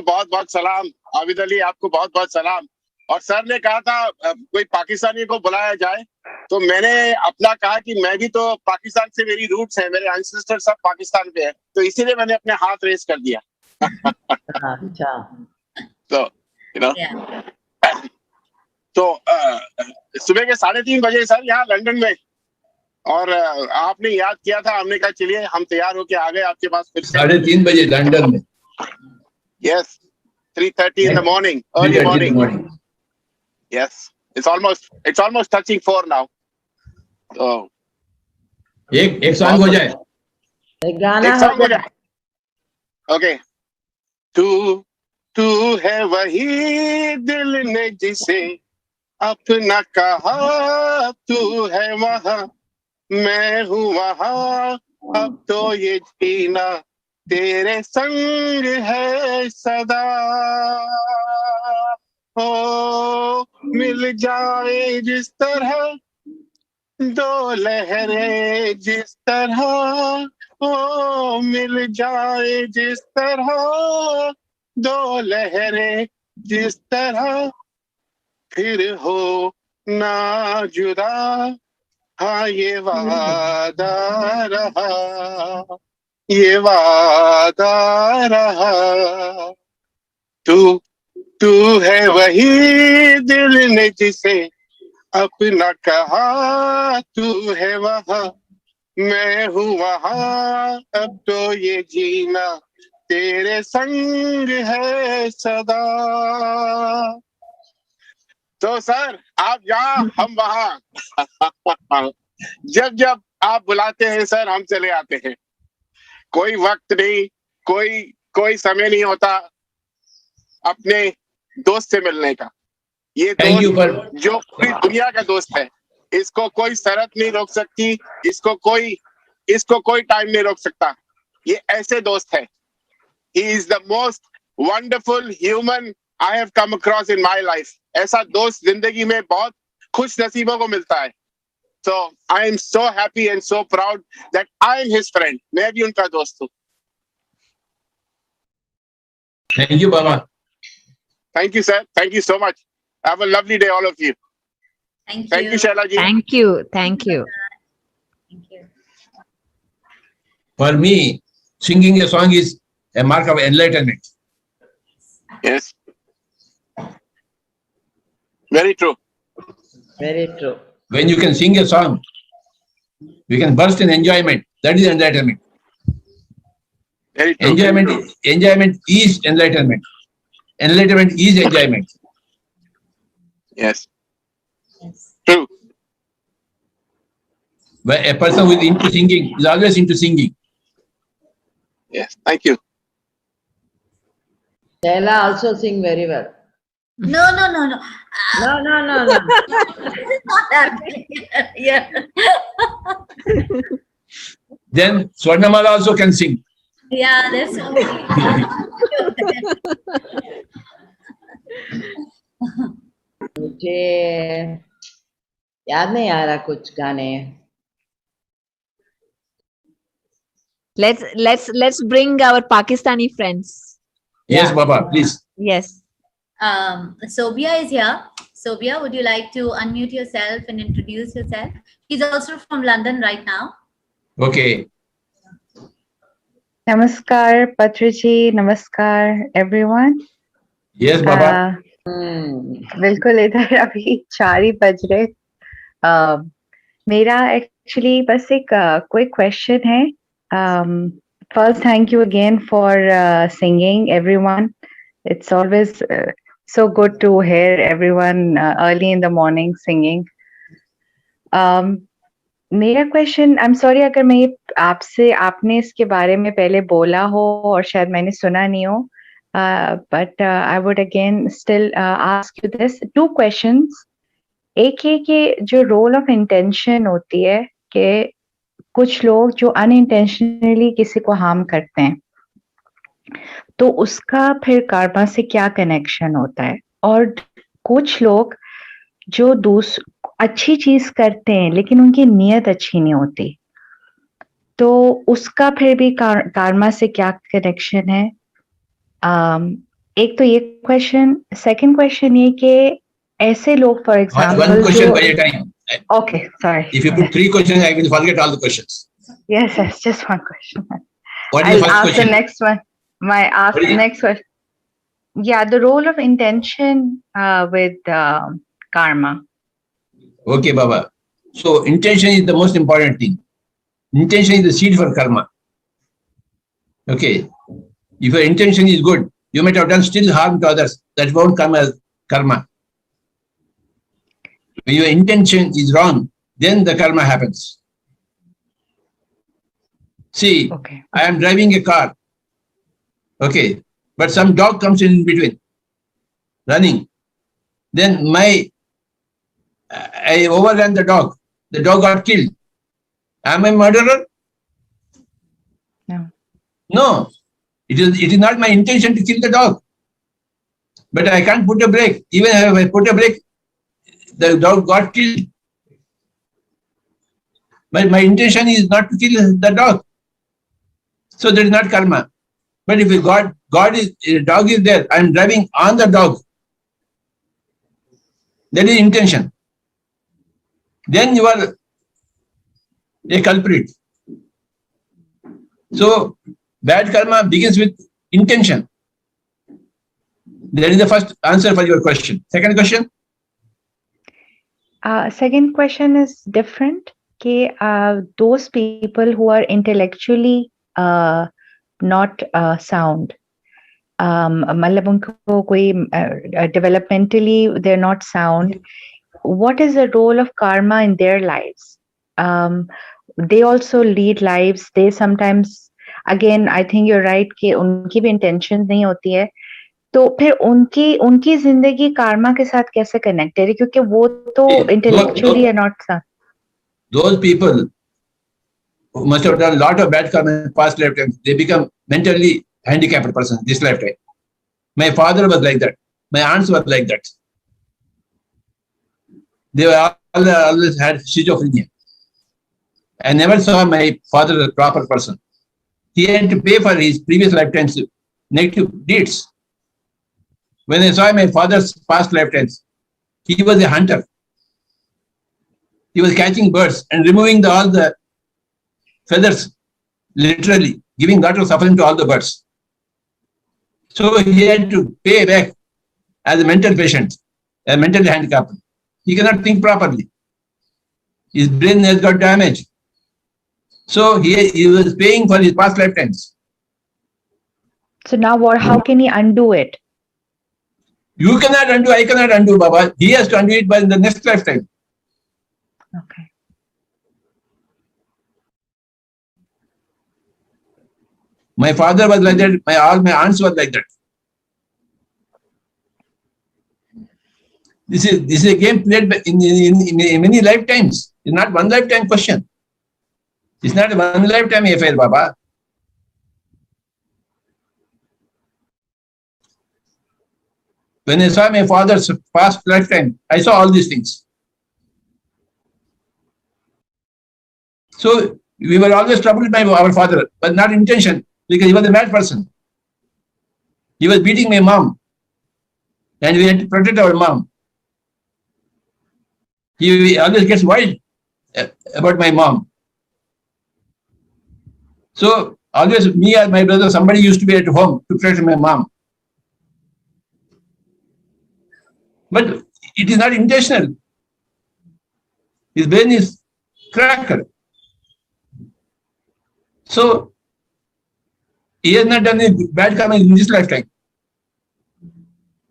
बहुत बहुत सलाम. आबिद अली आपको बहुत बहुत सलाम. और सर ने कहा था कोई पाकिस्तानी को बुलाया जाए, तो मैंने अपना कहा कि मैं भी तो पाकिस्तान से, मेरी रूट्स है, मेरे एंसेस्टर सब पाकिस्तान पे है, तो इसीलिए मैंने अपने हाथ रेस कर दिया. अच्छा. तो तो सुबह के 3:30 बजे सर यहाँ लंदन में, और आपने याद किया था, हमने कहा चलिए हम तैयार होके आ गए आपके पास फिर. 3:30 बजे लंदन में. Yes, 3:30 in the morning, early morning. Yes, it's almost touching 4 now. So एक सॉन्ग हो जाए. एक गाना हो जाए. Okay. तू है वही दिल ने जिसे अपना कहा, तू है वहाँ मैं हूँ वहाँ, अब तो ये जीना तेरे संग है सदा. ओ मिल जाए जिस तरह दो लहरें, जिस तरह ओ मिल जाए जिस तरह दो लहरें, जिस तरह फिर हो ना जुदा, हाँ ये वादा रहा, ये वादा रहा. तू है वही दिल ने जिसे अपना कहा, तू है वहाँ मैं हूँ वहाँ, अब तो ये जीना तेरे संग है सदा. तो सर आप यहाँ हम वहाँ. जब आप बुलाते हैं सर हम चले आते हैं. कोई वक्त नहीं, कोई समय नहीं होता अपने दोस्त से मिलने का. ये दोस्त जो पूरी दुनिया का दोस्त है, इसको कोई शरत नहीं रोक सकती, इसको कोई टाइम नहीं रोक सकता. ये ऐसे दोस्त है. He is the most wonderful human I have come across in my life. ऐसा दोस्त जिंदगी में बहुत खुश नसीबों को मिलता है. So I am so happy and so proud that I am his friend. मैं भी उनका दोस्त हूँ. Thank you, Baba. Thank you, sir. Thank you so much. Have a lovely day, all of you. Thank you, Shaila ji. Thank you. Thank you. For me, singing a song is a mark of enlightenment. Yes. Very true. Very true. When you can sing a song, you can burst in enjoyment. That is enlightenment. Very true. Enjoyment is enlightenment. Enlightenment is enjoyment. Yes. True. But a person who is into singing is always into singing. Yes. Thank you. Leila also sing very well. No, no, no, no. No, no, no, no. This is not happening. Yeah. Then Swarnamala also can sing. Yeah, there's so many. मुझे याद नहीं आ रहा कुछ गाने. Let's bring our Pakistani friends. Yes, Baba, please. Yes. Sobia is here. Sobia, would you like to unmute yourself and introduce yourself? She's also from London right now. Okay. Namaskar, Patriji. Namaskar, everyone. Yes, Baba. बिल्कुल इधर अभी 4 ही बज रहे. मेरा actually बस एक quick question है. First, thank you again for singing, everyone. It's always so good to hear everyone early in the morning singing. मेरा क्वेश्चन, आई एम सॉरी अगर मैं आपसे आपने इसके बारे में पहले बोला हो और शायद मैंने सुना नहीं हो, but I would again still ask you this 2 questions. एक है कि जो रोल ऑफ इंटेंशन होती है कि कुछ लोग जो अनइंटेंशनली किसी को हार्म करते हैं, तो उसका फिर कर्मा से क्या कनेक्शन होता है, और कुछ लोग जो अच्छी चीज करते हैं लेकिन उनकी नीयत अच्छी नहीं होती, तो उसका फिर भी कर्मा से क्या कनेक्शन है. एक तो ये क्वेश्चन. सेकंड क्वेश्चन ये कि ऐसे लोग for example One question by a time. Okay, sorry. If you put 3 questions, I will forget all the questions. Yes, just one question. What is I'll the first ask question? the next one. What is it? Next question. Yeah, the role of intention with karma. Okay, Baba. So intention is the most important thing. Intention is the seed for karma. Okay. If your intention is good, you might have done still harm to others. That won't come as karma. When your intention is wrong, then the karma happens. See, I am driving a car. Okay. But some dog comes in between, running. Then I overran the dog. The dog got killed. Am I a murderer? No. No. It is not my intention to kill the dog. But I can't put a brake. Even if I put a brake, the dog got killed. But my intention is not to kill the dog. So that is not karma. But if a dog is there, I am driving on the dog. That is intention. Then you are a culprit. So bad karma begins with intention. That is the first answer for your question. Second question? Second question is different. Those people who are intellectually not sound, मतलब उनको कोई developmentally they're not sound, what is the role of karma in their lives? They also lead lives. They sometimes, again, I think you're right कि उनकी भी intentions नहीं होती है, तो फिर उनकी जिंदगी karma के साथ कैसे connected है, क्योंकि वो तो intellectually are not sound. Those people who must have done a lot of bad karma in past lifetimes, they become mentally handicapped person this lifetime. My father was like that. My aunts were like that. They were always had schizophrenia. I never saw my father as a proper person. He had to pay for his previous lifetimes negative deeds. When I saw my father's past lifetimes, he was a hunter. He was catching birds and removing all the feathers, literally giving lot of suffering to all the birds. So he had to pay back as a mental patient, a mentally handicapped. He cannot think properly. His brain has got damaged. So he was paying for his past lifetimes. So now how can he undo it? You cannot undo, I cannot undo, Baba. He has to undo it by the next lifetime. Okay. My father was like that. All my aunts were like that. This is a game played in many lifetimes. It's not one lifetime question. It's not a one lifetime affair, Baba. When I saw my father's past lifetime, I saw all these things. So we were always troubled by our father, but not intention, because he was a mad person. He was beating my mom, and we had to protect our mom. He always gets wild about my mom. So always me or my brother, somebody used to be at home to protect my mom. But it is not intentional. His brain is cracked. So he has not done any bad karma in this lifetime.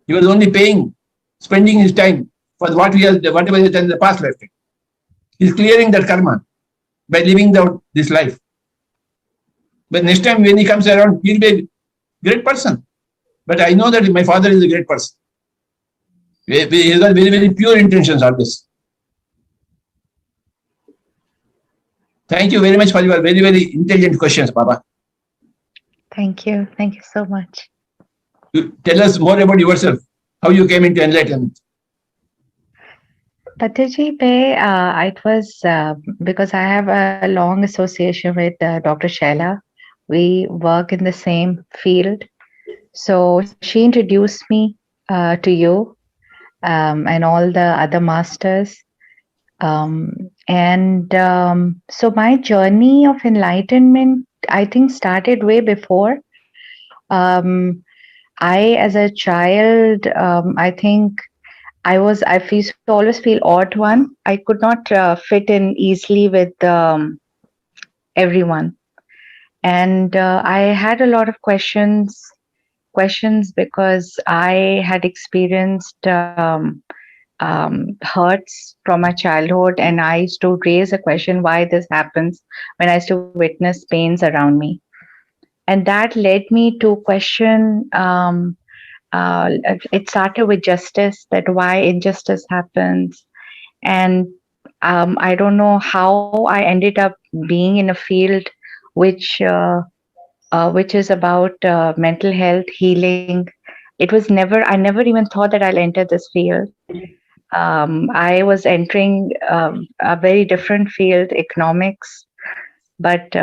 He was only spending his time for whatever he has done in the past lifetime. He is clearing that karma by living out this life. But next time when he comes around, he'll be a great person. But I know that my father is a great person. He has got very, very pure intentions always. Thank you very much for your very, very intelligent questions, Baba. Thank you. Thank you so much. You tell us more about yourself, how you came into enlightenment. Patriji, it was because I have a long association with Dr. Shaila. We work in the same field. So she introduced me to you and all the other masters. So my journey of enlightenment, I think, started way before. I, as a child, I think I used to always feel odd one. I could not fit in easily with everyone. And I had a lot of questions because I had experienced hurts from my childhood, and I used to raise a question why this happens when I used to witness pains around me. And that led me to question, it started with justice, that why injustice happens. And I don't know how I ended up being in a field which is about mental health, healing. I never even thought that I'll enter this field. I was entering a very different field, economics, but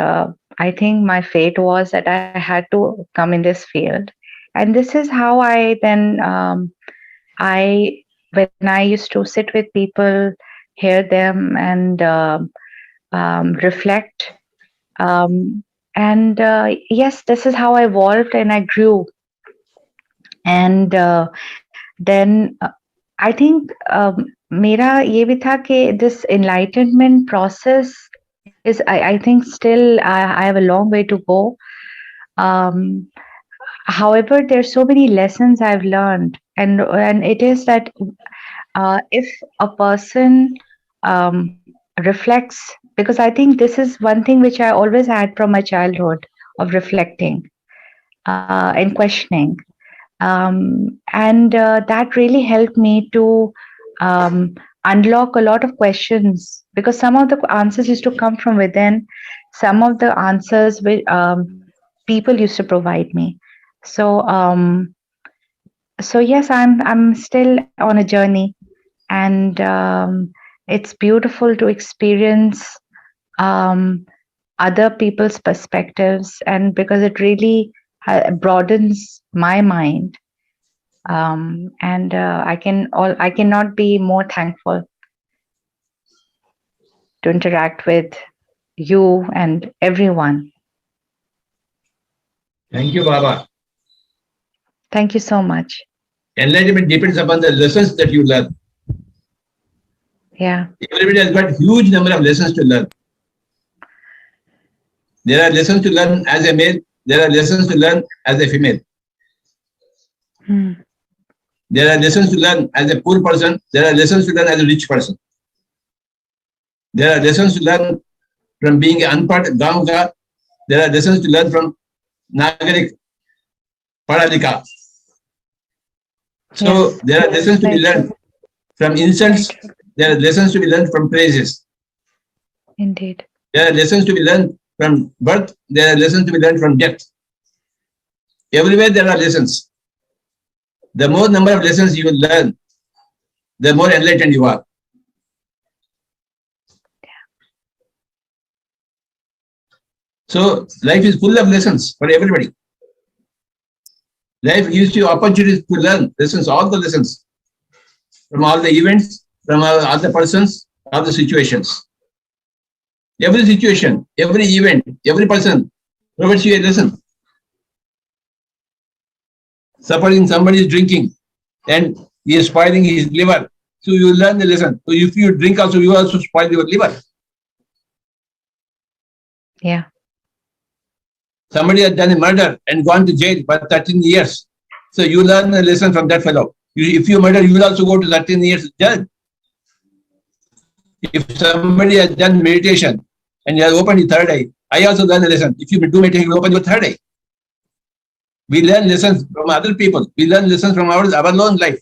I think my fate was that I had to come in this field. And this is how I then, when I used to sit with people, hear them and reflect. Yes, this is how I evolved and I grew. And then I think मेरा ये भी था कि this enlightenment process is, I think, still I have a long way to go. However, there's so many lessons I've learned, and it is that if a person reflects, because I think this is one thing which I always had from my childhood of reflecting and questioning. That really helped me to unlock a lot of questions, because some of the answers used to come from within, some of the answers which people used to provide me. So yes, I'm still on a journey, and it's beautiful to experience other people's perspectives, and because it really broadens my mind. I cannot be more thankful to interact with you and everyone. Thank you, Baba. Thank you so much. Enlightenment depends upon the lessons that you learn. Yeah. Everybody has got huge number of lessons to learn. There are lessons to learn as a male. There are lessons to learn as a female. There are lessons to learn as a poor person. There are lessons to learn as a rich person. There are lessons to learn from being unpad, gaunga. There are lessons to learn from nagarik, padalika. So there are lessons to be learned From insults, there are lessons to be learned from praises. Indeed. There are lessons to be learned from birth. There are lessons to be learned from death. Everywhere there are lessons. The more number of lessons you will learn, the more enlightened you are. So life is full of lessons for everybody. Life gives you opportunities to learn lessons, all the lessons, from all the events, from all the persons, all the situations. Every situation, every event, every person provides you a lesson. Supposing somebody is drinking and he is spoiling his liver, so you learn the lesson. So if you drink also, you also spoil your liver. Yeah. Somebody has done a murder and gone to jail for 13 years. So you learn a lesson from that fellow. If you murder, you will also go to 13 years jail. If somebody has done meditation and he has opened his third eye, I also learn a lesson. If you do meditation, you open your third eye. We learn lessons from other people. We learn lessons from our own life.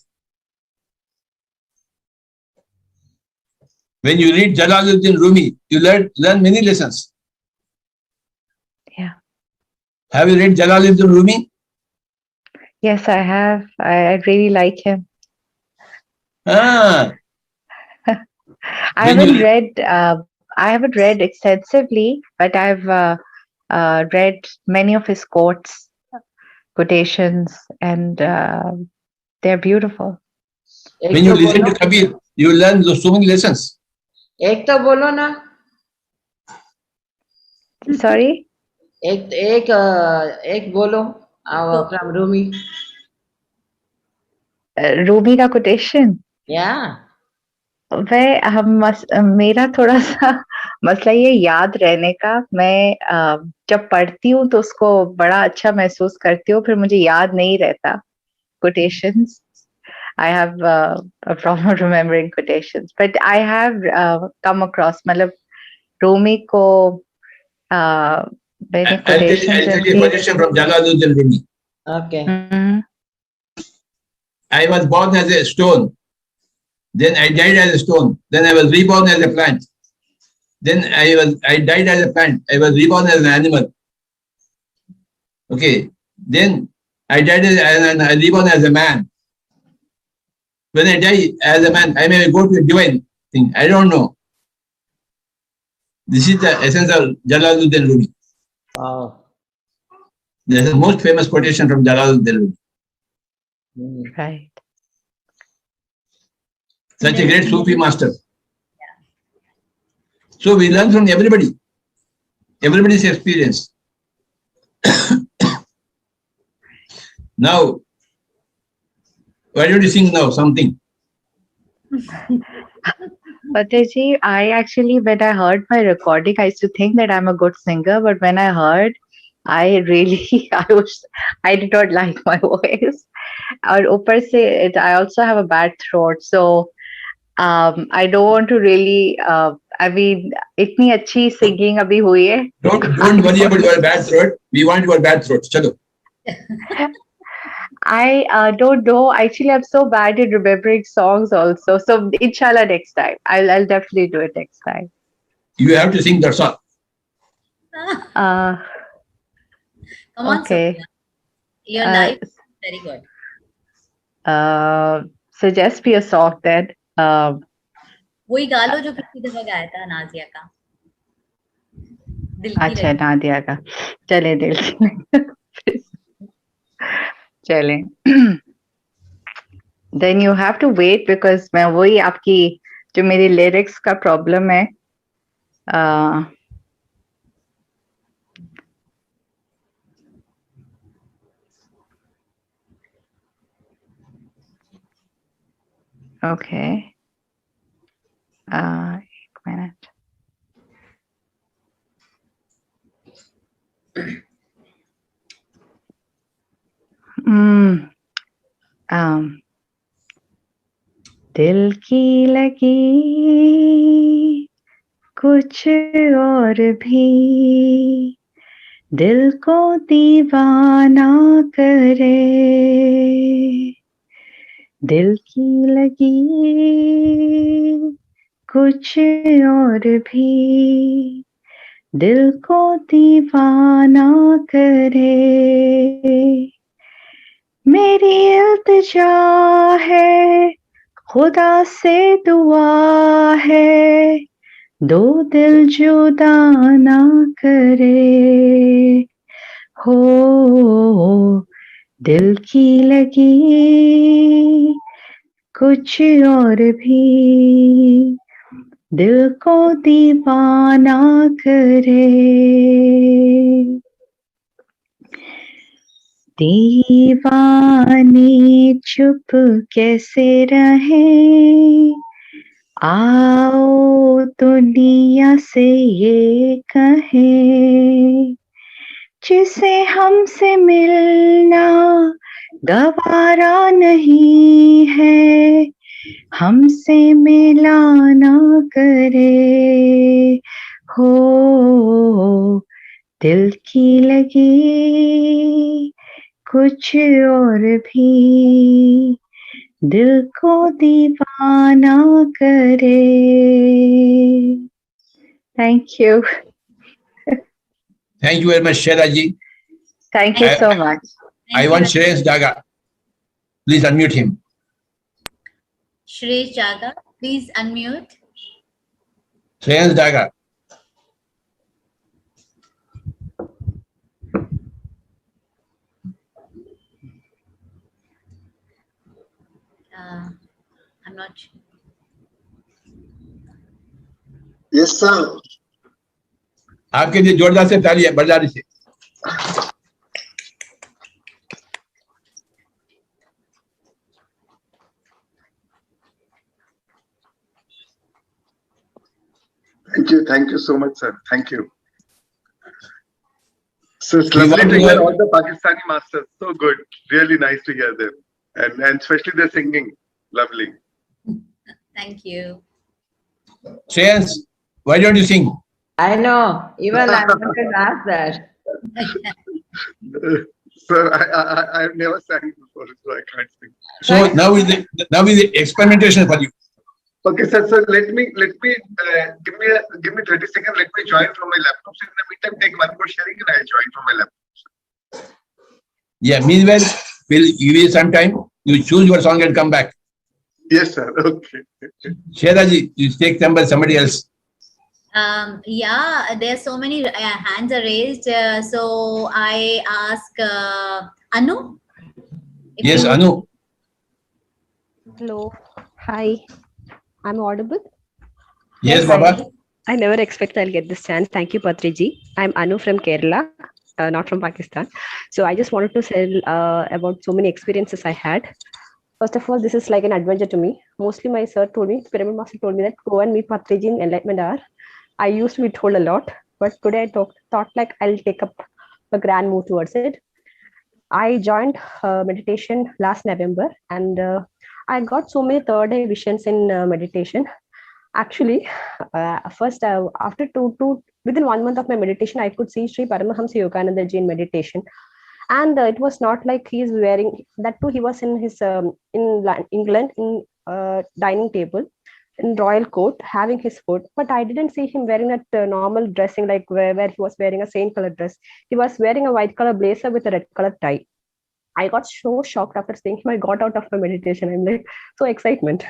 When you read Jalaluddin Rumi, you learn many lessons. Yeah. Have you read Jalaluddin Rumi? Yes, I have. I really like him. Ah. I haven't read extensively, but I've read many of his quotations, and they're beautiful. When you listen to Kabir, you learn so many lessons. एक तो बोलो ना. Sorry? एक बोलो from Rumi. Rumi का quotation? Yeah. मेरा थोड़ा सा मसला ये याद रहने का. मैं जब पढ़ती हूँ तो उसको बड़ा अच्छा महसूस करती हूँ, फिर मुझे याद नहीं रहता quotations. I have a problem remembering quotations, but I have come across, मतलब Rumi को मैंने quotations I'll tell you a quotation from Jalaluddin Rumi. Okay. Mm-hmm. I was born as a stone. Then I died as a stone. Then I was reborn as a plant. Then I died as a plant. I was reborn as an animal. Okay. Then I died and I reborn as a man. When I die as a man, I may go to a divine thing. I don't know. This is the essence of Jalaluddin Rumi. Wow. This is the most famous quotation from Jalaluddin Rumi. Right. Such a great Sufi master. So we learn from everybody. Everybody's experience. Now, why don't you sing now something? Patriji, I actually, when I heard my recording, I used to think that I'm a good singer, but when I heard, I did not like my voice. और ऊपर से I also have a bad throat, so I don't want to really. I mean, इतनी अच्छी singing अभी हुई है. Don't worry about your bad throat. We want your bad throat. Chalo. I don't know. Actually, I'm so bad at remembering songs also. So inshallah next time. I'll definitely do it next time. You have to sing that song. Come on, okay. Sophia. Your life is very good. Suggest me a song then. वही गा लो जो पिछली दफा गाया था नाजिया का. अच्छा नादिया का. चले दिल की. चले. Then you have to wait because मैं वही आपकी जो मेरी lyrics का problem है. Okay. एक minute. दिल की लगी कुछ और भी दिल को दीवाना करे दिल की लगी कुछ और भी दिल को दीवाना करे मेरी इल्तिजा है खुदा से दुआ है दो दिल जुदा ना करे हो दिल की लगी कुछ और भी दिल को दीवाना करे दीवाने चुप कैसे रहे आओ दुनिया से ये कहे जिसे हमसे मिलना गवारा नहीं है हमसे मिलाना करे हो दिल की लगी कुछ और भी दिल को दीवाना करे thank you Thank you very much, Sheraji. Thank you so much. I want Shreyas Daga. Please unmute him. Shreya Jaga, please unmute. Shreyas Daga. I'm not sure. Yes, sir. आपके लिए जोरदार से ताली है बरदारी से Thank you so much, sir. Thank you. So it's lovely to hear all the Pakistani masters. So good, really nice to hear them, and especially their singing, lovely. Thank you. Shreyas, why don't you sing? I know. Even I wanted to ask that. Sir, I've never sang before, so I can't sing. So now is the experimentation for you. Okay, sir. So let me give me 30 seconds. Let me join from my laptop. So in the meantime, take one more sharing, and I'll join from my laptop. Yeah. Meanwhile, we'll give you some time. You choose your song and come back. Yes, sir. Okay. Sheraji, you take somebody else. Yeah, there's so many hands are raised. So I ask Anu. Yes, Anu. Hello. Hi. I'm audible? Yes, Baba. I never expect I'll get this chance. Thank you, Patriji. I'm Anu from Kerala, not from Pakistan. So I just wanted to tell about so many experiences I had. First of all, this is like an adventure to me. Mostly my sir told me, Pyramid Master told me that go and meet Patriji in Enlightenment Hour. I used to be told a lot, but today I thought like I'll take up a grand move towards it. I joined meditation last November, and I got so many third eye visions in meditation. Actually, first after within 1 month of my meditation, I could see Sri Paramahamsa Yogananda ji in meditation, and it was not like he's wearing that too. He was in his in England in dining table in royal coat having his food, but I didn't see him wearing that normal dressing like where he was wearing a same color dress. He was wearing a white color blazer with a red color tie. I got so shocked after seeing him. I got out of my meditation. I'm like, so excitement.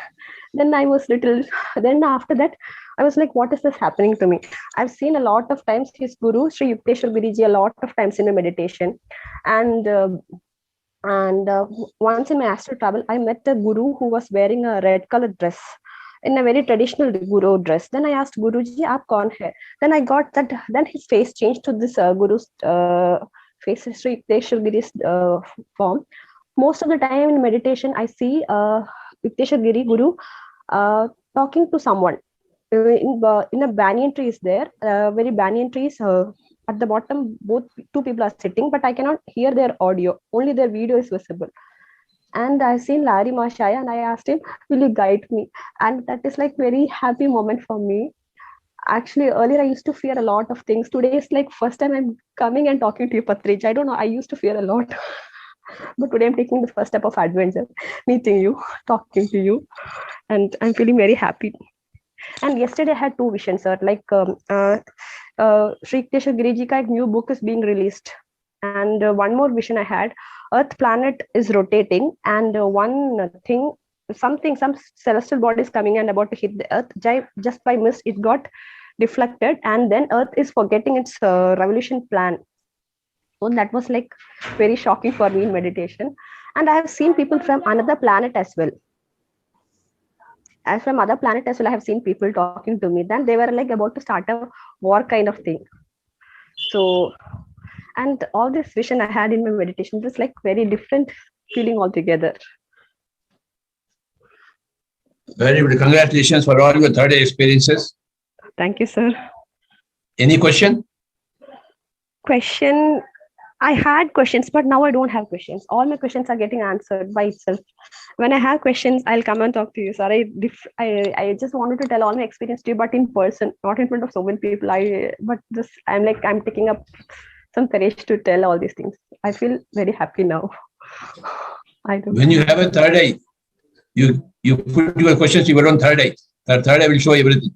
Then then after that, I was like, what is this happening to me? I've seen a lot of times his guru, Sri Yukteswar Guriji, a lot of times in my meditation. And once in my astral travel, I met a guru who was wearing a red colored dress in a very traditional guru dress. Then I asked Guruji, aap kaun hai? Then I got that, then his face changed to this guru's face, Sri Yukteswar Giri's form. Most of the time in meditation, I see Yukteswar Giri Guru talking to someone. In a banyan tree is there, very banyan trees. At the bottom, two people are sitting, but I cannot hear their audio. Only their video is visible. And I seen Larry Mashaya, and I asked him, "Will you guide me?" And that is like very happy moment for me. Actually, earlier I used to fear a lot of things. Today is like first time I'm coming and talking to you, Patriji. I don't know. I used to fear a lot. But today I'm taking the first step of adventure, meeting you, talking to you, and I'm feeling very happy. And yesterday I had two visions, sir. Like Sri Krishna Giriji ka ek new book is being released, and one more vision I had: Earth planet is rotating, and one thing, some celestial body is coming and about to hit the Earth. Just by miss, it got deflected, and then Earth is forgetting its revolution plan. So that was like very shocking for me in meditation. And I have seen people from another planet as well. As from other planet as well, I have seen people talking to me. Then they were like about to start a war kind of thing. So, and all this vision I had in my meditation was like very different feeling altogether. Very good. Congratulations for all your third day experiences. Thank you, sir. Any question? Question. I had questions, but now I don't have questions. All my questions are getting answered by itself. When I have questions, I'll come and talk to you, sir. I just wanted to tell all my experience to you, but in person, not in front of so many people. I'm taking up some courage to tell all these things. I feel very happy now. When you have a third eye, you put your questions to your own third eye. The third eye will show everything.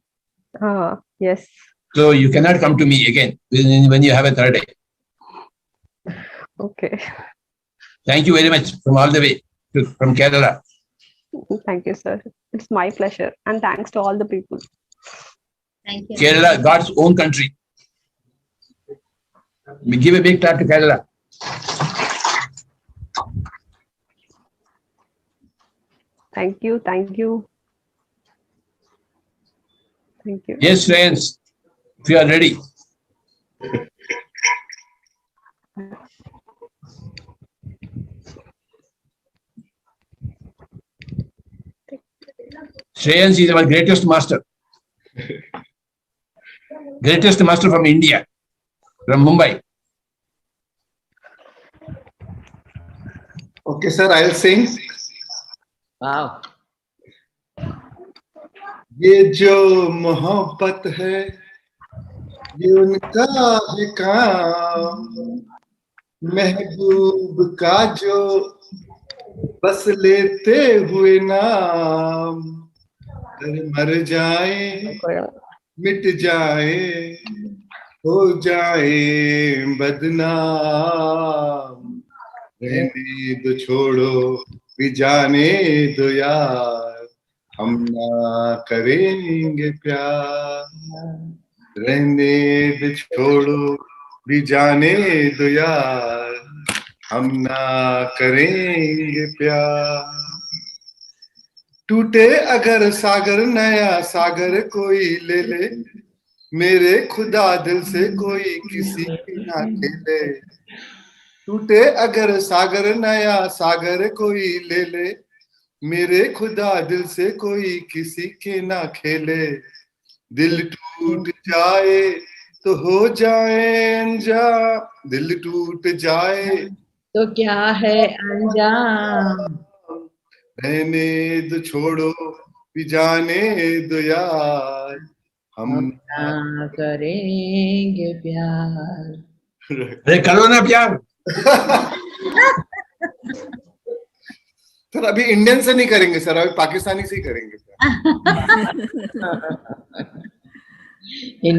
Yes. So you cannot come to me again when you have a third eye. Okay. Thank you very much from all the way from Kerala. Thank you, sir. It's my pleasure. And thanks to all the people. Thank you. Kerala, God's own country. We give a big clap to Kerala. Thank you. Thank you. Thank you. Yes, friends, if you are ready. Shreyans is our greatest master. Greatest master from India, from Mumbai. Okay, sir, I'll sing. Wow. ये जो मोहब्बत है ये उनका है काम, महबूब का जो बस लेते हुए नाम, मर जाए मिट जाए हो जाए बदनाम, रहने दो छोड़ो भी जाने दो यार, हम ना करेंगे प्यार, रहने दो छोड़ो भी जाने दो यार, हम ना करेंगे प्यार। टूटे अगर सागर नया सागर कोई ले ले, मेरे खुदा दिल से कोई किसी की ना खेले। टूटे अगर सागर नया सागर कोई ले ले, मेरे खुदा दिल से कोई किसी के ना खेले। दिल टूट जाए तो हो जाए अनजान, दिल टूट जाए तो क्या है अंजाम, रहने दो छोड़ो भी जाने दो यार, हम ना करेंगे प्यार। अरे करो ना प्यार। सर अभी इंडियन से नहीं करेंगे सर, अभी पाकिस्तानी से ही करेंगे।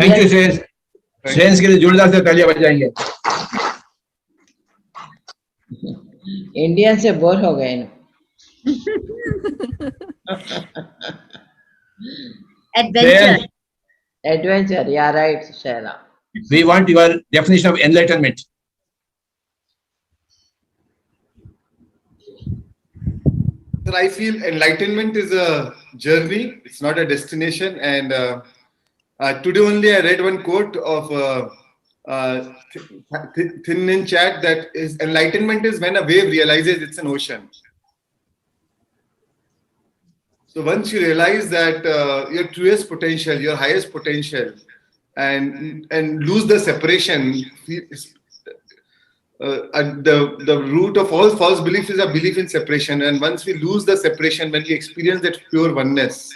Thank you Shreyas. श्रेयस के लिए जोरदार से तालियां बजाएंगे। इंडियन से बोर हो गए ना। Adventure. Adventure, yeah, right, Shaila. We want your definition of enlightenment. Sir, I feel enlightenment is a journey, it's not a destination. And today only I read one quote of Thin in chat that is enlightenment is when a wave realizes it's an ocean. So once you realize that your truest potential, your highest potential, and lose the separation, the root of all false belief is a belief in separation. And once we lose the separation, when we experience that pure oneness,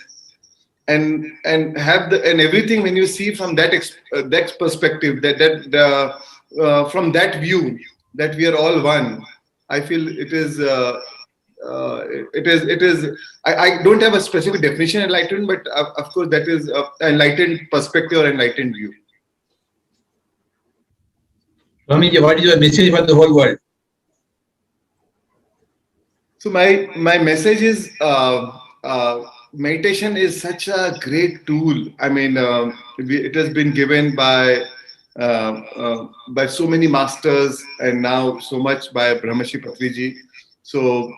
and have and everything, when you see from that perspective, from that view that we are all one, I feel it is. It is. I don't have a specific definition of enlightenment, but of course that is enlightened perspective or enlightened view. Swamiji, what is your message for the whole world? So my message is meditation is such a great tool. I mean, it has been given by so many masters and now so much by Brahmashi Patriji. So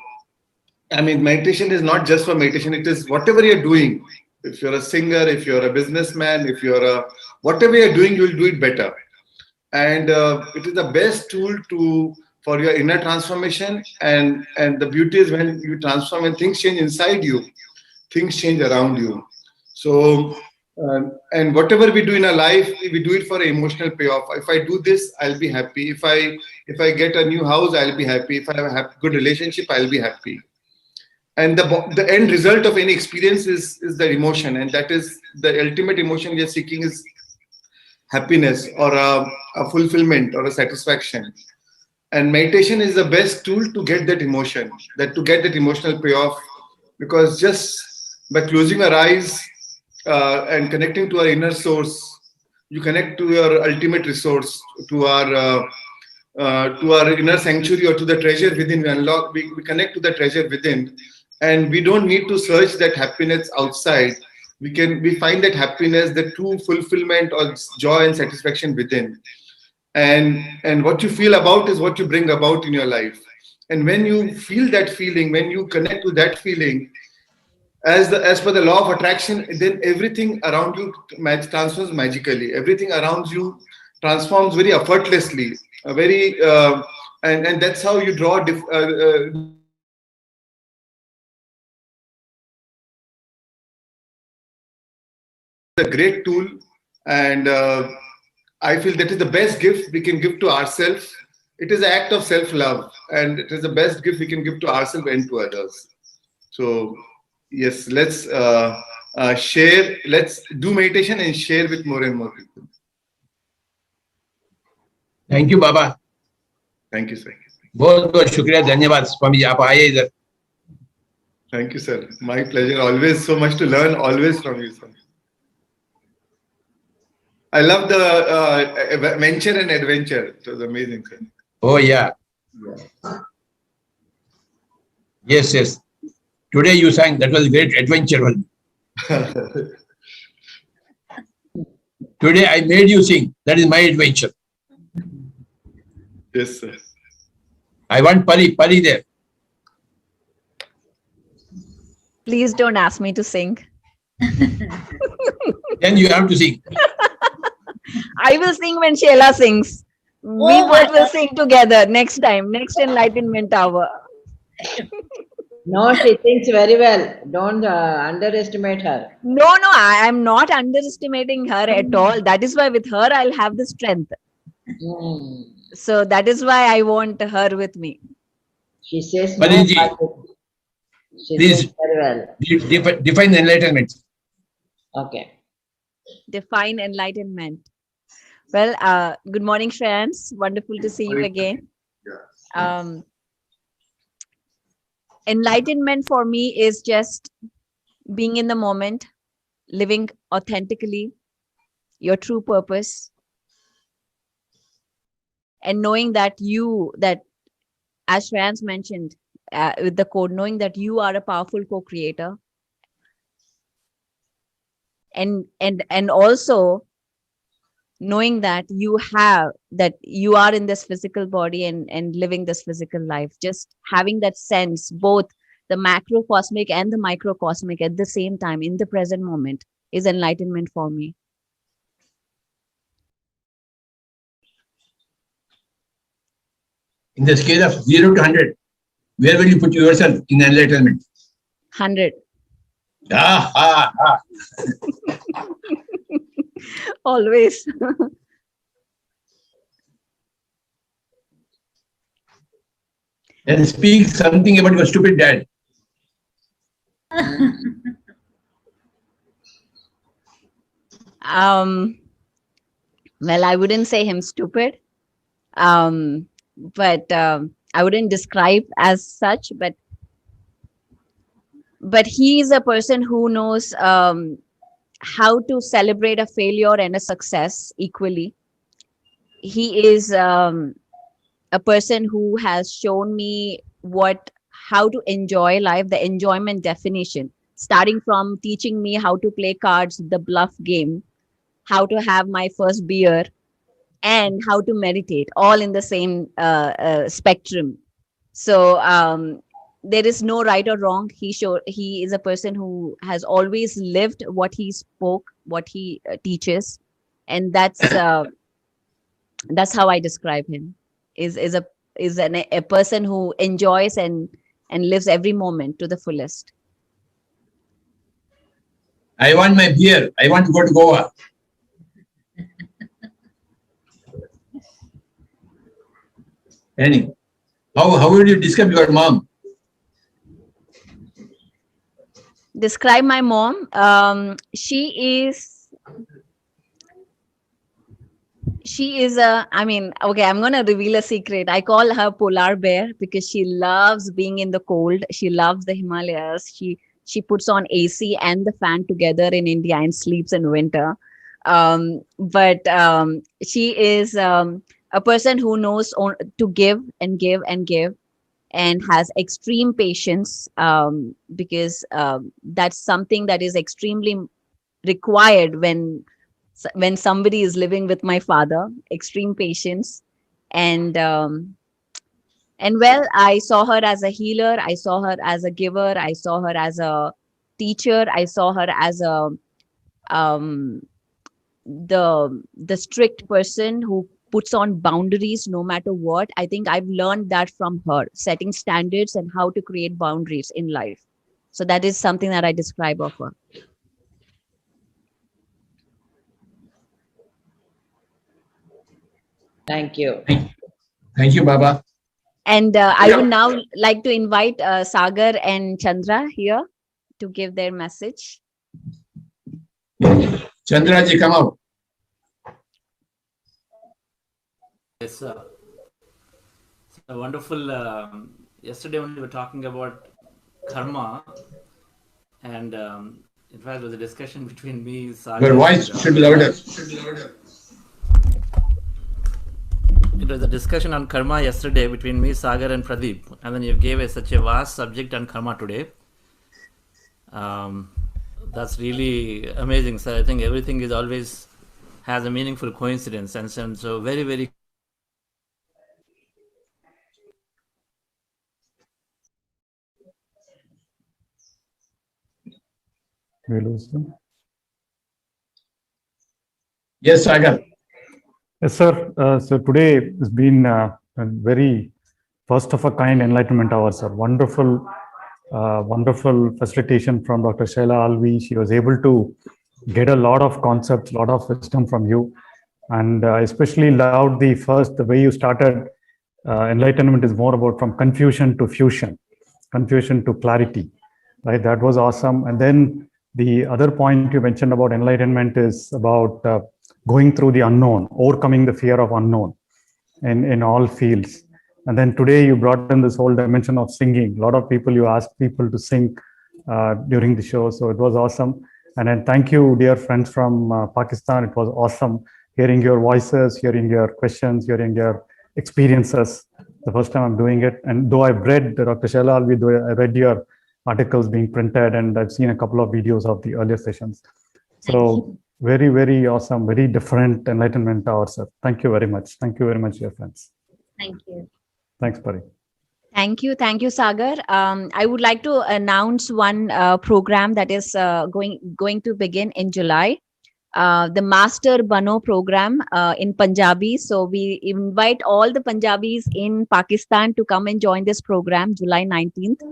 I mean, meditation is not just for meditation. It is whatever you're doing. If you're a singer, if you're a businessman, if you're a whatever you're doing, you'll do it better. And it is the best tool for your inner transformation. And the beauty is when you transform and things change inside you, things change around you. So and whatever we do in our life, we do it for an emotional payoff. If I do this, I'll be happy. If I get a new house, I'll be happy. If I have a good relationship, I'll be happy. And the end result of any experience is the emotion, and that is the ultimate emotion we are seeking is happiness or a fulfillment or a satisfaction. And meditation is the best tool to get that emotion, to get that emotional payoff, because just by closing our eyes and connecting to our inner source, you connect to your ultimate resource, to our inner sanctuary or to the treasure within. We connect to the treasure within, and we don't need to search that happiness outside. We find that happiness, the true fulfillment or joy and satisfaction within. And what you feel about is what you bring about in your life. And when you feel that feeling, when you connect to that feeling, as per the law of attraction, then everything around you transforms magically. Everything around you transforms very effortlessly. And that's how you draw a great tool. And I feel that is the best gift we can give to ourselves. It is an act of self-love, and it is the best gift we can give to ourselves and to others. So yes, let's share. Let's do meditation and share with more and more people. Thank you, Baba. Thank you, sir. बहुत बहुत शुक्रिया, धन्यवाद स्वामी जी, आप आए इधर. Thank you, sir. My pleasure. Always so much to learn. Always from you, sir. I love the venture and adventure. It was amazing, sir. Oh yeah. Yes, yes. Today you sang. That was a great adventure one. Today I made you sing. That is my adventure. Yes, sir. I want Pari there. Please don't ask me to sing. Then you have to sing. I will sing when Sheila sings. We both will sing together next time, next Enlightenment Hour. No, she thinks very well. Don't underestimate her. No, I am not underestimating her at all. That is why with her, I'll have the strength. So that is why I want her with me. She says no, she please says very well. Define enlightenment. Okay. Define enlightenment. Well, good morning, friends. Wonderful to see you again. Enlightenment for me is just being in the moment, living authentically, your true purpose, and knowing that as Shreyans mentioned with the code, knowing that you are a powerful co-creator, and also knowing that you are in this physical body and living this physical life, just having that sense, both the macrocosmic and the microcosmic at the same time in the present moment, is enlightenment for me. In the scale of 0 to 100, where will you put yourself in enlightenment? 100. Always. Then speak something about your stupid dad. Well, I wouldn't say him stupid. But I wouldn't describe as such, but he is a person who knows how to celebrate a failure and a success equally. He is a person who has shown me how to enjoy life, the enjoyment definition, starting from teaching me how to play cards, the bluff game, how to have my first beer, and how to meditate, all in the same spectrum. So there is no right or wrong. He is a person who has always lived what he spoke, what he teaches, and that's how I describe him. A person who enjoys and lives every moment to the fullest. I want my beer. I want to go to Goa. Annie, how would you describe your mom? Describe my mom. She is okay, I'm going to reveal a secret. I call her polar bear because she loves being in the cold. She loves the Himalayas. She puts on AC and the fan together in India and sleeps in winter. But she is a person who knows to give and give and give, and has extreme patience, because that's something that is extremely required when somebody is living with my father. Extreme patience. And well, I saw her as a healer, I saw her as a giver, I saw her as a teacher, I saw her as a the strict person who puts on boundaries no matter what. I think I've learned that from her, setting standards and how to create boundaries in life. So that is something that I describe of her. Thank you. Thank you, Baba. And I would now like to invite Sagar and Chandra here to give their message. Chandra ji, come out. Yes, sir. So wonderful. Yesterday when we were talking about karma, and in fact, there was a discussion between me, Sagar. Your voice should be louder. It was a discussion on karma yesterday between me, Sagar, and Pradeep, and then you gave such a vast subject on karma today. That's really amazing, sir. I think everything is always has a meaningful coincidence, and so very, very. We lose them. Yes, Sagar. Yes, sir. So today has been a very first of a kind enlightenment hour, sir. Wonderful, wonderful facilitation from Dr. Shaila Alvi. She was able to get a lot of concepts, a lot of wisdom from you. And I especially loved the way you started. Enlightenment is more about from confusion to fusion, confusion to clarity, right? That was awesome. And then the other point you mentioned about enlightenment is about going through the unknown, overcoming the fear of unknown in all fields. And then today you brought in this whole dimension of singing. A lot of people, you asked people to sing during the show. So it was awesome. And then thank you, dear friends from Pakistan. It was awesome hearing your voices, hearing your questions, hearing your experiences. The first time I'm doing it. And though I've read Dr. Shaila Alvi, though I read your articles being printed, and I've seen a couple of videos of the earlier sessions. So very, very awesome, very different enlightenment hour, sir. Thank you very much. Thank you very much, dear friends. Thank you. Thanks, Pari. Thank you, Sagar. I would like to announce one program that is going to begin in July. The Master Bano program in Punjabi. So we invite all the Punjabis in Pakistan to come and join this program, July 19th.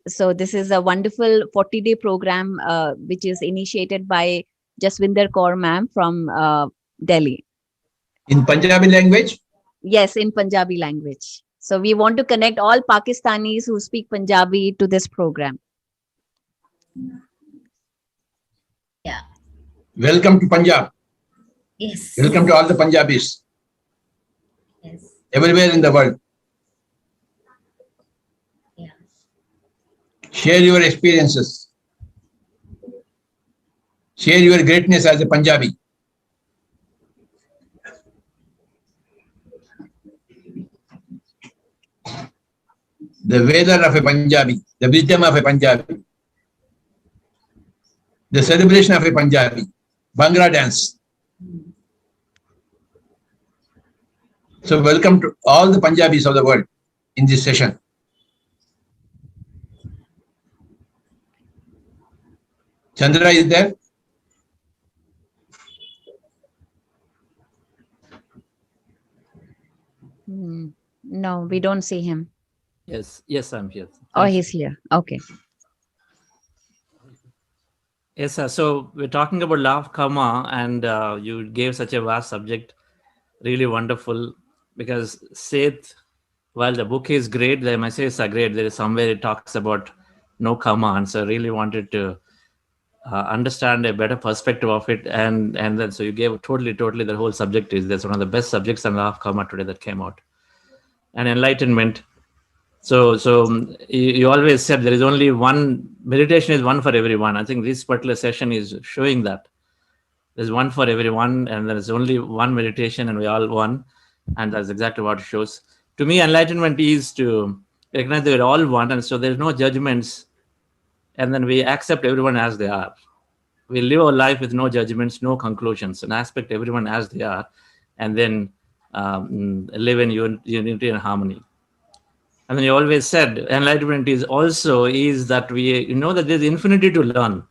So this is a wonderful 40-day program which is initiated by Jaswinder Kaur ma'am from Delhi. In Punjabi language? Yes, in Punjabi language. So we want to connect all Pakistanis who speak Punjabi to this program. Yeah. Welcome to Punjab. Yes. Welcome to all the Punjabis. Yes. Everywhere in the world. Share your experiences. Share your greatness as a Punjabi. The weather of a Punjabi, the wisdom of a Punjabi, the celebration of a Punjabi, Bhangra dance. So welcome to all the Punjabis of the world in this session. Chandra is there? No, we don't see him. Yes, I'm here. Oh, Thank you. he's here. Okay. Yes, sir. So we're talking about law of karma, and you gave such a vast subject, really wonderful. Because Seth, while the book is great, the messages are great. There is somewhere it talks about no karma, and so I really wanted to understand a better perspective of it, and then so you gave totally the whole subject is that's one of the best subjects on law of karma today that came out, and enlightenment. So you always said there is only one meditation is one for everyone. I think this particular session is showing that there's one for everyone, and there is only one meditation, and we all one, and that's exactly what it shows. To me, enlightenment is to recognize that we're all one, and so there's no judgments, and then we accept everyone as they are. We live our life with no judgments, no conclusions, and aspect everyone as they are, and then live in unity and harmony. And then you always said enlightenment is also is that we know that there's infinity to learn.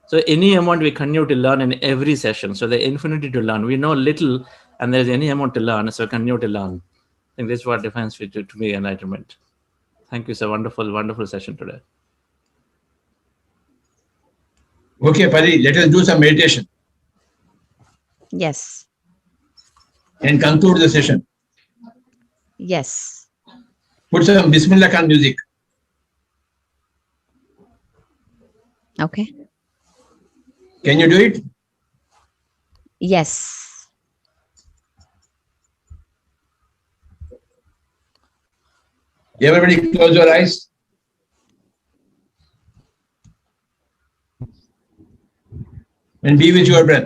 So any amount we continue to learn in every session. So the infinity to learn. We know little, and there's any amount to learn. So continue to learn. I think this is what defines to me enlightenment. Thank you, sir. Wonderful session today. Okay, Pari, let us do some meditation. Yes. And conclude the session. Yes. Put some Bismillah Khan music. Okay. Can you do it? Yes. Everybody close your eyes. And be with your breath.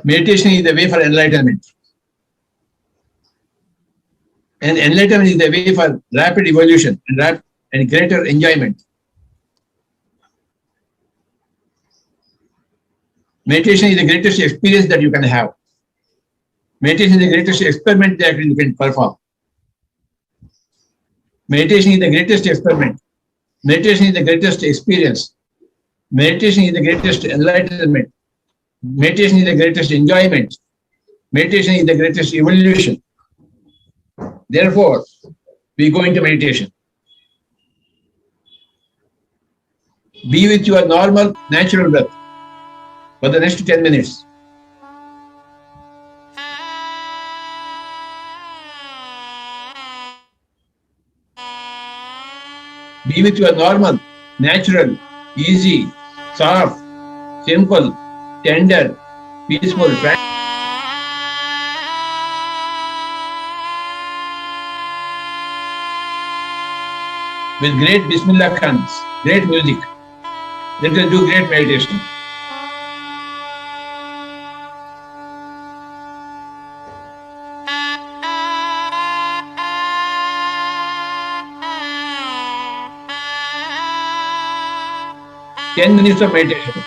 Meditation is the way for enlightenment. And enlightenment is the way for rapid evolution and greater enjoyment. Meditation is the greatest experience that you can have. Meditation is the greatest experiment that you can perform. Meditation is the greatest experiment. Meditation is the greatest experience. Meditation is the greatest enlightenment. Meditation is the greatest enjoyment. Meditation is the greatest evolution. Therefore, we go into meditation. Be with your normal, natural breath for the next 10 minutes. Be with your normal, natural, easy, soft, simple, tender, peaceful, with great Bismillah Khans, great music. Let us do great meditation. Ten minutes of meditation.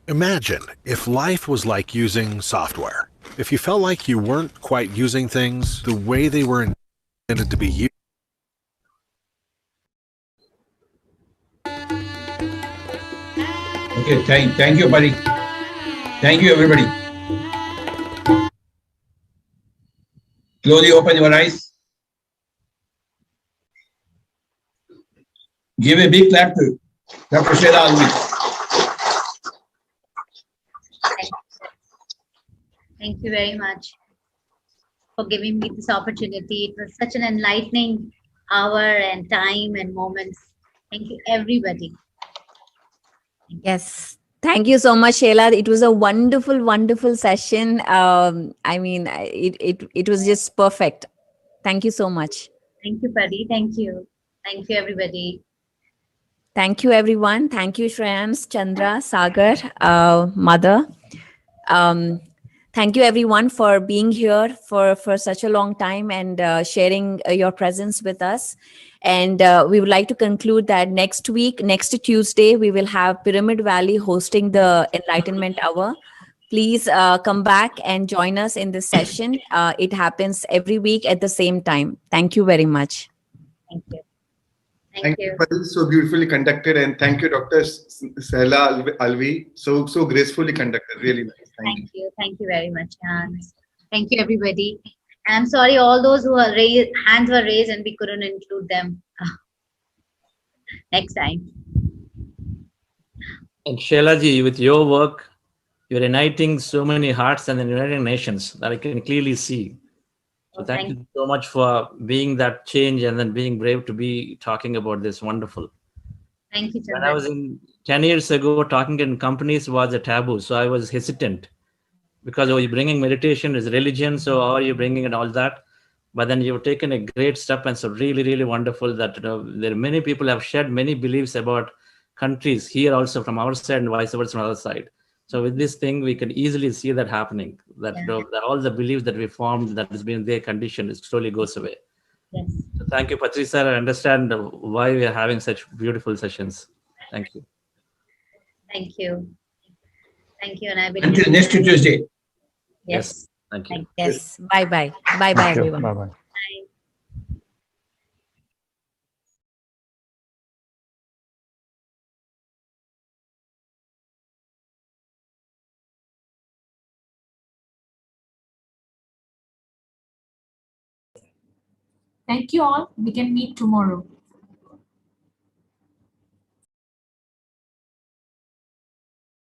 Imagine if life was like using software. If you felt like you weren't quite using things the way they were intended to be used. Okay, thank you, buddy. Thank you, everybody. Slowly open your eyes. Give a big clap to Dr. Sheila Alvi. Thank you very much for giving me this opportunity. It was such an enlightening hour and time and moments. Thank you, everybody. Yes. Thank you so much, Sheila. It was a wonderful, wonderful session. I mean, it was just perfect. Thank you so much. Thank you, Pari. Thank you. Thank you, everybody. Thank you, everyone. Thank you, Shreyans, Chandra, Sagar, Mother. Thank you, everyone, for being here for such a long time and sharing your presence with us. And we would like to conclude that next week, next Tuesday, we will have Pyramid Valley hosting the Enlightenment Hour. Please come back and join us in this session. It happens every week at the same time. Thank you very much. Thank you. Thank you for this, so beautifully conducted, and thank you, Dr. Sheila Alvi, so gracefully conducted. Really nice. Thank you. Thank you very much, Hans. Thank you, everybody. I'm sorry, all those who are raised, hands were raised and we couldn't include them. Next time. And Shailaji, with your work, you're uniting so many hearts and uniting nations that I can clearly see. So thank you so much for being that change and then being brave to be talking about this. Wonderful. Thank you, When I Chandra. was in 10 years ago, talking in companies was a taboo. So I was hesitant because you're bringing meditation is religion. So how are you bringing and all that? But then you've taken a great step, and so really, really wonderful that there are many people have shared many beliefs about countries here also from our side and vice versa from the other side. So with this thing, we can easily see that happening, that that all the beliefs that we formed that has been their condition, it slowly goes away. Yes. So thank you, Patri sir. I understand why we are having such beautiful sessions. Thank you. Thank you. Thank you. And I believe Until next Tuesday. Yes. Thank you. Yes. Bye-bye. Bye-bye, everyone. Bye-bye. Thank you all. We can meet tomorrow.